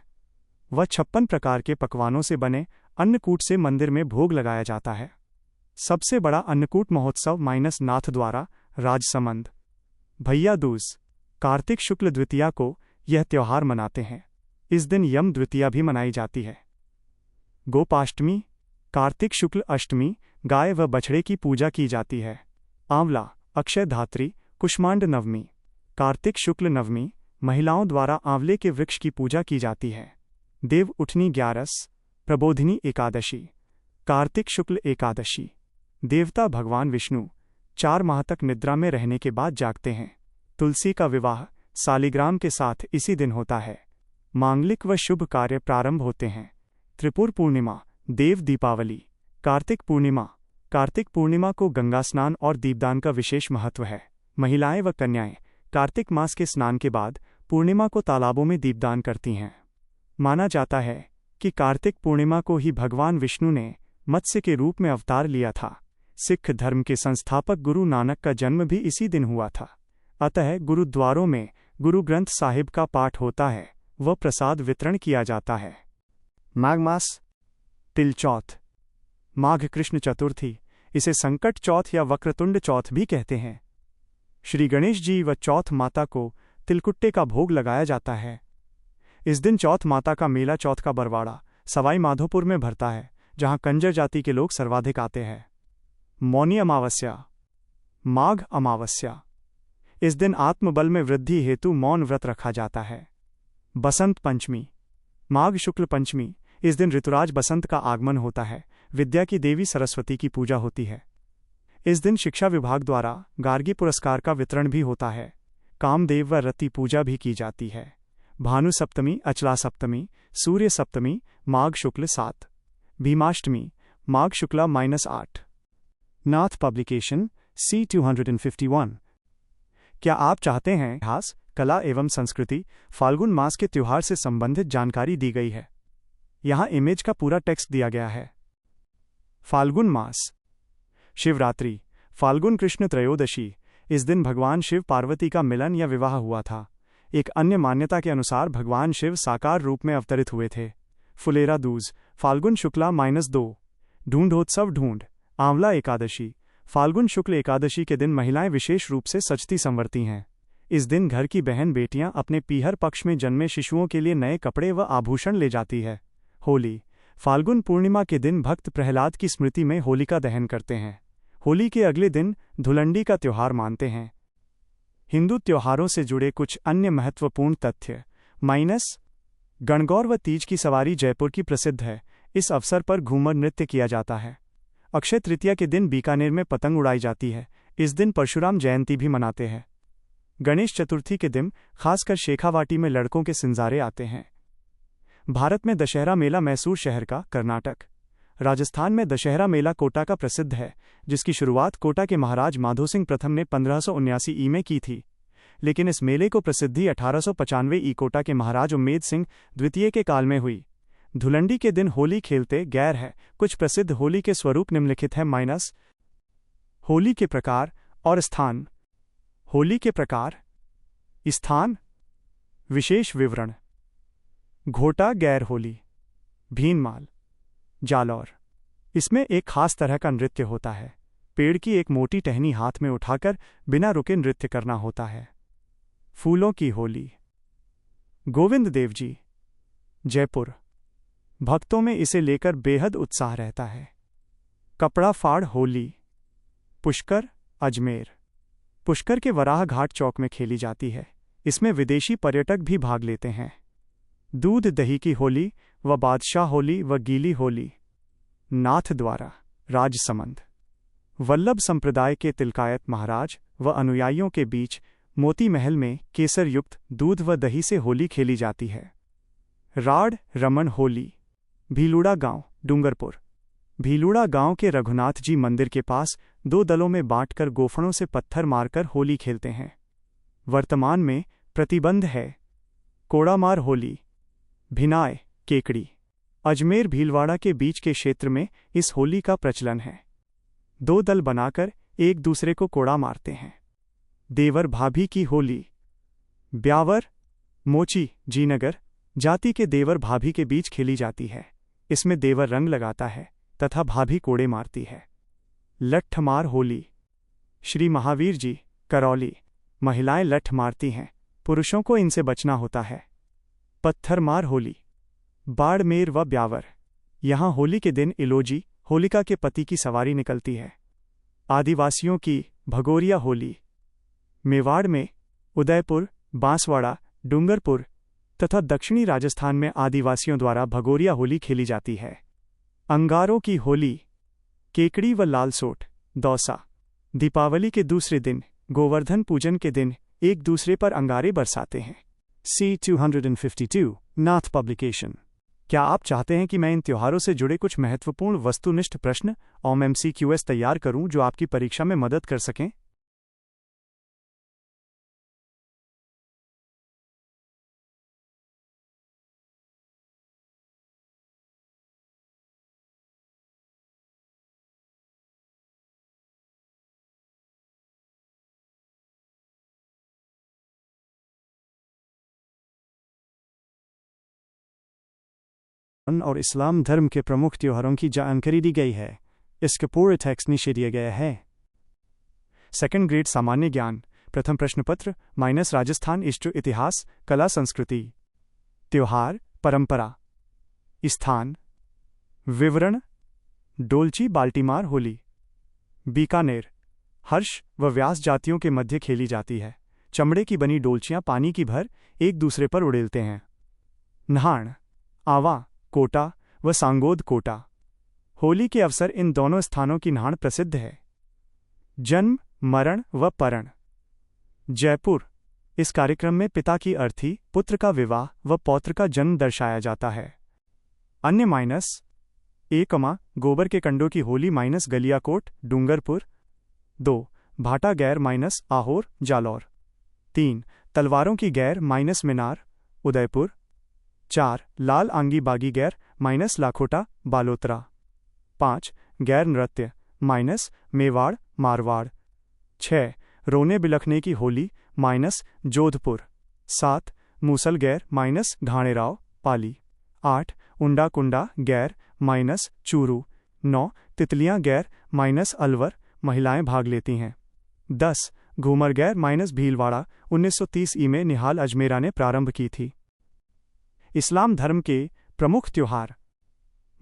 वह 56 प्रकार के पकवानों से बने अन्नकूट से मंदिर में भोग लगाया जाता है। सबसे बड़ा अन्नकूट महोत्सव माइनस नाथ द्वारा राजसमंद। भैया दूज, कार्तिक शुक्ल द्वितीया को यह त्योहार मनाते हैं। इस दिन यम द्वितीया भी मनाई जाती है। गोपाष्टमी, कार्तिक शुक्ल अष्टमी, गाय व बछड़े की पूजा की जाती है। आंवला, अक्षय धात्री, कुष्मांड नवमी, कार्तिक शुक्ल नवमी, महिलाओं द्वारा आंवले के वृक्ष की पूजा की जाती है। देव उठनी ग्यारस, प्रबोधिनी एकादशी, कार्तिक शुक्ल एकादशी। देवता भगवान विष्णु 4 माह तक निद्रा में रहने के बाद जागते हैं। तुलसी का विवाह सालिग्राम के साथ इसी दिन होता है। मांगलिक व शुभ कार्य प्रारंभ होते हैं। त्रिपुर पूर्णिमा, देव दीपावली, कार्तिक पूर्णिमा। कार्तिक पूर्णिमा को गंगा स्नान और दीपदान का विशेष महत्व है। महिलाएं व कन्याएं कार्तिक मास के स्नान के बाद पूर्णिमा को तालाबों में दीपदान करती हैं। माना जाता है कि कार्तिक पूर्णिमा को ही भगवान विष्णु ने मत्स्य के रूप में अवतार लिया था। सिख धर्म के संस्थापक गुरु नानक का जन्म भी इसी दिन हुआ था। अतः गुरुद्वारों में गुरु ग्रंथ साहिब का पाठ होता है व प्रसाद वितरण किया जाता है। माघ मास, तिल चौथ, माघ कृष्ण चतुर्थी, इसे संकट चौथ या वक्रतुंड चौथ भी कहते हैं। श्री गणेश जी व चौथ माता को तिलकुट्टे का भोग लगाया जाता है। इस दिन चौथ माता का मेला चौथ का बरवाड़ा सवाई माधोपुर में भरता है, जहां कंजर जाति के लोग सर्वाधिक आते हैं। मौनी अमावस्या, माघ अमावस्या, इस दिन आत्मबल में वृद्धि हेतु मौन व्रत रखा जाता है। बसंत पंचमी, माघ शुक्ल पंचमी, इस दिन ऋतुराज बसंत का आगमन होता है। विद्या की देवी सरस्वती की पूजा होती है। इस दिन शिक्षा विभाग द्वारा गार्गी पुरस्कार का वितरण भी होता है। कामदेव व रति पूजा भी की जाती है। भानु सप्तमी, अचला सप्तमी, सूर्य सप्तमी, माघ शुक्ल 7, भीमाष्टमी, माघ शुक्ला -8। नाथ पब्लिकेशन C251। क्या आप चाहते हैं इतिहास, कला एवं संस्कृति, फाल्गुन मास के त्योहार से संबंधित जानकारी दी गई है। यहाँ इमेज का पूरा टेक्स्ट दिया गया है। फाल्गुन मास, शिवरात्रि, फाल्गुन कृष्ण त्रयोदशी, इस दिन भगवान शिव पार्वती का मिलन या विवाह हुआ था। एक अन्य मान्यता के अनुसार भगवान शिव साकार रूप में अवतरित हुए थे। फुलेरा दूज, फाल्गुन शुक्ला -2, ढूंढोत्सव ढूंढ, आंवला एकादशी, फाल्गुन शुक्ल एकादशी के दिन महिलाएं विशेष रूप से सजती संवरती हैं। इस दिन घर की बहन बेटियां अपने पीहर पक्ष में जन्मे शिशुओं के लिए नए कपड़े व आभूषण ले जाती है। होली, फाल्गुन पूर्णिमा के दिन भक्त प्रहलाद की स्मृति में होलिका दहन करते हैं। होली के अगले दिन धुलंडी का त्योहार मानते हैं। हिंदू त्योहारों से जुड़े कुछ अन्य महत्वपूर्ण तथ्य गणगौर व तीज की सवारी जयपुर की प्रसिद्ध है। इस अवसर पर घूमर नृत्य किया जाता है। अक्षय तृतीया के दिन बीकानेर में पतंग उड़ाई जाती है। इस दिन परशुराम जयंती भी मनाते हैं। गणेश चतुर्थी के दिन खासकर शेखावाटी में लड़कों के सिंजारे आते हैं। भारत में दशहरा मेला मैसूर शहर का, कर्नाटक। राजस्थान में दशहरा मेला कोटा का प्रसिद्ध है, जिसकी शुरुआत कोटा के महाराज माधो सिंह प्रथम ने 1579 ई में की थी। लेकिन इस मेले को प्रसिद्धि 1895 ई कोटा के महाराज उम्मेद सिंह द्वितीय के काल में हुई। धुलंडी के दिन होली खेलते गैर है। कुछ प्रसिद्ध होली के स्वरूप निम्नलिखित हैं। होली के प्रकार और स्थान। होली के प्रकार, स्थान, विशेष विवरण। घोटा गैर होली, भीनमाल, जालौर। इसमें एक खास तरह का नृत्य होता है। पेड़ की एक मोटी टहनी हाथ में उठाकर बिना रुके नृत्य करना होता है। फूलों की होली, गोविंद देव जी, जयपुर। भक्तों में इसे लेकर बेहद उत्साह रहता है। कपड़ा फाड़ होली, पुष्कर, अजमेर। पुष्कर के वराह घाट चौक में खेली जाती है। इसमें विदेशी पर्यटक भी भाग लेते हैं। दूध दही की होली व बादशाह होली व गीली होली, नाथ द्वारा, राजसमंद। वल्लभ संप्रदाय के तिलकायत महाराज व अनुयायियों के बीच मोती महल में केसर युक्त दूध व दही से होली खेली जाती है। राड रमन होली, भीलूड़ा गांव, डूंगरपुर। भीलूड़ा गांव के रघुनाथ जी मंदिर के पास 2 दलों में बांटकर गोफणों से पत्थर मारकर होली खेलते हैं। वर्तमान में प्रतिबंध है। कोड़ामार होली, भिनाय, केकड़ी। अजमेर भीलवाड़ा के बीच के क्षेत्र में इस होली का प्रचलन है। 2 दल बनाकर एक दूसरे को कोड़ा मारते हैं। देवर भाभी की होली, ब्यावर, मोची, जीनगर जाति के देवर भाभी के बीच खेली जाती है। इसमें देवर रंग लगाता है तथा भाभी कोड़े मारती है। लट्ठमार होली, श्री महावीर जी, करौली। महिलाएं लट्ठ मारती हैं पुरुषों को इनसे बचना होता है। पत्थरमार होली, बाड़मेर व ब्यावर। यहाँ होली के दिन इलोजी, होलिका के पति की सवारी निकलती है। आदिवासियों की भगोरिया होली, मेवाड़ में उदयपुर, बांसवाड़ा, डूंगरपुर तथा दक्षिणी राजस्थान में आदिवासियों द्वारा भगोरिया होली खेली जाती है। अंगारों की होली, केकड़ी व लालसोट, दौसा। दीपावली के दूसरे दिन, गोवर्धन पूजन के दिन एक दूसरे पर अंगारे बरसाते हैं। C252 नाथ पब्लिकेशन। क्या आप चाहते हैं कि मैं इन त्योहारों से जुड़े कुछ महत्वपूर्ण वस्तुनिष्ठ प्रश्न और MCQs तैयार करूं जो आपकी परीक्षा में मदद कर सकें? और इस्लाम धर्म के प्रमुख त्योहारों की जानकारी दी गई है। इसका पूरा टेक्स्ट नीचे दिया गया है। सेकंड ग्रेड सामान्य ज्ञान, प्रथम प्रश्न पत्र - राजस्थान हिस्ट्री, इतिहास, कला, संस्कृति। त्योहार, परंपरा, स्थान, विवरण। डोलची बाल्टीमार होली, बीकानेर। हर्ष व व्यास जातियों के मध्य खेली जाती है। चमड़े की बनी डोलचियां पानी की भर एक दूसरे पर उड़ेलते हैं। नहाण, आवा, कोटा व सांगोद कोटा। होली के अवसर इन दोनों स्थानों की नहाण प्रसिद्ध है। जन्म, मरण व परण, जयपुर। इस कार्यक्रम में पिता की अर्थी, पुत्र का विवाह व पौत्र का जन्म दर्शाया जाता है। अन्य -1 गोबर के कंडों की होली - गलियाकोट, डूंगरपुर। 2 भाटा गैर - आहोर, जालौर। 3 तलवारों की गैर - मीनार, उदयपुर। 4 लाल आंगी बागी गैर - लाखोटा, बालोतरा। 5 गैर नृत्य - मेवाड़, मारवाड़। 6 रोने बिलखने की होली - जोधपुर। 7 मूसल गैर - घाणेराव, पाली। 8 उंडा कुंडा गैर - चूरू। 9 तितलियां गैर - अलवर, महिलाएं भाग लेती हैं। 10 घूमर गैर - भीलवाड़ा, 1930 में निहाल अजमेरा ने प्रारंभ की थी। इस्लाम धर्म के प्रमुख त्योहार,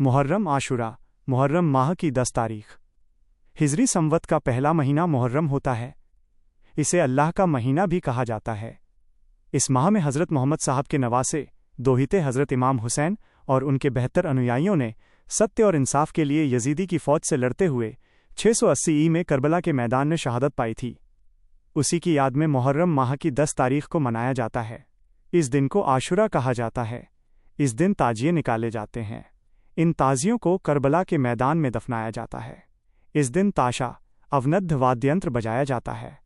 मुहर्रम आशुरा, मुहर्रम माह की 10 तारीख। हिजरी संवत का पहला महीना मुहर्रम होता है। इसे अल्लाह का महीना भी कहा जाता है। इस माह में हज़रत मोहम्मद साहब के नवासे दोहिते हज़रत इमाम हुसैन और उनके 72 अनुयायियों ने सत्य और इंसाफ के लिए यजीदी की फ़ौज से लड़ते हुए 680 में करबला के मैदान में शहादत पाई थी। उसी की याद में मुहर्रम माह की 10 तारीख को मनाया जाता है। इस दिन को आशुरा कहा जाता है। इस दिन ताजिए निकाले जाते हैं। इन ताजियों को करबला के मैदान में दफनाया जाता है। इस दिन ताशा, अवनद्ध वाद्ययंत्र बजाया जाता है।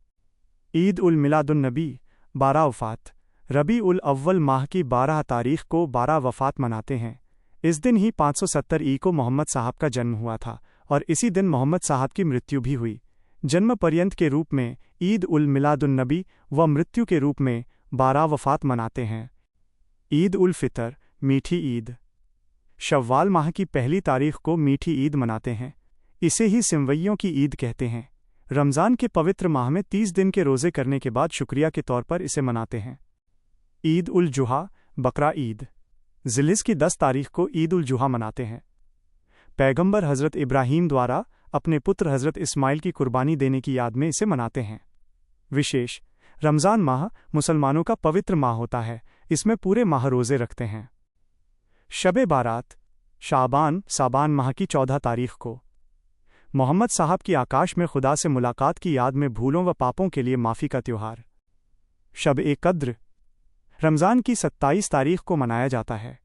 ईद उल मिलादुन नबी, 12 वफ़ात। रबी उल अव्वल माह की 12 तारीख को 12 वफ़ात मनाते हैं। इस दिन ही 570 को मोहम्मद साहब का जन्म हुआ था और इसी दिन मोहम्मद साहब की मृत्यु भी हुई। जन्म पर्यंत के रूप में ईद उल मिलादुन नबी व मृत्यु के रूप में 12 वफ़ात मनाते हैं। ईद उल फ़ितर, मीठी ईद। शव्वाल माह की पहली तारीख को मीठी ईद मनाते हैं। इसे ही सिमवइयों की ईद कहते हैं। रमज़ान के पवित्र माह में 30 दिन के रोज़े करने के बाद शुक्रिया के तौर पर इसे मनाते हैं। ईद उल जुहा, बकरा ईद। ज़िलहिज की 10 तारीख को ईद उल जुहा मनाते हैं। पैगंबर हज़रत इब्राहीम द्वारा अपने पुत्र हज़रत इस्माइल की कुर्बानी देने की याद में इसे मनाते हैं। विशेष, रमज़ान माह मुसलमानों का पवित्र माह होता है। इसमें पूरे माह रोज़े रखते हैं। शबे बारात, साबान माह की 14 तारीख को। मोहम्मद साहब की आकाश में खुदा से मुलाकात की याद में भूलों व पापों के लिए माफ़ी का त्यौहार। शब-ए-क़द्र, रमज़ान की 27 तारीख को मनाया जाता है।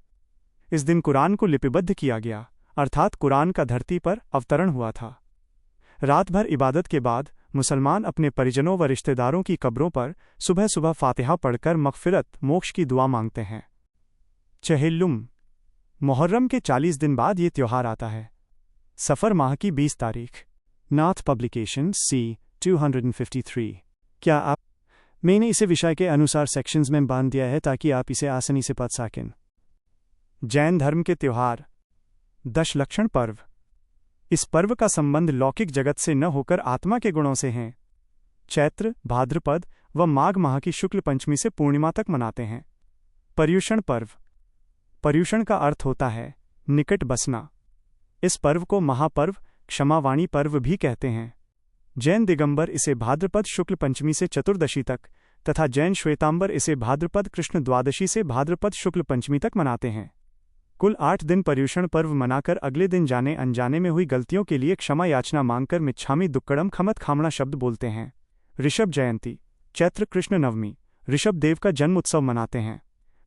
इस दिन कुरान को लिपिबद्ध किया गया, अर्थात कुरान का धरती पर अवतरण हुआ था। रात भर इबादत के बाद मुसलमान अपने परिजनों व रिश्तेदारों की कब्रों पर सुबह सुबह फातिहा पढ़कर मग़फ़िरत, मोक्ष की दुआ मांगते हैं। चहेल्लुम, मुहर्रम के 40 दिन बाद ये त्यौहार आता है। सफ़र माह की 20 तारीख। नाथ पब्लिकेशन C253। क्या आप मैंने इसे विषय के अनुसार सेक्शंस में बांध दिया है ताकि आप इसे आसानी से पढ़ सकें। जैन धर्म के त्यौहार, दशलक्षण पर्व। इस पर्व का संबंध लौकिक जगत से न होकर आत्मा के गुणों से है। चैत्र, भाद्रपद व माघ माह की शुक्ल पंचमी से पूर्णिमा तक मनाते हैं। पर्युषण पर्व। पर्युषण का अर्थ होता है निकट बसना। इस पर्व को महापर्व, क्षमावाणी पर्व भी कहते हैं। जैन दिगंबर इसे भाद्रपद शुक्ल पंचमी से चतुर्दशी तक तथा जैन श्वेतांबर इसे भाद्रपद कृष्ण द्वादशी से भाद्रपद शुक्ल पंचमी तक मनाते हैं। कुल 8 दिन पर्युषण पर्व मनाकर अगले दिन जाने अनजाने में हुई गलतियों के लिए क्षमा याचना मांगकर मिच्छामी दुक्कड़म खमत खामणा शब्द बोलते हैं। ऋषभ जयंती, चैत्र कृष्ण नवमी, ऋषभ देव का जन्म उत्सव मनाते हैं।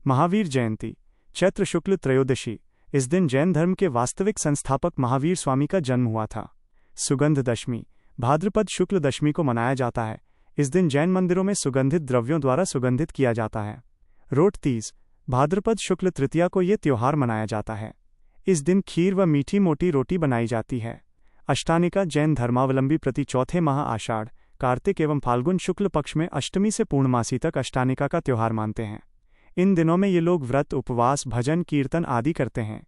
महावीर जयंती, चैत्र शुक्ल त्रयोदशी, इस दिन जैन धर्म के वास्तविक संस्थापक महावीर स्वामी का जन्म हुआ था। सुगंध दशमी, भाद्रपद शुक्ल दशमी को मनाया जाता है। इस दिन जैन मंदिरों में सुगंधित द्रव्यों द्वारा सुगंधित किया जाता है। रोट तीज, भाद्रपद शुक्ल तृतीया को ये त्योहार मनाया जाता है। इस दिन खीर व मीठी मोटी रोटी बनाई जाती है। अष्टानिका, जैन धर्मावलंबी प्रति चौथे माह आषाढ़, कार्तिक एवं फाल्गुन शुक्ल पक्ष में अष्टमी से पूर्णमासी तक अष्टानिका का त्योहार मानते हैं। इन दिनों में ये लोग व्रत, उपवास, भजन, कीर्तन आदि करते हैं।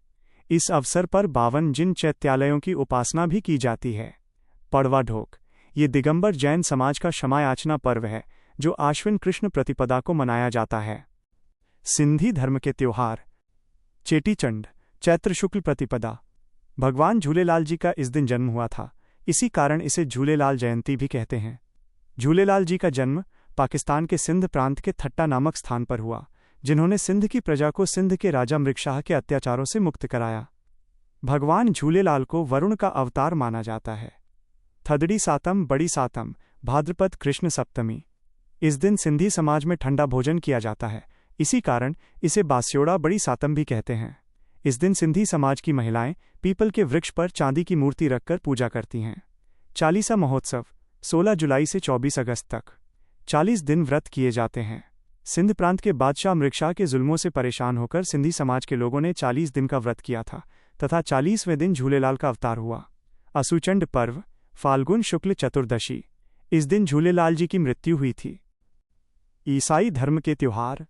इस अवसर पर 52 जिन चैत्यालयों की उपासना भी की जाती है। पड़वा ढोक, ये दिगंबर जैन समाज का क्षमायाचना पर्व है जो आश्विन कृष्ण प्रतिपदा को मनाया जाता है। सिंधी धर्म के त्योहार। चेटीचंड, चैत्र शुक्ल प्रतिपदा, भगवान झूलेलाल जी का इस दिन जन्म हुआ था, इसी कारण इसे झूलेलाल जयंती भी कहते हैं। झूलेलाल जी का जन्म पाकिस्तान के सिंध प्रांत के थट्टा नामक स्थान पर हुआ, जिन्होंने सिंध की प्रजा को सिंध के राजा मृगशाह के अत्याचारों से मुक्त कराया। भगवान झूलेलाल को वरुण का अवतार माना जाता है। थदड़ी सातम, बड़ी सातम, भाद्रपद कृष्ण सप्तमी, इस दिन सिंधी समाज में ठंडा भोजन किया जाता है, इसी कारण इसे बास्योड़ा बड़ी सातम भी कहते हैं। इस दिन सिंधी समाज की महिलाएं पीपल के वृक्ष पर चांदी की मूर्ति रखकर पूजा करती हैं। चालीसा महोत्सव, 16 जुलाई से 24 अगस्त तक 40 दिन व्रत किए जाते हैं। सिंध प्रांत के बादशाह मृगशाह के जुल्मों से परेशान होकर सिंधी समाज के लोगों ने 40 दिन का व्रत किया था तथा 40वें दिन झूलेलाल का अवतार हुआ। असुचंड पर्व, फाल्गुन शुक्ल चतुर्दशी, इस दिन झूलेलाल जी की मृत्यु हुई थी। ईसाई धर्म के त्योहार।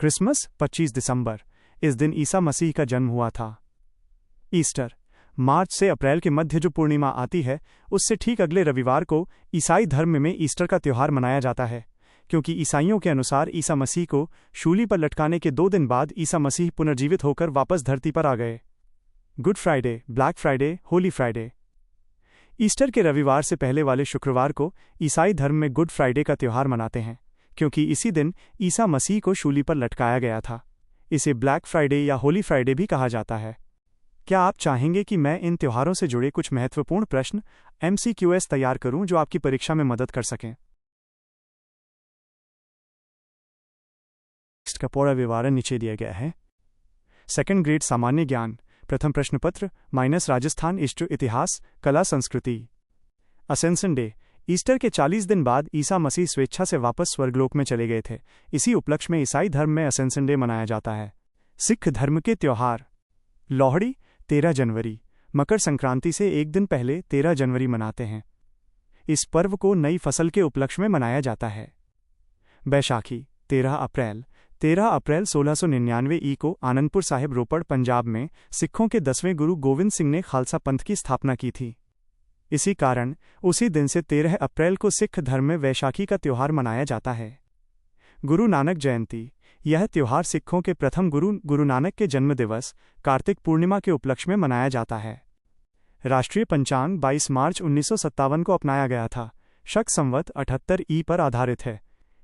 क्रिसमस, 25 दिसंबर, इस दिन ईसा मसीह का जन्म हुआ था। ईस्टर, मार्च से अप्रैल के मध्य जो पूर्णिमा आती है उससे ठीक अगले रविवार को ईसाई धर्म में ईस्टर का त्योहार मनाया जाता है, क्योंकि ईसाइयों के अनुसार ईसा मसीह को शूली पर लटकाने के 2 दिन बाद ईसा मसीह पुनर्जीवित होकर वापस धरती पर आ गए। Good Friday, black Friday, Holi Friday, Easter के रविवार से पहले वाले शुक्रवार को ईसाई धर्म में गुड फ्राइडे का त्योहार मनाते हैं, क्योंकि इसी दिन ईसा मसीह को शूली पर लटकाया गया था। इसे ब्लैक फ्राइडे या होली फ्राइडे भी कहा जाता है। क्या आप चाहेंगे कि मैं इन त्योहारों से जुड़े कुछ महत्वपूर्ण प्रश्न MCQs तैयार करूं जो आपकी परीक्षा में मदद कर सकें? इसका पूरा विवरण नीचे दिया गया है। 2nd ग्रेड सामान्य ज्ञान, प्रथम प्रश्न पत्र - राजस्थान ईस्टर इतिहास, कला, संस्कृति। असेंशन डे, ईस्टर के 40 दिन बाद ईसा मसीह स्वेच्छा से वापस स्वर्गलोक में चले गए थे। इसी उपलक्ष्य में ईसाई धर्म में असेंशन डे मनाया जाता है। सिख धर्म के त्योहार। लोहड़ी, 13 जनवरी, मकर संक्रांति से एक दिन पहले 13 जनवरी मनाते हैं। इस पर्व को नई फसल के उपलक्ष्य में मनाया जाता है। बैसाखी, 13 अप्रैल, 13 अप्रैल 1699 को आनंदपुर साहिब, रोपड़, पंजाब में सिखों के 10वें गुरु गोविंद सिंह ने खालसा पंथ की स्थापना की थी। इसी कारण उसी दिन से 13 अप्रैल को सिख धर्म में वैशाखी का त्योहार मनाया जाता है। गुरु नानक जयंती, यह त्योहार सिखों के प्रथम गुरु गुरु नानक के जन्म दिवस कार्तिक पूर्णिमा के उपलक्ष्य में मनाया जाता है। राष्ट्रीय पंचांग 22 मार्च 1957 को अपनाया गया था। शक संवत 78 ई पर आधारित है।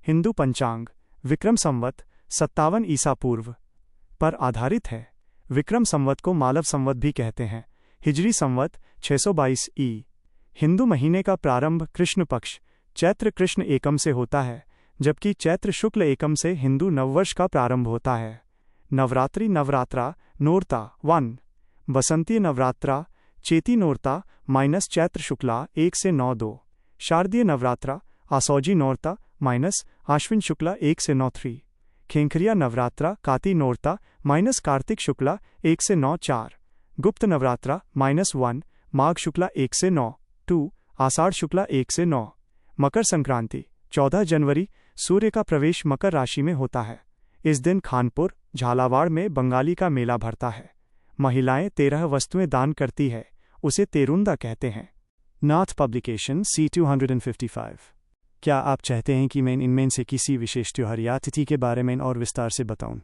हिंदू पंचांग विक्रम संवत 57 ईसा पूर्व पर आधारित है। विक्रम संवत को मालव संवत भी कहते हैं। हिजरी संवत 622 ई। हिंदू महीने का प्रारंभ कृष्ण पक्ष चैत्र कृष्ण एकम से होता है, जबकि चैत्र शुक्ल एकम से हिंदू नववर्ष का प्रारंभ होता है। नवरात्रि, नवरात्रा, नोरता 1, बसंती नवरात्रा, चेती नोरता - चैत्र शुक्ला 1 से 9 2, शारदीय नवरात्रा, आसौजी नोरता - आश्विन शुक्ला 1 से 9 3, खेंखरिया नवरात्रा, काती नोरता - कार्तिक शुक्ला 1 से 9 4, गुप्त नवरात्रा -1, माघ शुक्ला 1 से 9 2, आषाढ़ शुक्ला 1 से 9। मकर संक्रांति 14 जनवरी, सूर्य का प्रवेश मकर राशि में होता है। इस दिन खानपुर, झालावाड़ में बंगाली का मेला भरता है। महिलाएं 13 वस्तुएं दान करती है, उसे तेरुंदा कहते हैं। नाथ पब्लिकेशन C 255। क्या आप चाहते हैं कि मैं इनमें से किसी विशेष त्योहार या तिथि के बारे में और विस्तार से बताऊं?